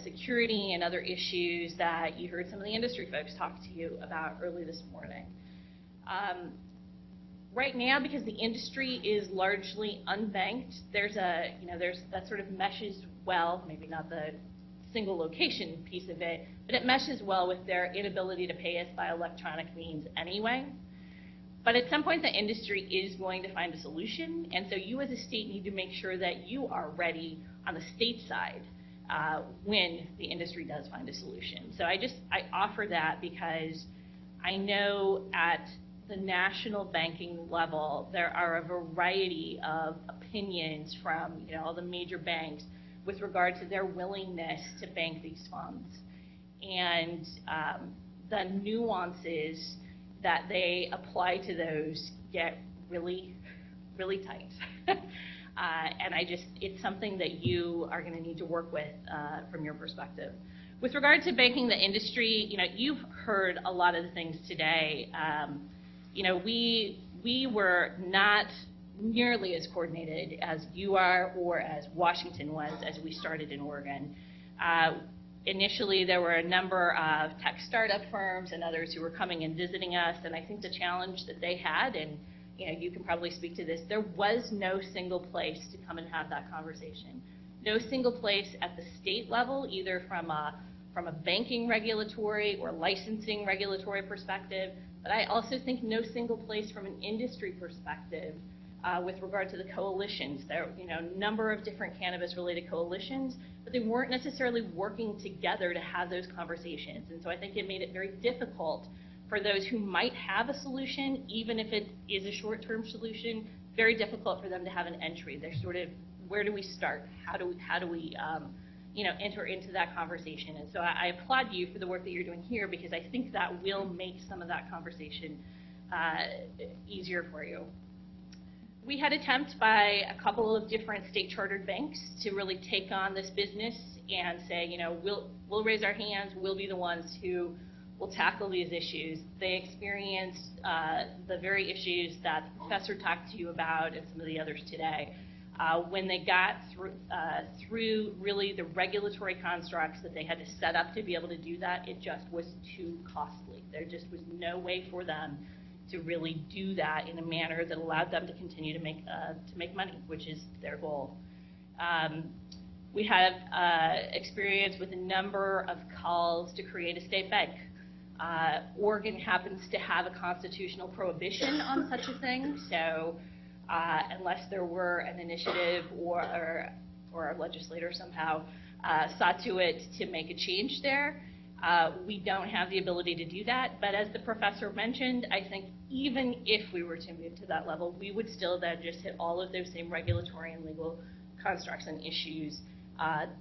security and other issues that you heard some of the industry folks talk to you about early this morning. Right now, because the industry is largely unbanked, there's that sort of meshes well, maybe not the single location piece of it, but it meshes well with their inability to pay us by electronic means anyway. But at some point, the industry is going to find a solution, and so you as a state need to make sure that you are ready on the state side when the industry does find a solution. So I offer that because I know at the national banking level, there are a variety of opinions from all the major banks with regard to their willingness to bank these funds. And the nuances that they apply to those get really, really tight. And it's something that you are going to need to work with from your perspective. With regard to banking the industry, you've heard a lot of the things today. We were not nearly as coordinated as you are or as Washington was as we started in Oregon. Initially, there were a number of tech startup firms and others who were coming and visiting us, and I think the challenge that they had, and you can probably speak to this, there was no single place to come and have that conversation. No single place at the state level, either from a banking regulatory or licensing regulatory perspective, but I also think no single place from an industry perspective with regard to the coalitions. There are a number of different cannabis-related coalitions, but they weren't necessarily working together to have those conversations. And so I think it made it very difficult for those who might have a solution, even if it is a short-term solution, very difficult for them to have an entry. They're sort of, where do we start? How do we enter into that conversation? And so I applaud you for the work that you're doing here, because I think that will make some of that conversation easier for you. We had attempts by a couple of different state chartered banks to really take on this business and say, we'll raise our hands, we'll be the ones who will tackle these issues. They experienced the very issues that the professor talked to you about and some of the others today. When they got through really the regulatory constructs that they had to set up to be able to do that, it just was too costly. There just was no way for them to really do that in a manner that allowed them to continue to make money, which is their goal. We have experience with a number of calls to create a state bank. Oregon happens to have a constitutional prohibition on such a thing, so unless there were an initiative or a legislator somehow saw to it to make a change there, we don't have the ability to do that. But as the professor mentioned, I think even if we were to move to that level, we would still then just hit all of those same regulatory and legal constructs and issues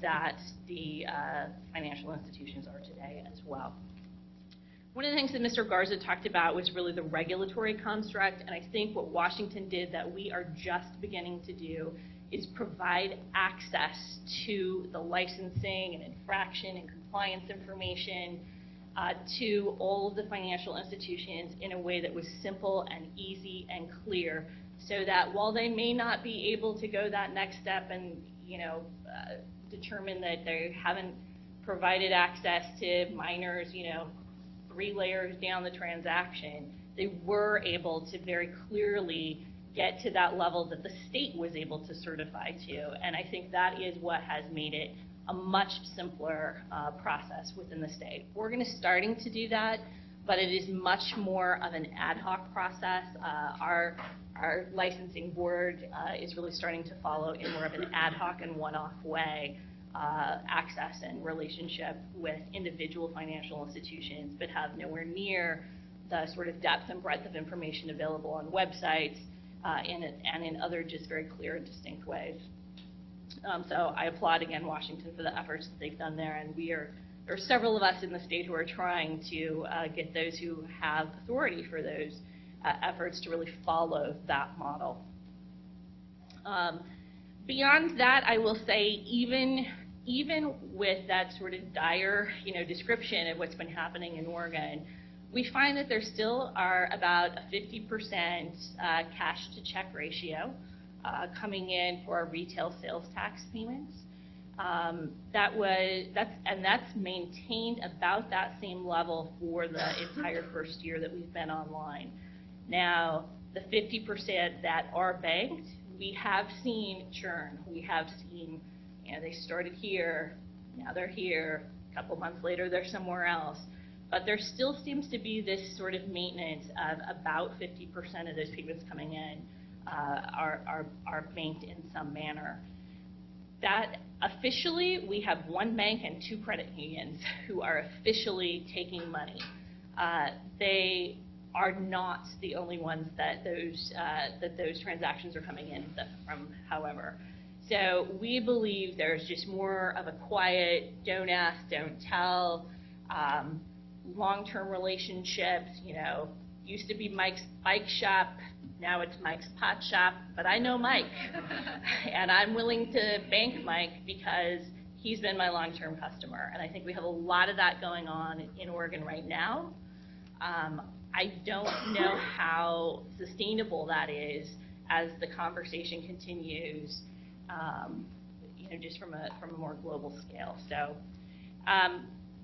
that the financial institutions are today as well. One of the things that Mr. Garza talked about was really the regulatory construct, and I think what Washington did that we are just beginning to do is provide access to the licensing and infraction and compliance information to all of the financial institutions in a way that was simple and easy and clear, so that while they may not be able to go that next step and determine that they haven't provided access to minors 3 layers down the transaction, they were able to very clearly get to that level that the state was able to certify to. And I think that is what has made it a much simpler process within the state. Oregon is starting to do that, but it is much more of an ad hoc process. Our licensing board is really starting to follow in more of an ad hoc and one-off way access and relationship with individual financial institutions, but have nowhere near the sort of depth and breadth of information available on websites and in other just very clear and distinct ways. So I applaud again Washington for the efforts that they've done there, and there are several of us in the state who are trying to get those who have authority for those efforts to really follow that model. Beyond that, I will say even with that sort of dire description of what's been happening in Oregon, we find that there still are about a 50% cash to check ratio coming in for our retail sales tax payments. That's maintained about that same level for the entire first year that we've been online. Now, the 50% that are banked, we have seen churn. We have seen, they started here, Now they're here, a couple months later they're somewhere else. But there still seems to be this sort of maintenance of about 50% of those payments coming in are banked in some manner. That officially, we have one bank and two credit unions who are officially taking money. They are not the only ones that those transactions are coming in from, however. So we believe there's just more of a quiet, don't ask, don't tell, long-term relationships. Used to be Mike's bike shop, now it's Mike's pot shop, but I know Mike, and I'm willing to bank Mike because he's been my long-term customer, and I think we have a lot of that going on in Oregon right now. I don't know how sustainable that is as the conversation continues, just from a more global scale. So,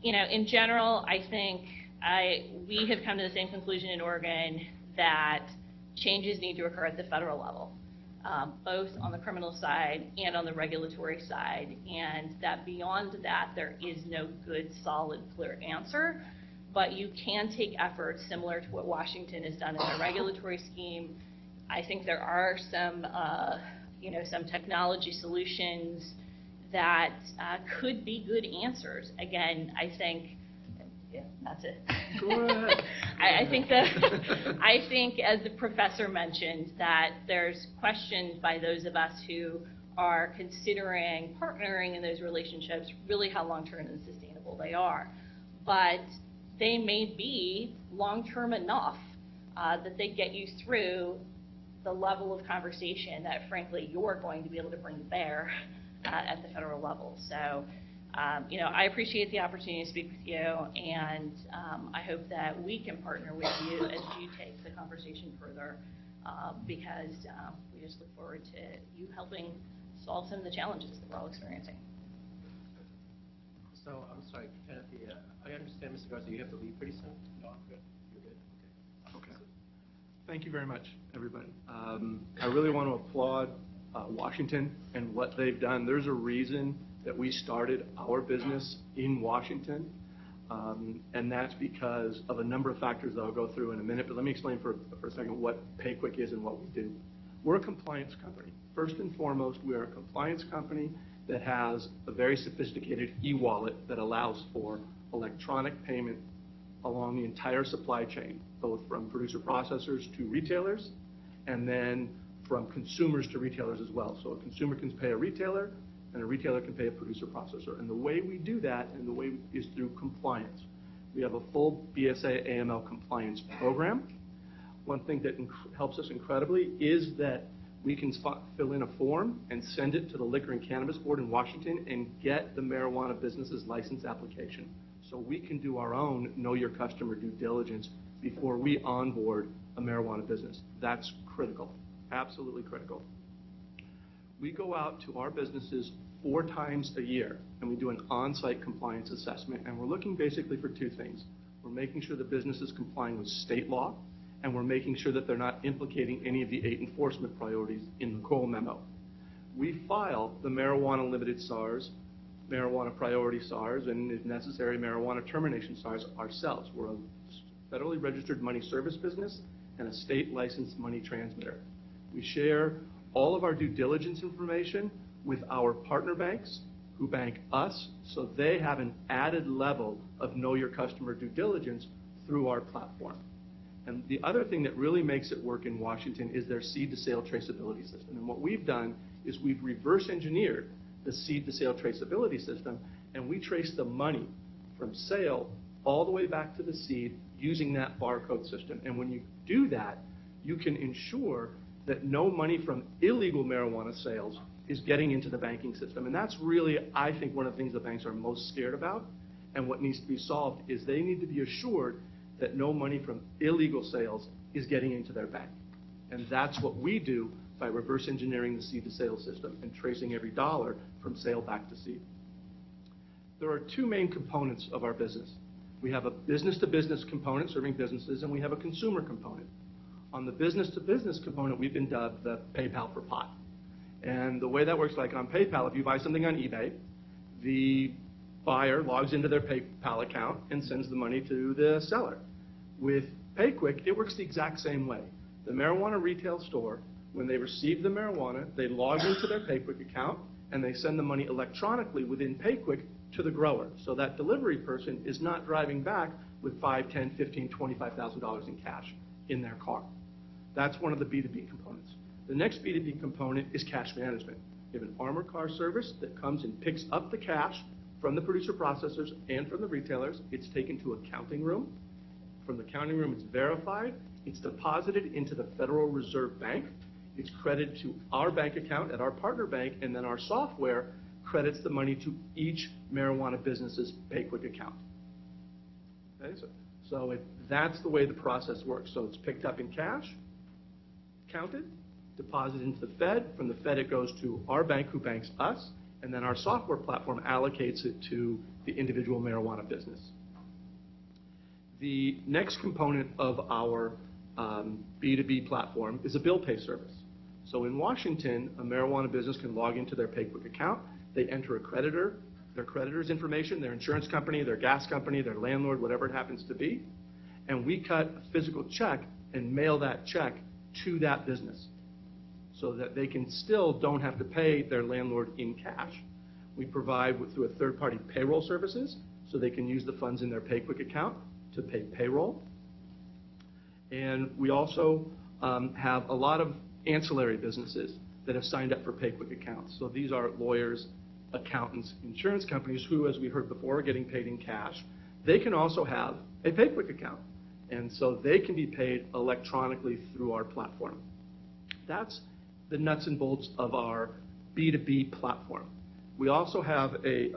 in general, I think we have come to the same conclusion in Oregon that changes need to occur at the federal level, both on the criminal side and on the regulatory side, and that beyond that there is no good, solid, clear answer. But you can take efforts similar to what Washington has done in their regulatory scheme. I think there are some, some technology solutions that could be good answers. Again, I think, yeah, that's it. I think, as the professor mentioned, that there's questions by those of us who are considering partnering in those relationships, really how long-term and sustainable they are. But they may be long-term enough that they get you through the level of conversation that, frankly, you're going to be able to bring to bear at the federal level. So, I appreciate the opportunity to speak with you, and I hope that we can partner with you as you take the conversation further, because we just look forward to you helping solve some of the challenges that we're all experiencing. So, I'm sorry, Kathy, I understand, Mr. Garza, you have to leave pretty soon? No, I'm good. You're good? Okay. Thank you very much, everybody. I really want to applaud Washington and what they've done. There's a reason that we started our business in Washington, and that's because of a number of factors that I'll go through in a minute, but let me explain for a second what PayQuick is and what we do. We're a compliance company. First and foremost, we are a compliance company that has a very sophisticated e-wallet that allows for electronic payment along the entire supply chain, both from producer-processors to retailers, and then from consumers to retailers as well. So a consumer can pay a retailer, and a retailer can pay a producer-processor. And the way we do that, and the way is through compliance. We have a full BSA AML compliance program. One thing that helps us incredibly is that we can fill in a form and send it to the Liquor and Cannabis Board in Washington and get the marijuana business's license application. So we can do our own know your customer due diligence before we onboard a marijuana business. That's critical, absolutely critical. We go out to our businesses 4 times a year, and we do an on-site compliance assessment, and we're looking basically for 2 things. We're making sure the business is complying with state law, and we're making sure that they're not implicating any of the 8 enforcement priorities in the Kroll memo. We file the marijuana limited SARs, marijuana priority SARs, and if necessary, marijuana termination SARs ourselves. We're a federally registered money service business and a state licensed money transmitter. We share all of our due diligence information with our partner banks who bank us, so they have an added level of know your customer due diligence through our platform. And the other thing that really makes it work in Washington is their seed-to-sale traceability system. And what we've done is we've reverse engineered the seed-to-sale traceability system, and we trace the money from sale all the way back to the seed using that barcode system. And when you do that, you can ensure that no money from illegal marijuana sales is getting into the banking system. And that's really, I think, one of the things the banks are most scared about. And what needs to be solved is they need to be assured that no money from illegal sales is getting into their bank. And that's what we do by reverse engineering the seed-to-sale system and tracing every dollar from sale back to seed. There are 2 main components of our business. We have a business-to-business component serving businesses, and we have a consumer component. On the business-to-business component, we've been dubbed the PayPal for pot. And the way that works, like on PayPal, if you buy something on eBay, the buyer logs into their PayPal account and sends the money to the seller. With PayQuick, it works the exact same way. The marijuana retail store, when they receive the marijuana, they log into their PayQuick account and they send the money electronically within PayQuick to the grower. So that delivery person is not driving back with $5,000, $10,000, $15,000, $25,000 in cash in their car. That's one of the B2B components. The next B2B component is cash management. You have an armored car service that comes and picks up the cash from the producer processors and from the retailers. It's taken to a counting room. From the counting room, it's verified. It's deposited into the Federal Reserve Bank. It's credited to our bank account at our partner bank, and then our software credits the money to each marijuana business's PayQuick account. Okay, so that's the way the process works. So it's picked up in cash, counted, deposited into the Fed. From the Fed, it goes to our bank, who banks us, and then our software platform allocates it to the individual marijuana business. The next component of our B2B platform is a bill pay service. So in Washington, a marijuana business can log into their PayQuick account. They enter a creditor, their creditor's information, their insurance company, their gas company, their landlord, whatever it happens to be, and we cut a physical check and mail that check to that business so that they can still don't have to pay their landlord in cash. We provide through a third-party payroll services so they can use the funds in their PayQuick account to pay payroll. And we also have a lot of ancillary businesses that have signed up for PayQuick accounts. So these are lawyers, accountants, insurance companies who, as we heard before, are getting paid in cash. They can also have a PayQuick account, and so they can be paid electronically through our platform. That's the nuts and bolts of our B2B platform. We also have a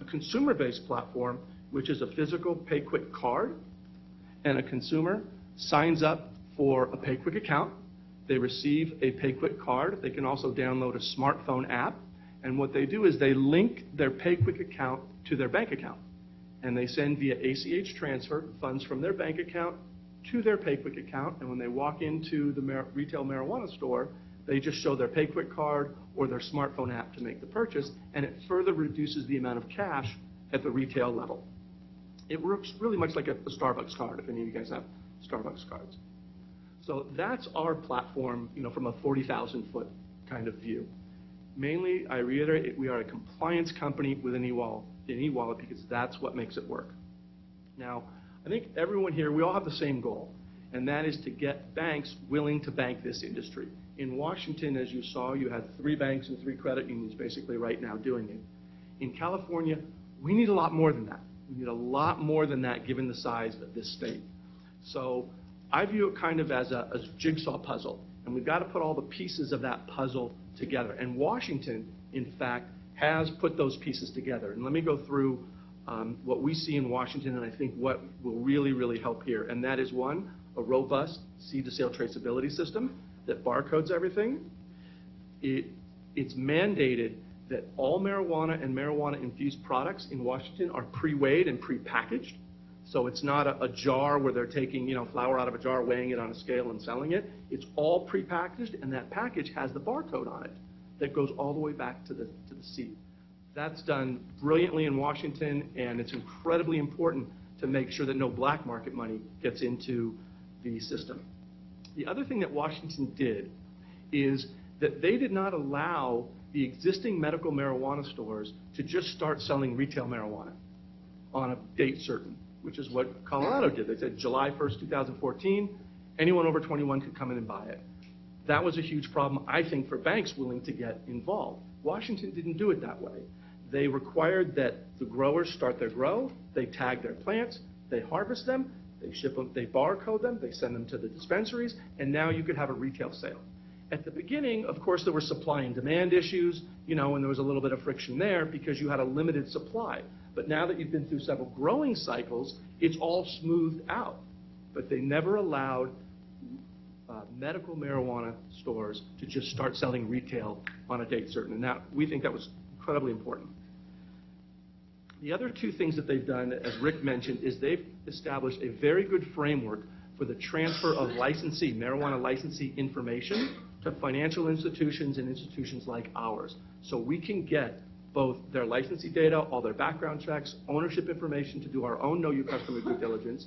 consumer-based platform, which is a physical PayQuick card, and a consumer signs up for a PayQuick account. They receive a PayQuick card. They can also download a smartphone app, and what they do is they link their PayQuick account to their bank account, and they send via ACH transfer funds from their bank account to their PayQuick account, and when they walk into the retail marijuana store, they just show their PayQuick card or their smartphone app to make the purchase, and it further reduces the amount of cash at the retail level. It works really much like a Starbucks card, if any of you guys have Starbucks cards. So that's our platform, from a 40,000-foot kind of view. Mainly, I reiterate, we are a compliance company with an e-wallet because that's what makes it work. Now, I think everyone here, we all have the same goal, and that is to get banks willing to bank this industry. In Washington, as you saw, you had 3 banks and 3 credit unions basically right now doing it. In California, we need a lot more than that. We need a lot more than that given the size of this state. So I view it kind of as a jigsaw puzzle, and we've got to put all the pieces of that puzzle together. And Washington, in fact, has put those pieces together. And let me go through what we see in Washington, and I think what will really, really help here. And that is, one, a robust seed-to-sale traceability system that barcodes everything. It's mandated that all marijuana and marijuana-infused products in Washington are pre-weighed and pre-packaged. So it's not a jar where they're taking, flour out of a jar, weighing it on a scale and selling it. It's all pre-packaged, and that package has the barcode on it that goes all the way back to the seed. That's done brilliantly in Washington, and it's incredibly important to make sure that no black market money gets into the system. The other thing that Washington did is that they did not allow the existing medical marijuana stores to just start selling retail marijuana on a date certain, which is what Colorado did. They said July 1st, 2014, anyone over 21 could come in and buy it. That was a huge problem, I think, for banks willing to get involved. Washington didn't do it that way. They required that the growers start their grow, they tag their plants, they harvest them, they ship them, they barcode them, they send them to the dispensaries, and now you could have a retail sale. At the beginning, of course, there were supply and demand issues, and there was a little bit of friction there because you had a limited supply. But now that you've been through several growing cycles, it's all smoothed out. But they never allowed medical marijuana stores to just start selling retail on a date certain. And now we think that was incredibly important. The other 2 things that they've done, as Rick mentioned, is they've established a very good framework for the transfer of marijuana licensee information to financial institutions and institutions like ours. So we can get both their licensee data, all their background checks, ownership information to do our own Know Your Customer due diligence,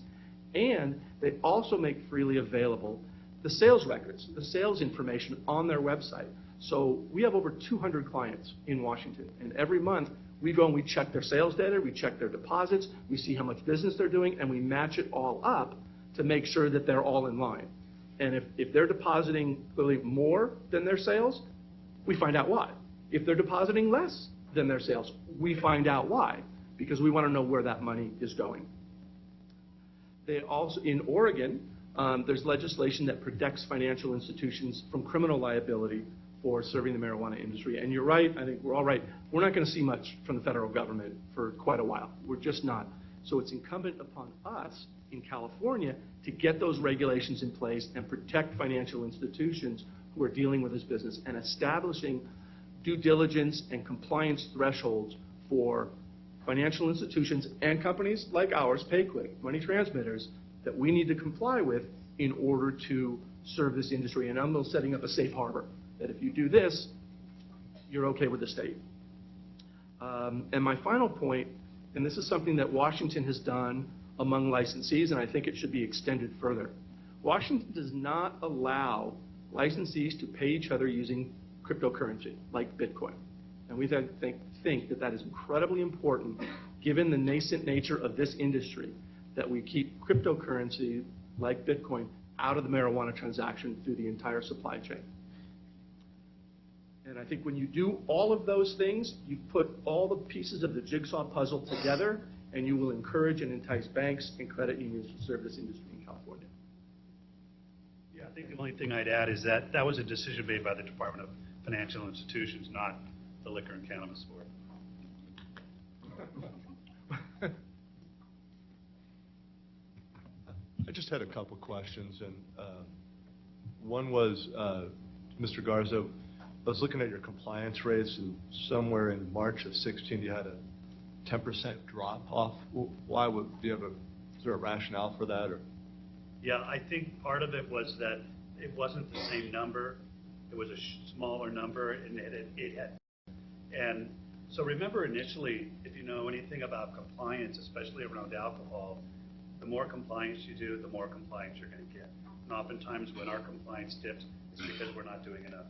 and they also make freely available the sales records, the sales information on their website. So we have over 200 clients in Washington, and every month we go and we check their sales data, we check their deposits, we see how much business they're doing, and we match it all up to make sure that they're all in line. And if they're depositing clearly more than their sales, we find out why. If they're depositing less than their sales, we find out why, because we want to know where that money is going. They also, in Oregon, there's legislation that protects financial institutions from criminal liability for serving the marijuana industry. And you're right, I think we're all right. We're not going to see much from the federal government for quite a while. We're just not. So it's incumbent upon us in California to get those regulations in place and protect financial institutions who are dealing with this business and establishing due diligence and compliance thresholds for financial institutions and companies like ours, PayQuick, money transmitters, that we need to comply with in order to serve this industry. And I'm setting up a safe harbor, that if you do this, you're okay with the state. And my final point, and this is something that Washington has done among licensees, and I think it should be extended further. Washington does not allow licensees to pay each other using cryptocurrency like Bitcoin. And we think that that is incredibly important, given the nascent nature of this industry, that we keep cryptocurrency like Bitcoin out of the marijuana transaction through the entire supply chain. And I think when you do all of those things, you put all the pieces of the jigsaw puzzle together, and you will encourage and entice banks and credit unions to serve this industry in California. Yeah, I think the only thing I'd add is that that was a decision made by the Department of Financial Institutions, not the Liquor and Cannabis Board. I just had a couple questions, and one was, Mr. Garza, I was looking at your compliance rates, and somewhere in March of 16, you had a 10% drop off. Why would is there a rationale for that? Or? Yeah, I think part of it was that it wasn't the same number. It was a smaller number, and it had. And so remember initially, if you know anything about compliance, especially around alcohol, the more compliance you do, the more compliance you're going to get. And oftentimes when our compliance dips, it's because we're not doing enough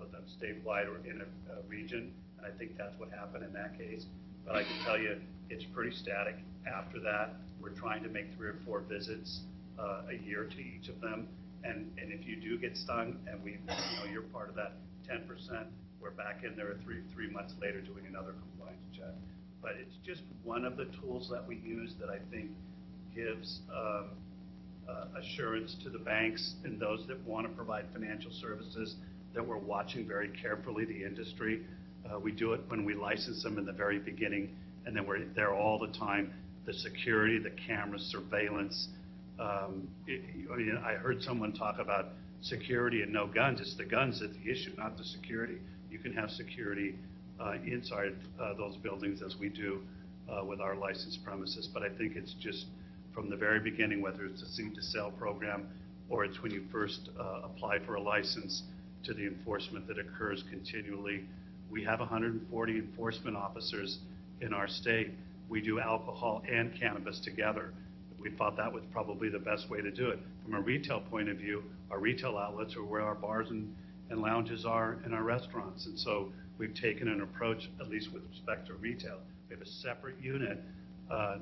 of them statewide or in a region. And I think that's what happened in that case. But I can tell you, it's pretty static. After that, we're trying to make 3 or 4 visits a year to each of them. And if you do get stung, and you're part of that 10%, we're back in there 3 months later doing another compliance check. But it's just one of the tools that we use that I think gives assurance to the banks and those that want to provide financial services that we're watching very carefully the industry. We do it when we license them in the very beginning, and then we're there all the time. The security, the cameras, surveillance. I heard someone talk about security and no guns. It's the guns that's the issue, not the security. You can have security inside those buildings as we do with our licensed premises, but I think it's just from the very beginning, whether it's a seed to sell program or it's when you first apply for a license to the enforcement that occurs continually. We have 140 enforcement officers in our state. We do alcohol and cannabis together. We thought that was probably the best way to do it. From a retail point of view, our retail outlets are where our bars and lounges are and our restaurants. And so we've taken an approach, at least with respect to retail. We have a separate unit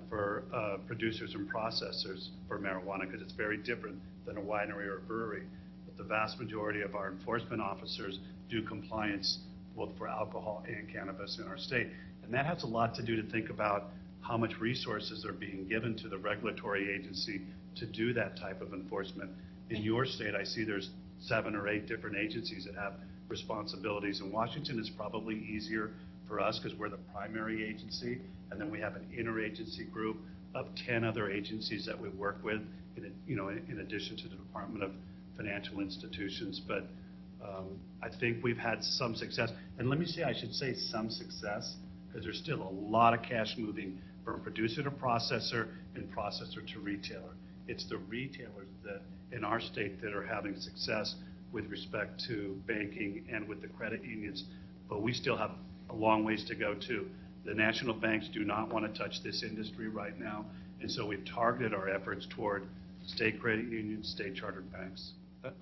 for producers and processors for marijuana because it's very different than a winery or a brewery. But the vast majority of our enforcement officers do compliance both for alcohol and cannabis in our state. And that has a lot to do to think about how much resources are being given to the regulatory agency to do that type of enforcement. In your state, I see there's 7 or 8 different agencies that have responsibilities. In Washington, it's probably easier for us because we're the primary agency, and then we have an interagency group of 10 other agencies that we work with, in addition to the Department of Financial Institutions. But I think we've had some success. And let me say, I should say some success, because there's still a lot of cash moving from producer to processor and processor to retailer. It's the retailers that in our state that are having success with respect to banking and with the credit unions. But we still have a long ways to go too. The national banks do not want to touch this industry right now, and so we've targeted our efforts toward state credit unions, state chartered banks.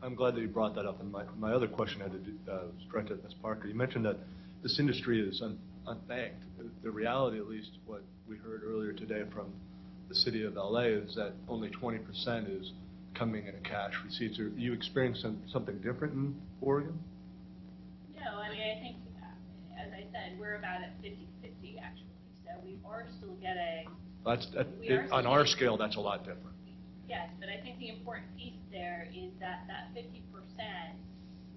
I'm glad that you brought that up, and my other question had to do, was directed at Ms. Parker. You mentioned that this industry is unbanked. The reality, at least what we heard earlier today from the city of LA, is that only 20% is coming in cash receipts. Are you experiencing something different in Oregon? No, I mean, I think, as I said, we're about at 50-50 actually. So we are still getting. On our scale, that's a lot different. Yes, but I think the important piece there is that 50%,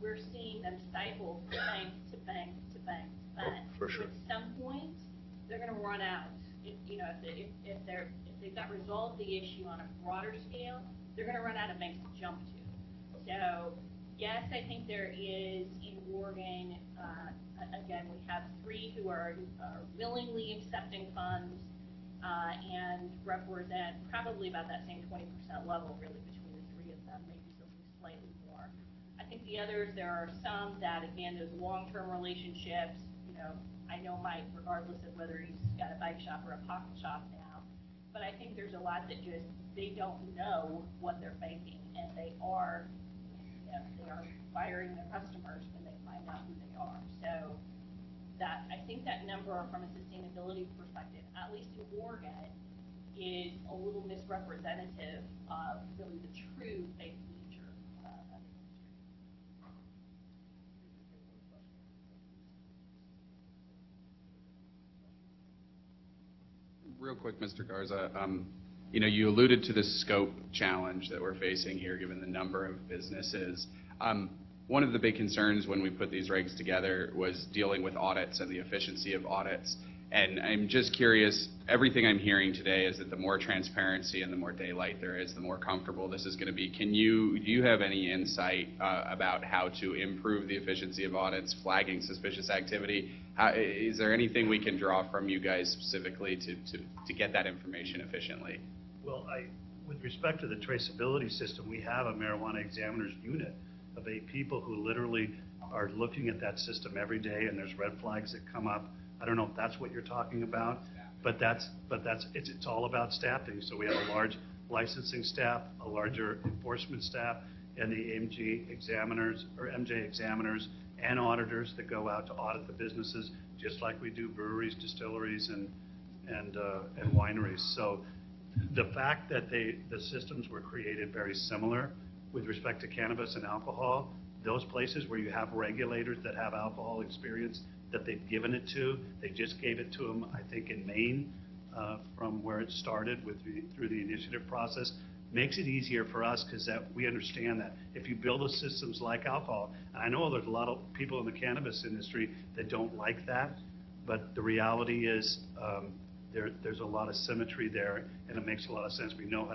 we're seeing them stifle bank to bank to bank to bank. For sure. So at some point, they're going to run out. If they've not resolved the issue on a broader scale, they're going to run out of banks to jump to. So yes, I think there is in Oregon, again, we have 3 who are willingly accepting funds and represent probably about that same 20% level really between the 3 of them, maybe something slightly more. I think the others, there are some that, again, those long-term relationships, I know Mike, regardless of whether he's got a bike shop or a pocket shop now, but I think there's a lot that just, they don't know what they're banking, and they are firing their customers when they find out who they are. So that, I think that number from a sustainability perspective, at least in Oregon, is a little misrepresentative of really the true bank nature of the industry. Real quick, Mr. Garza, you alluded to the scope challenge that we're facing here, given the number of businesses. One of the big concerns when we put these regs together was dealing with audits and the efficiency of audits. And I'm just curious, everything I'm hearing today is that the more transparency and the more daylight there is, the more comfortable this is going to be. Do you have any insight about how to improve the efficiency of audits, flagging suspicious activity? Is there anything we can draw from you guys specifically to get that information efficiently? Well, with respect to the traceability system, we have a marijuana examiner's unit of 8 people who literally are looking at that system every day, and there's red flags that come up. I don't know if that's what you're talking about, but it's all about staffing. So we have a large licensing staff, a larger enforcement staff, and the MJ examiners and auditors that go out to audit the businesses, just like we do breweries, distilleries, and wineries. So the fact that the systems were created very similar with respect to cannabis and alcohol, those places where you have regulators that have alcohol experience that they've given it to, they just gave it to them, I think, in Maine, from where it started through the initiative process, makes it easier for us because we understand that if you build those systems like alcohol, and I know there's a lot of people in the cannabis industry that don't like that, but the reality is there's a lot of symmetry there, and it makes a lot of sense. We know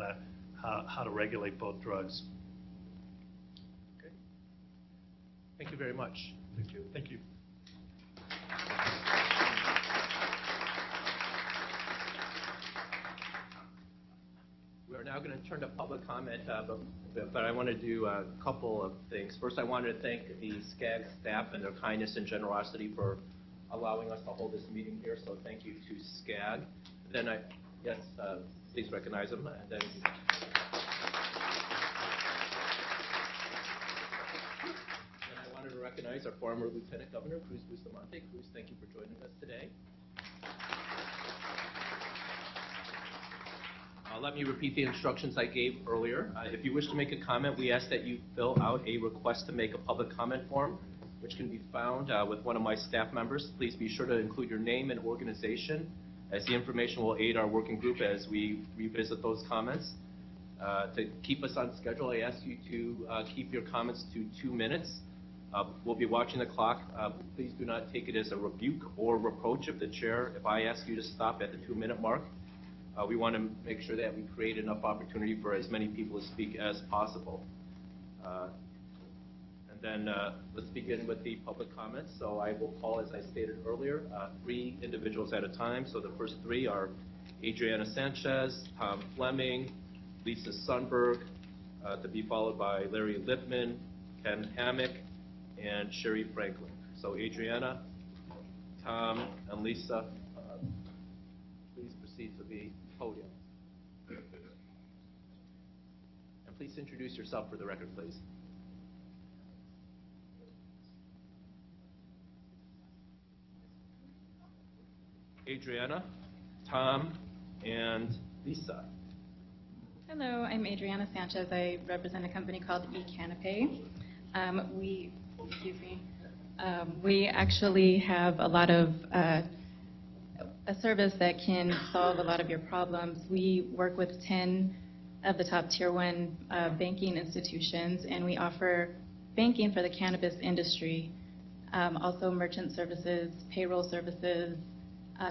how to regulate both drugs. Okay. Thank you very much. Thank you. Thank you. We're now going to turn to public comment, but I want to do a couple of things. First, I wanted to thank the SCAG staff and their kindness and generosity for allowing us to hold this meeting here, so thank you to SCAG. Then please recognize them. And then I wanted to recognize our former Lieutenant Governor, Cruz Bustamante. Cruz, thank you for joining us today. Let me repeat the instructions I gave earlier. If you wish to make a comment, we ask that you fill out a request to make a public comment form, which can be found with one of my staff members. Please be sure to include your name and organization, as the information will aid our working group as we revisit those comments. To keep us on schedule, I ask you to keep your comments to 2 minutes. We'll be watching the clock. Please do not take it as a rebuke or reproach of the chair if I ask you to stop at the 2-minute mark. We want to make sure that we create enough opportunity for as many people to speak as possible. And then let's begin with the public comments. So I will call, as I stated earlier, 3 individuals at a time. So the first 3 are Adriana Sanchez, Tom Fleming, Lisa Sundberg, to be followed by Larry Lipman, Ken Hammock, and Sherry Franklin. So Adriana, Tom and Lisa, please proceed to the podium. And please introduce yourself for the record, please. Adriana, Tom, and Lisa. Hello, I'm Adriana Sanchez. I represent a company called eCannapay. We actually have a lot of a service that can solve a lot of your problems. We work with 10 of the top tier 1 banking institutions, and we offer banking for the cannabis industry, also merchant services, payroll services,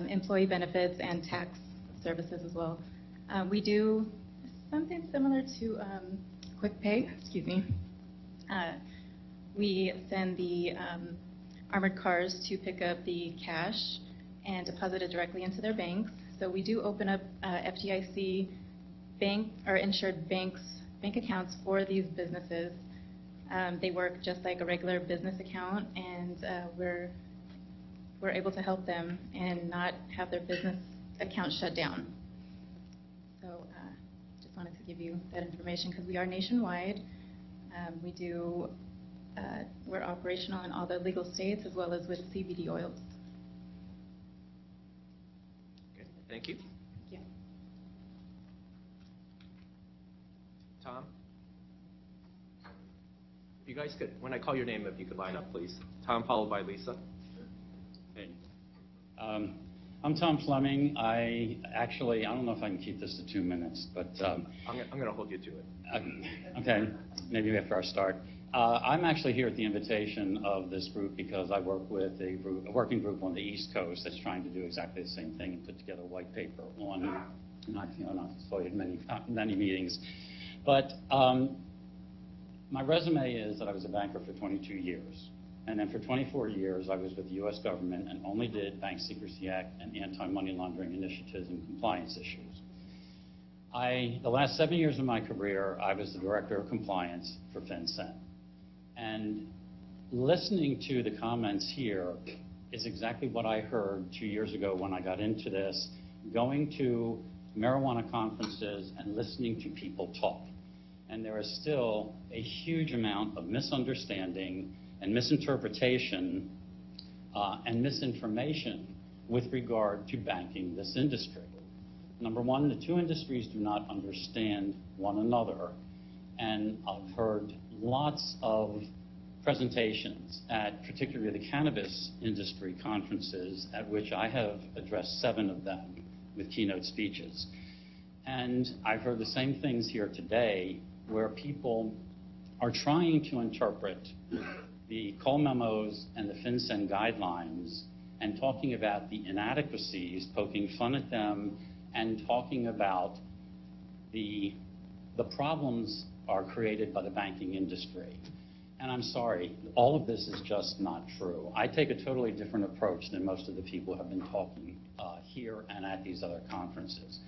employee benefits, and tax services as well. We do something similar to Quick Pay, excuse me. We send the armored cars to pick up the cash and deposit it directly into their banks. So we do open up FDIC bank or insured bank accounts for these businesses. They work just like a regular business account, and we're able to help them and not have their business account shut down. So just wanted to give you that information because we are nationwide. We're operational in all the legal states as well as with CBD oils. Okay, thank you. Thank you. Tom? If you guys could, when I call your name, if you could line up, please. Tom, followed by Lisa. Hey. I'm Tom Fleming. I don't know if I can keep this to 2 minutes, but... I'm going to hold you to it. Okay, maybe after I start. I'm actually here at the invitation of this group because I work with a working group on the East Coast that's trying to do exactly the same thing and put together a white paper on, not avoided many meetings. But my resume is that I was a banker for 22 years. And then for 24 years, I was with the U.S. government and only did Bank Secrecy Act and anti-money laundering initiatives and compliance issues. The last 7 years of my career, I was the director of compliance for FinCEN. And listening to the comments here is exactly what I heard 2 years ago when I got into this, going to marijuana conferences and listening to people talk. And there is still a huge amount of misunderstanding and misinterpretation and misinformation with regard to banking this industry. Number one, the two industries do not understand one another. And I've heard lots of presentations at particularly the cannabis industry conferences at which I have addressed 7 of them with keynote speeches. And I've heard the same things here today where people are trying to interpret the Cole memos and the FinCEN guidelines and talking about the inadequacies, poking fun at them, and talking about the problems are created by the banking industry. And I'm sorry, all of this is just not true. I take a totally different approach than most of the people who have been talking here and at these other conferences.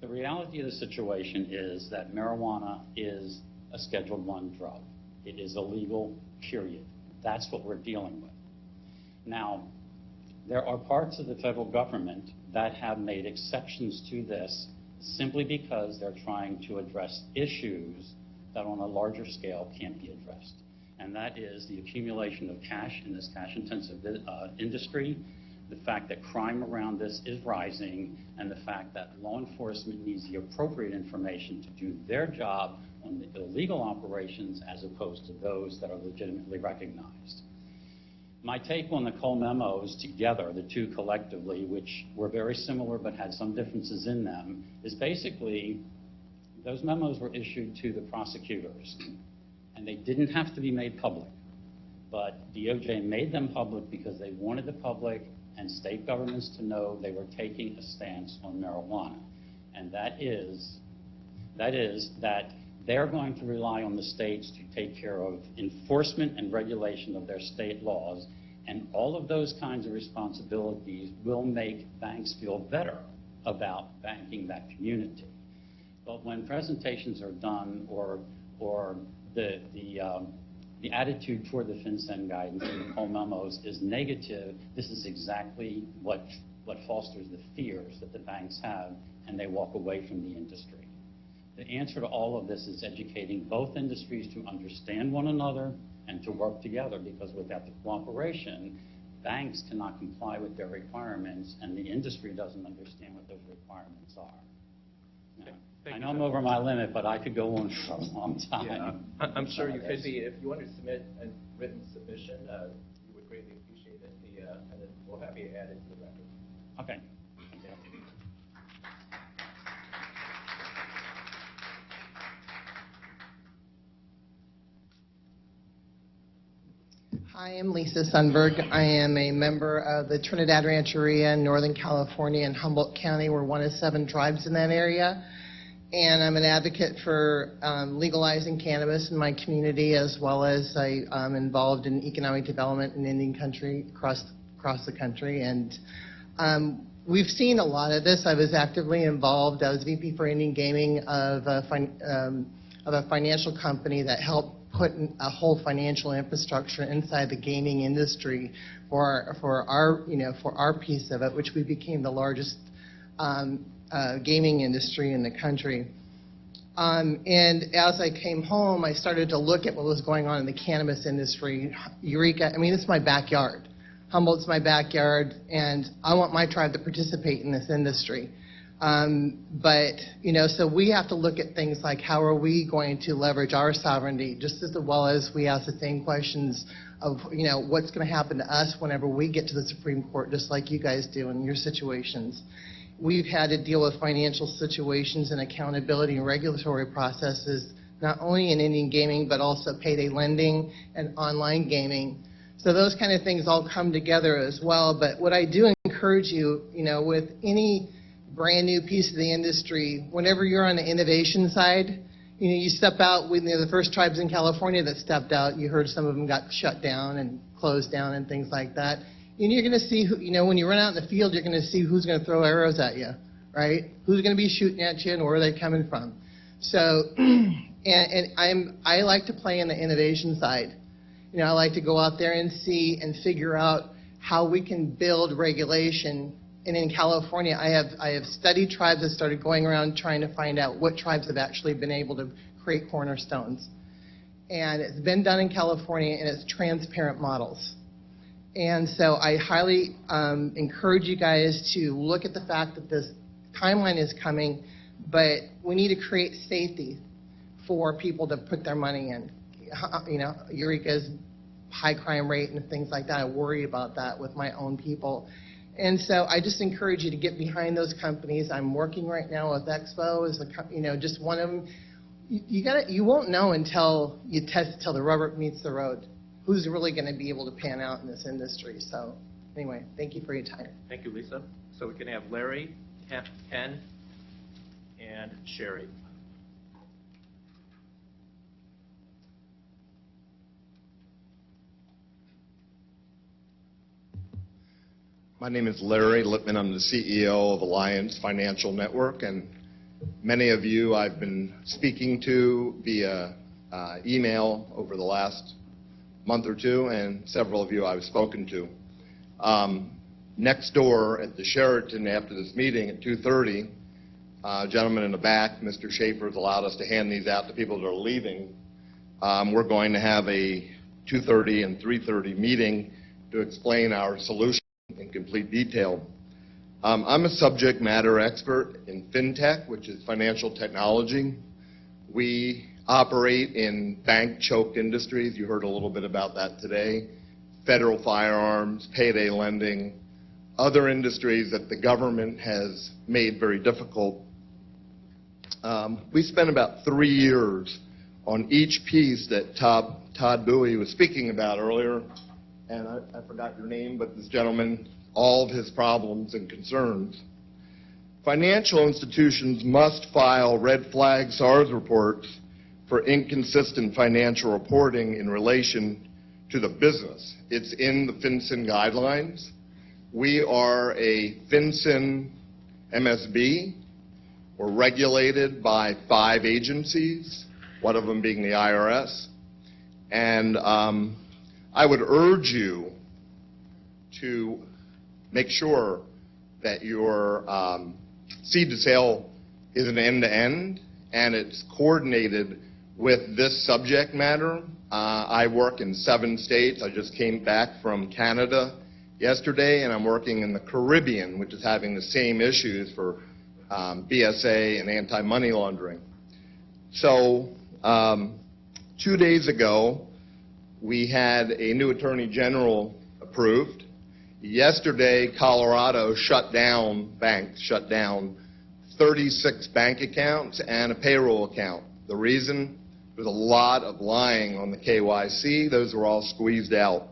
The reality of the situation is that marijuana is a Schedule I drug. It is illegal, period. That's what we're dealing with. Now, there are parts of the federal government that have made exceptions to this simply because they're trying to address issues that on a larger scale can't be addressed. And that is the accumulation of cash in this cash-intensive industry, the fact that crime around this is rising, and the fact that law enforcement needs the appropriate information to do their job on the illegal operations as opposed to those that are legitimately recognized. My take on the Cole memos together, the two collectively, which were very similar but had some differences in them, is basically those memos were issued to the prosecutors, and they didn't have to be made public. But DOJ made them public because they wanted the public and state governments to know they were taking a stance on marijuana. And that is that they're going to rely on the states to take care of enforcement and regulation of their state laws, and all of those kinds of responsibilities will make banks feel better about banking that community. But when presentations are done or the the attitude toward the FinCEN guidance and the Cole memos is negative. This is exactly what fosters the fears that the banks have, and they walk away from the industry. The answer to all of this is educating both industries to understand one another and to work together, because without the cooperation, banks cannot comply with their requirements, and the industry doesn't understand what those requirements are. Now, I know I'm over my limit, but I could go on for a long time. Yeah, I'm sure you could be. If you want to submit a written submission, we would greatly appreciate it. And then we'll have you add it to the record. Okay. Hi, I'm Lisa Sundberg. I am a member of the Trinidad Rancheria in Northern California and Humboldt County. We're one of 7 tribes in that area. And I'm an advocate for legalizing cannabis in my community, as well as I'm involved in economic development in Indian country across the country. And we've seen a lot of this. I was actively involved. I was VP for Indian Gaming of a financial company that helped put a whole financial infrastructure inside the gaming industry for our piece of it, which we became the largest gaming industry in the country. And as I came home, I started to look at what was going on in the cannabis industry. Eureka, I mean, it's my backyard. Humboldt's my backyard, and I want my tribe to participate in this industry. But, so we have to look at things like how are we going to leverage our sovereignty, just as well as we ask the same questions of, what's going to happen to us whenever we get to the Supreme Court, just like you guys do in your situations. We've had to deal with financial situations and accountability and regulatory processes, not only in Indian gaming, but also payday lending and online gaming. So those kind of things all come together as well. But what I do encourage you, with any brand new piece of the industry, whenever you're on the innovation side, you step out. The first tribes in California that stepped out, you heard some of them got shut down and closed down and things like that. And you're going to see, when you run out in the field, you're going to see who's going to throw arrows at you, right? Who's going to be shooting at you and where are they coming from? So, I like to play in the innovation side. I like to go out there and see and figure out how we can build regulation. And in California, I have studied tribes that started going around trying to find out what tribes have actually been able to create cornerstones. And it's been done in California, and it's transparent models. And so I highly encourage you guys to look at the fact that this timeline is coming, but we need to create safety for people to put their money in. Eureka's high crime rate and things like that, I worry about that with my own people. And so I just encourage you to get behind those companies. I'm working right now with Expo, as just one of them. You won't know until you test, till the rubber meets the road, who's really going to be able to pan out in this industry. So anyway, thank you for your time. Thank you, Lisa. So we can have Larry, Ken, and Sherry. My name is Larry Lippman. I'm the CEO of Alliance Financial Network, and many of you I've been speaking to via email over the last month or two, and several of you I've spoken to. Next door at the Sheraton after this meeting at 2:30, a gentleman in the back, Mr. Schaefer, has allowed us to hand these out to people that are leaving. We're going to have a 2:30 and 3:30 meeting to explain our solution in complete detail. I'm a subject matter expert in fintech, which is financial technology. We operate in bank-choked industries. You heard a little bit about that today. Federal firearms, payday lending, other industries that the government has made very difficult. We spent about 3 years on each piece that Todd Bowie was speaking about earlier, and I forgot your name, but this gentleman, all of his problems and concerns. Financial institutions must file red flag SARS reports for inconsistent financial reporting in relation to the business. It's in the FinCEN guidelines. We are a FinCEN MSB. We're regulated by 5 agencies, one of them being the IRS. And I would urge you to make sure that your seed to sale is an end-to-end and it's coordinated with this subject matter. I work in 7 states. I just came back from Canada yesterday, and I'm working in the Caribbean, which is having the same issues for BSA and anti-money laundering. So 2 days ago, we had a new Attorney General approved. Yesterday, Colorado shut down banks, shut down 36 bank accounts and a payroll account. The reason? There's a lot of lying on the KYC. Those were all squeezed out.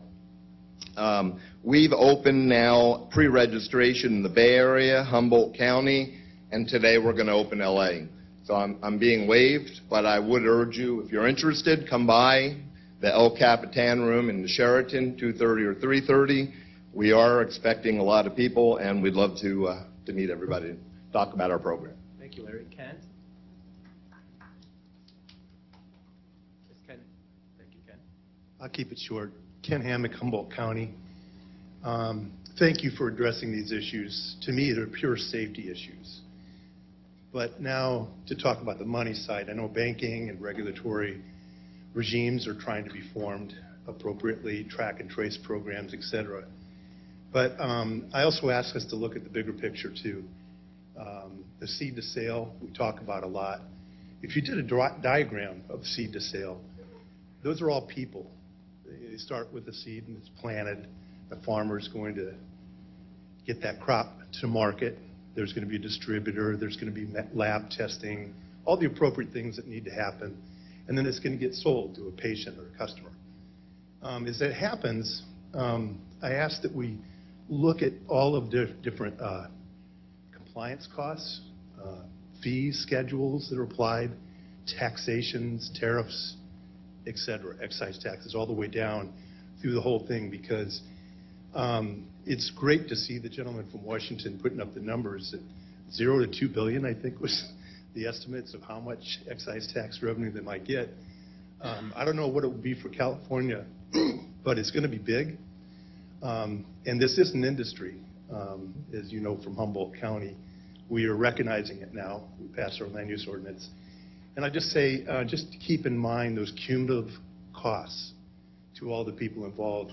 We've opened now pre-registration in the Bay Area, Humboldt County, and today we're going to open LA. So I'm being waived, but I would urge you, if you're interested, come by the El Capitan room in the Sheraton, 2:30 or 3:30. We are expecting a lot of people, and we'd love to meet everybody and talk about our program. Thank you, Larry. Ken? Yes, Ken. Thank you, Ken. I'll keep it short. Ken Hammock, Humboldt County. Thank you for addressing these issues. To me, they're pure safety issues. But now to talk about the money side, I know banking and regulatory regimes are trying to be formed appropriately, track and trace programs, et cetera. But I also ask us to look at the bigger picture too. The seed to sale, we talk about a lot. If you did a diagram of seed to sale, those are all people. They start with the seed and it's planted. The farmer's going to get that crop to market. There's going to be a distributor. There's going to be lab testing, all the appropriate things that need to happen. And then it's going to get sold to a patient or a customer. As that happens, I ask that we look at all of the different compliance costs, fees, schedules that are applied, taxations, tariffs, et cetera, excise taxes, all the way down through the whole thing, because it's great to see the gentleman from Washington putting up the numbers at $0 to $2 billion, I think was the estimates of how much excise tax revenue they might get. I don't know what it would be for California, but it's going to be big. And this is an industry, as you know from Humboldt County. We are recognizing it now. We passed our land use ordinance. And I just say, just keep in mind those cumulative costs to all the people involved,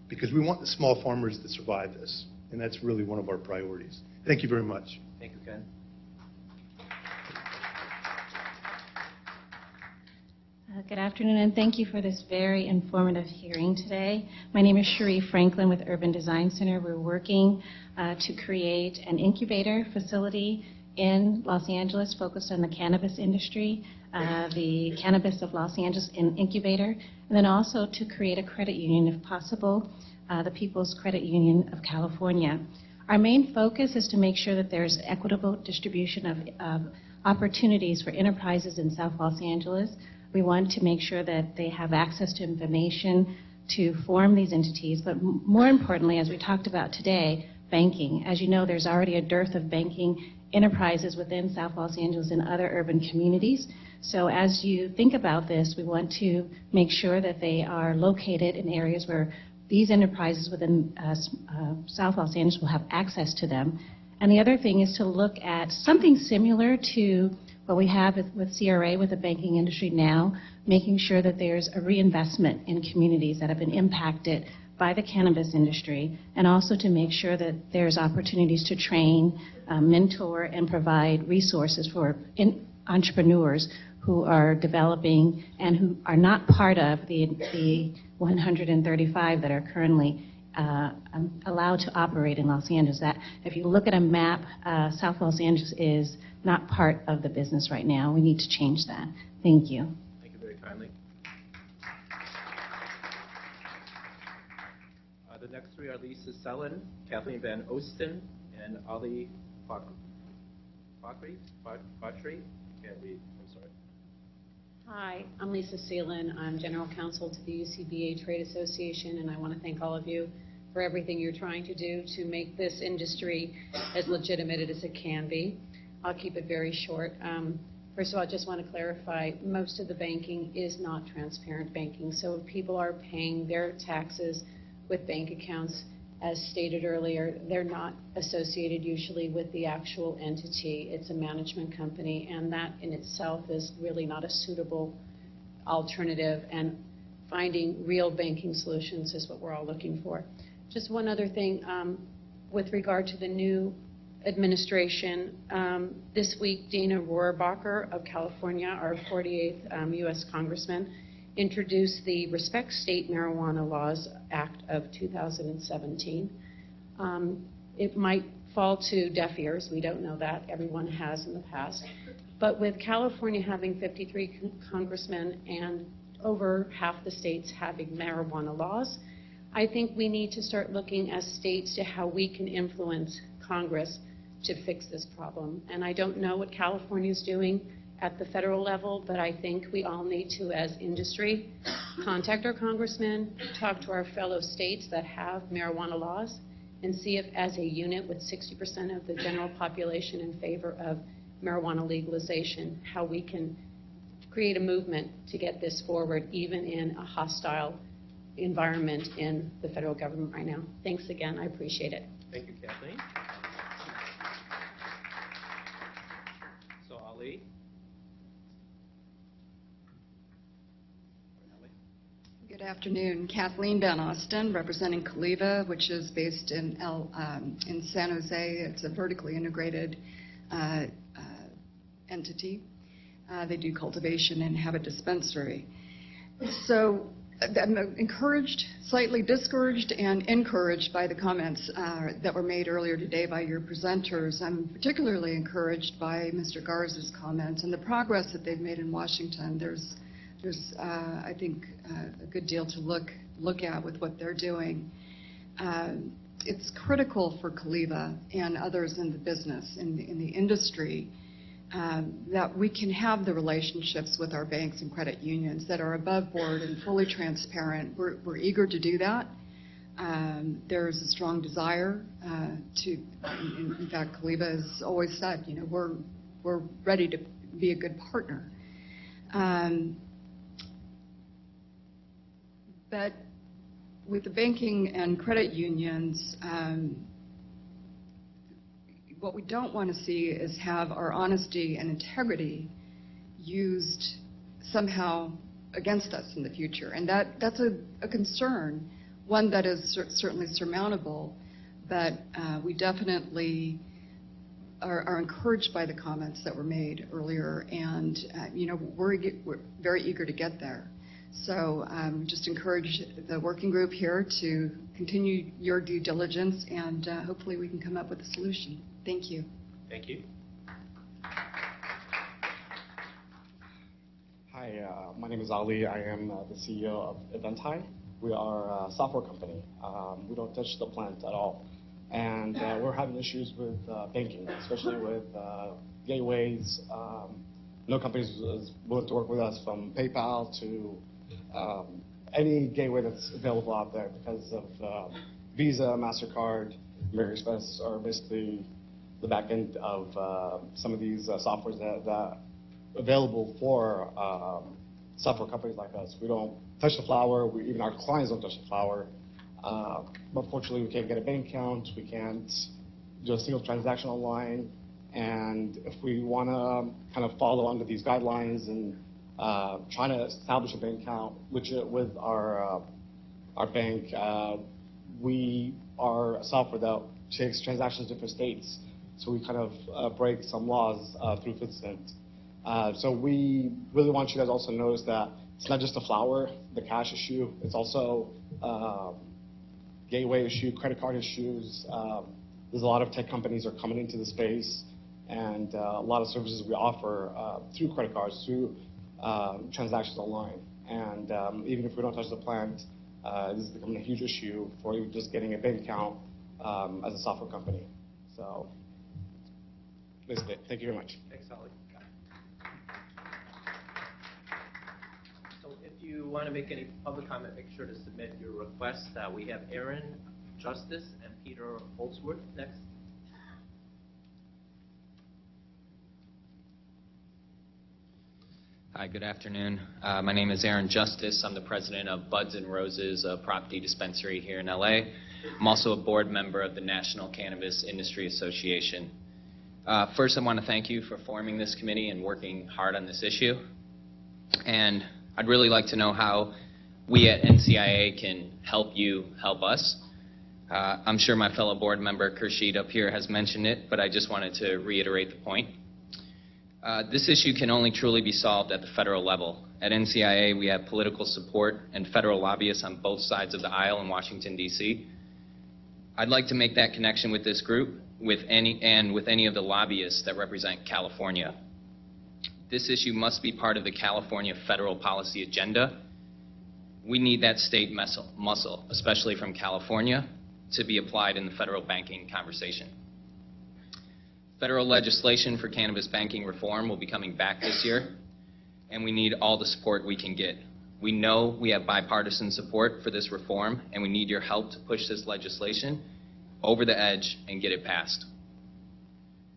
because we want the small farmers to survive this. And that's really one of our priorities. Thank you very much. Thank you, Ken. Good afternoon, and thank you for this very informative hearing today. My name is Cherie Franklin with Urban Design Center. We're working to create an incubator facility in Los Angeles focused on the cannabis industry, the Cannabis of Los Angeles Incubator, and then also to create a credit union, if possible, the People's Credit Union of California. Our main focus is to make sure that there's equitable distribution of opportunities for enterprises in South Los Angeles. We want to make sure that they have access to information to form these entities, but more importantly, as we talked about today, banking. As you know, there's already a dearth of banking enterprises within South Los Angeles and other urban communities. So as you think about this, we want to make sure that they are located in areas where these enterprises within South Los Angeles will have access to them. And the other thing is to look at something similar to what we have with CRA, with the banking industry now, making sure that there's a reinvestment in communities that have been impacted by the cannabis industry, and also to make sure that there's opportunities to train, mentor, and provide resources for entrepreneurs who are developing and who are not part of the 135 that are currently allowed to operate in Los Angeles. That if you look at a map, South Los Angeles is not part of the business right now. We need to change that. Thank you. Thank you very kindly. The next three are Lisa Sellen, Kathleen Van Osten, and Ali Fakri. Can't read. I'm sorry. Hi, I'm Lisa Seelan. I'm General Counsel to the UCBA Trade Association, and I want to thank all of you for everything you're trying to do to make this industry as legitimate as it can be. I'll keep it very short. First of all, I just want to clarify, most of the banking is not transparent banking. So if people are paying their taxes with bank accounts, as stated earlier, they're not associated usually with the actual entity. It's a management company, and that in itself is really not a suitable alternative, and finding real banking solutions is what we're all looking for. Just one other thing, with regard to the new administration, this week Dana Rohrabacher of California, our 48th U.S. Congressman, introduced the Respect State Marijuana Laws Act of 2017. It might fall to deaf ears. We don't know that. Everyone has in the past. But with California having 53 congressmen and over half the states having marijuana laws, I think we need to start looking as states to how we can influence Congress to fix this problem. And I don't know what California is doing at the federal level, but I think we all need to, as industry, contact our congressmen, talk to our fellow states that have marijuana laws, and see if, as a unit with 60% of the general population in favor of marijuana legalization, how we can create a movement to get this forward, even in a hostile environment in the federal government right now. Thanks again. I appreciate it. Thank you, Kathleen. So, Ali? Good afternoon. Kathleen Van Osten, representing Caliva, which is based in San Jose. It's a vertically integrated entity. They do cultivation and have a dispensary. So I'm encouraged, slightly discouraged, and encouraged by the comments that were made earlier today by your presenters. I'm particularly encouraged by Mr. Garza's comments and the progress that they've made in Washington. There's I think, a good deal to look at with what they're doing. It's critical for Caliva and others in the business, in the industry, that we can have the relationships with our banks and credit unions that are above board and fully transparent. We're eager to do that. There's a strong desire to, in fact, Caliva has always said, we're ready to be a good partner. But with the banking and credit unions, what we don't want to see is have our honesty and integrity used somehow against us in the future. And that's a concern, one that is certainly surmountable, but we definitely are encouraged by the comments that were made earlier, and we're very eager to get there. So just encourage the working group here to continue your due diligence, and hopefully we can come up with a solution. Thank you. Thank you. Hi, my name is Ali. I am the CEO of Eventai. We are a software company. We don't touch the plant at all. And we're having issues with banking, especially with gateways. No company is willing to work with us, from PayPal to any gateway that's available out there, because of Visa, MasterCard, American Express are basically the back end of some of these softwares that are available for software companies like us. We don't touch the flower. Even our clients don't touch the flower. But fortunately, we can't get a bank account. We can't do a single transaction online. And if we want to kind of follow under these guidelines and trying to establish a bank account with our bank, we are a software that takes transactions in different states. So we kind of break some laws through Fitsent. So we really want you guys also to notice that it's not just the flower, the cash issue. It's also gateway issue, credit card issues. There's a lot of tech companies are coming into the space, and a lot of services we offer through credit cards, through transactions online. And even if we don't touch the plant, this is becoming a huge issue for even just getting a bank account as a software company. So that's it. Thank you very much. Thanks, Ali. So if you want to make any public comment, make sure to submit your request. We have Aaron Justice and Peter Holsworth next. Hi, good afternoon. My name is Aaron Justice. I'm the president of Buds and Roses, a property dispensary here in LA. I'm also a board member of the National Cannabis Industry Association. First, I want to thank you for forming this committee and working hard on this issue. And I'd really like to know how we at NCIA can help you help us. I'm sure my fellow board member, Khurshid, up here has mentioned it, but I just wanted to reiterate the point. This issue can only truly be solved at the federal level. At NCIA, we have political support and federal lobbyists on both sides of the aisle in Washington, D.C. I'd like to make that connection with this group with any of the lobbyists that represent California. This issue must be part of the California federal policy agenda. We need that state muscle, especially from California, to be applied in the federal banking conversation. Federal legislation for cannabis banking reform will be coming back this year, and we need all the support we can get. We know we have bipartisan support for this reform, and we need your help to push this legislation over the edge and get it passed.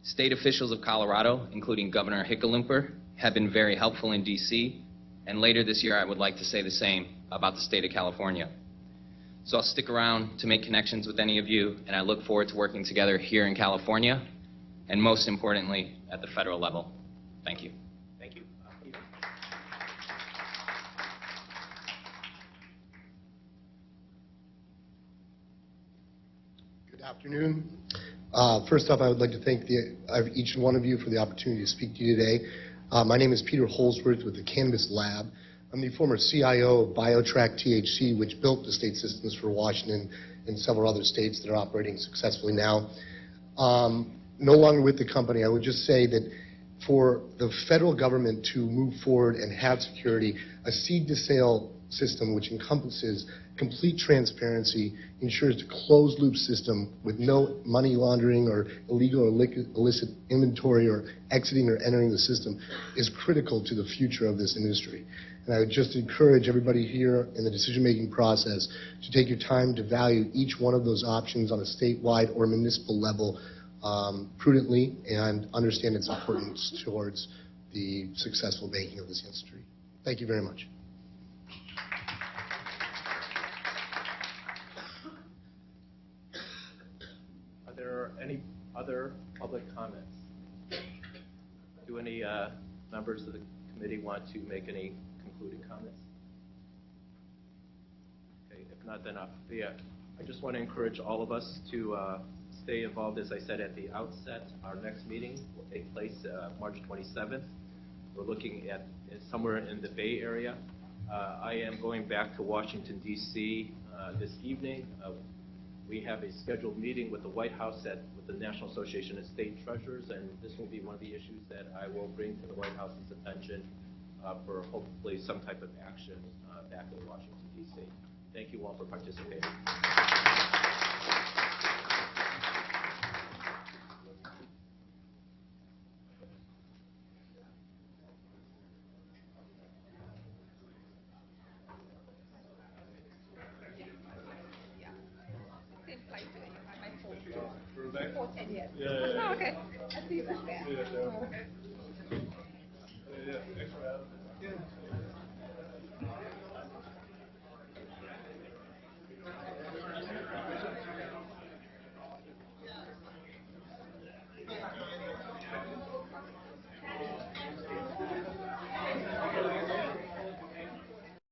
State officials of Colorado, including Governor Hickenlooper, have been very helpful in D.C., and later this year I would like to say the same about the state of California. So I'll stick around to make connections with any of you, and I look forward to working together here in California, and most importantly, at the federal level. Thank you. Thank you. Good afternoon. First off, I would like to thank each one of you for the opportunity to speak to you today. My name is Peter Holsworth with the Cannabis Lab. I'm the former CIO of BioTrack THC, which built the state systems for Washington and several other states that are operating successfully now. No longer with the company, I would just say that for the federal government to move forward and have security, a seed-to-sale system which encompasses complete transparency, ensures a closed-loop system with no money laundering or illegal or illicit inventory or exiting or entering the system is critical to the future of this industry. And I would just encourage everybody here in the decision-making process to take your time to value each one of those options on a statewide or municipal level prudently and understand its importance towards the successful banking of this industry. Thank you very much. Are there any other public comments? Do any members of the committee want to make any concluding comments? Okay, if not, then I just want to encourage all of us to stay involved. As I said at the outset, our next meeting will take place March 27th. We're looking at somewhere in the Bay Area. I am going back to Washington, D.C. This evening. We have a scheduled meeting with the White House with the National Association of State Treasurers, and this will be one of the issues that I will bring to the White House's attention for hopefully some type of action back in Washington, D.C. Thank you all for participating. Yeah.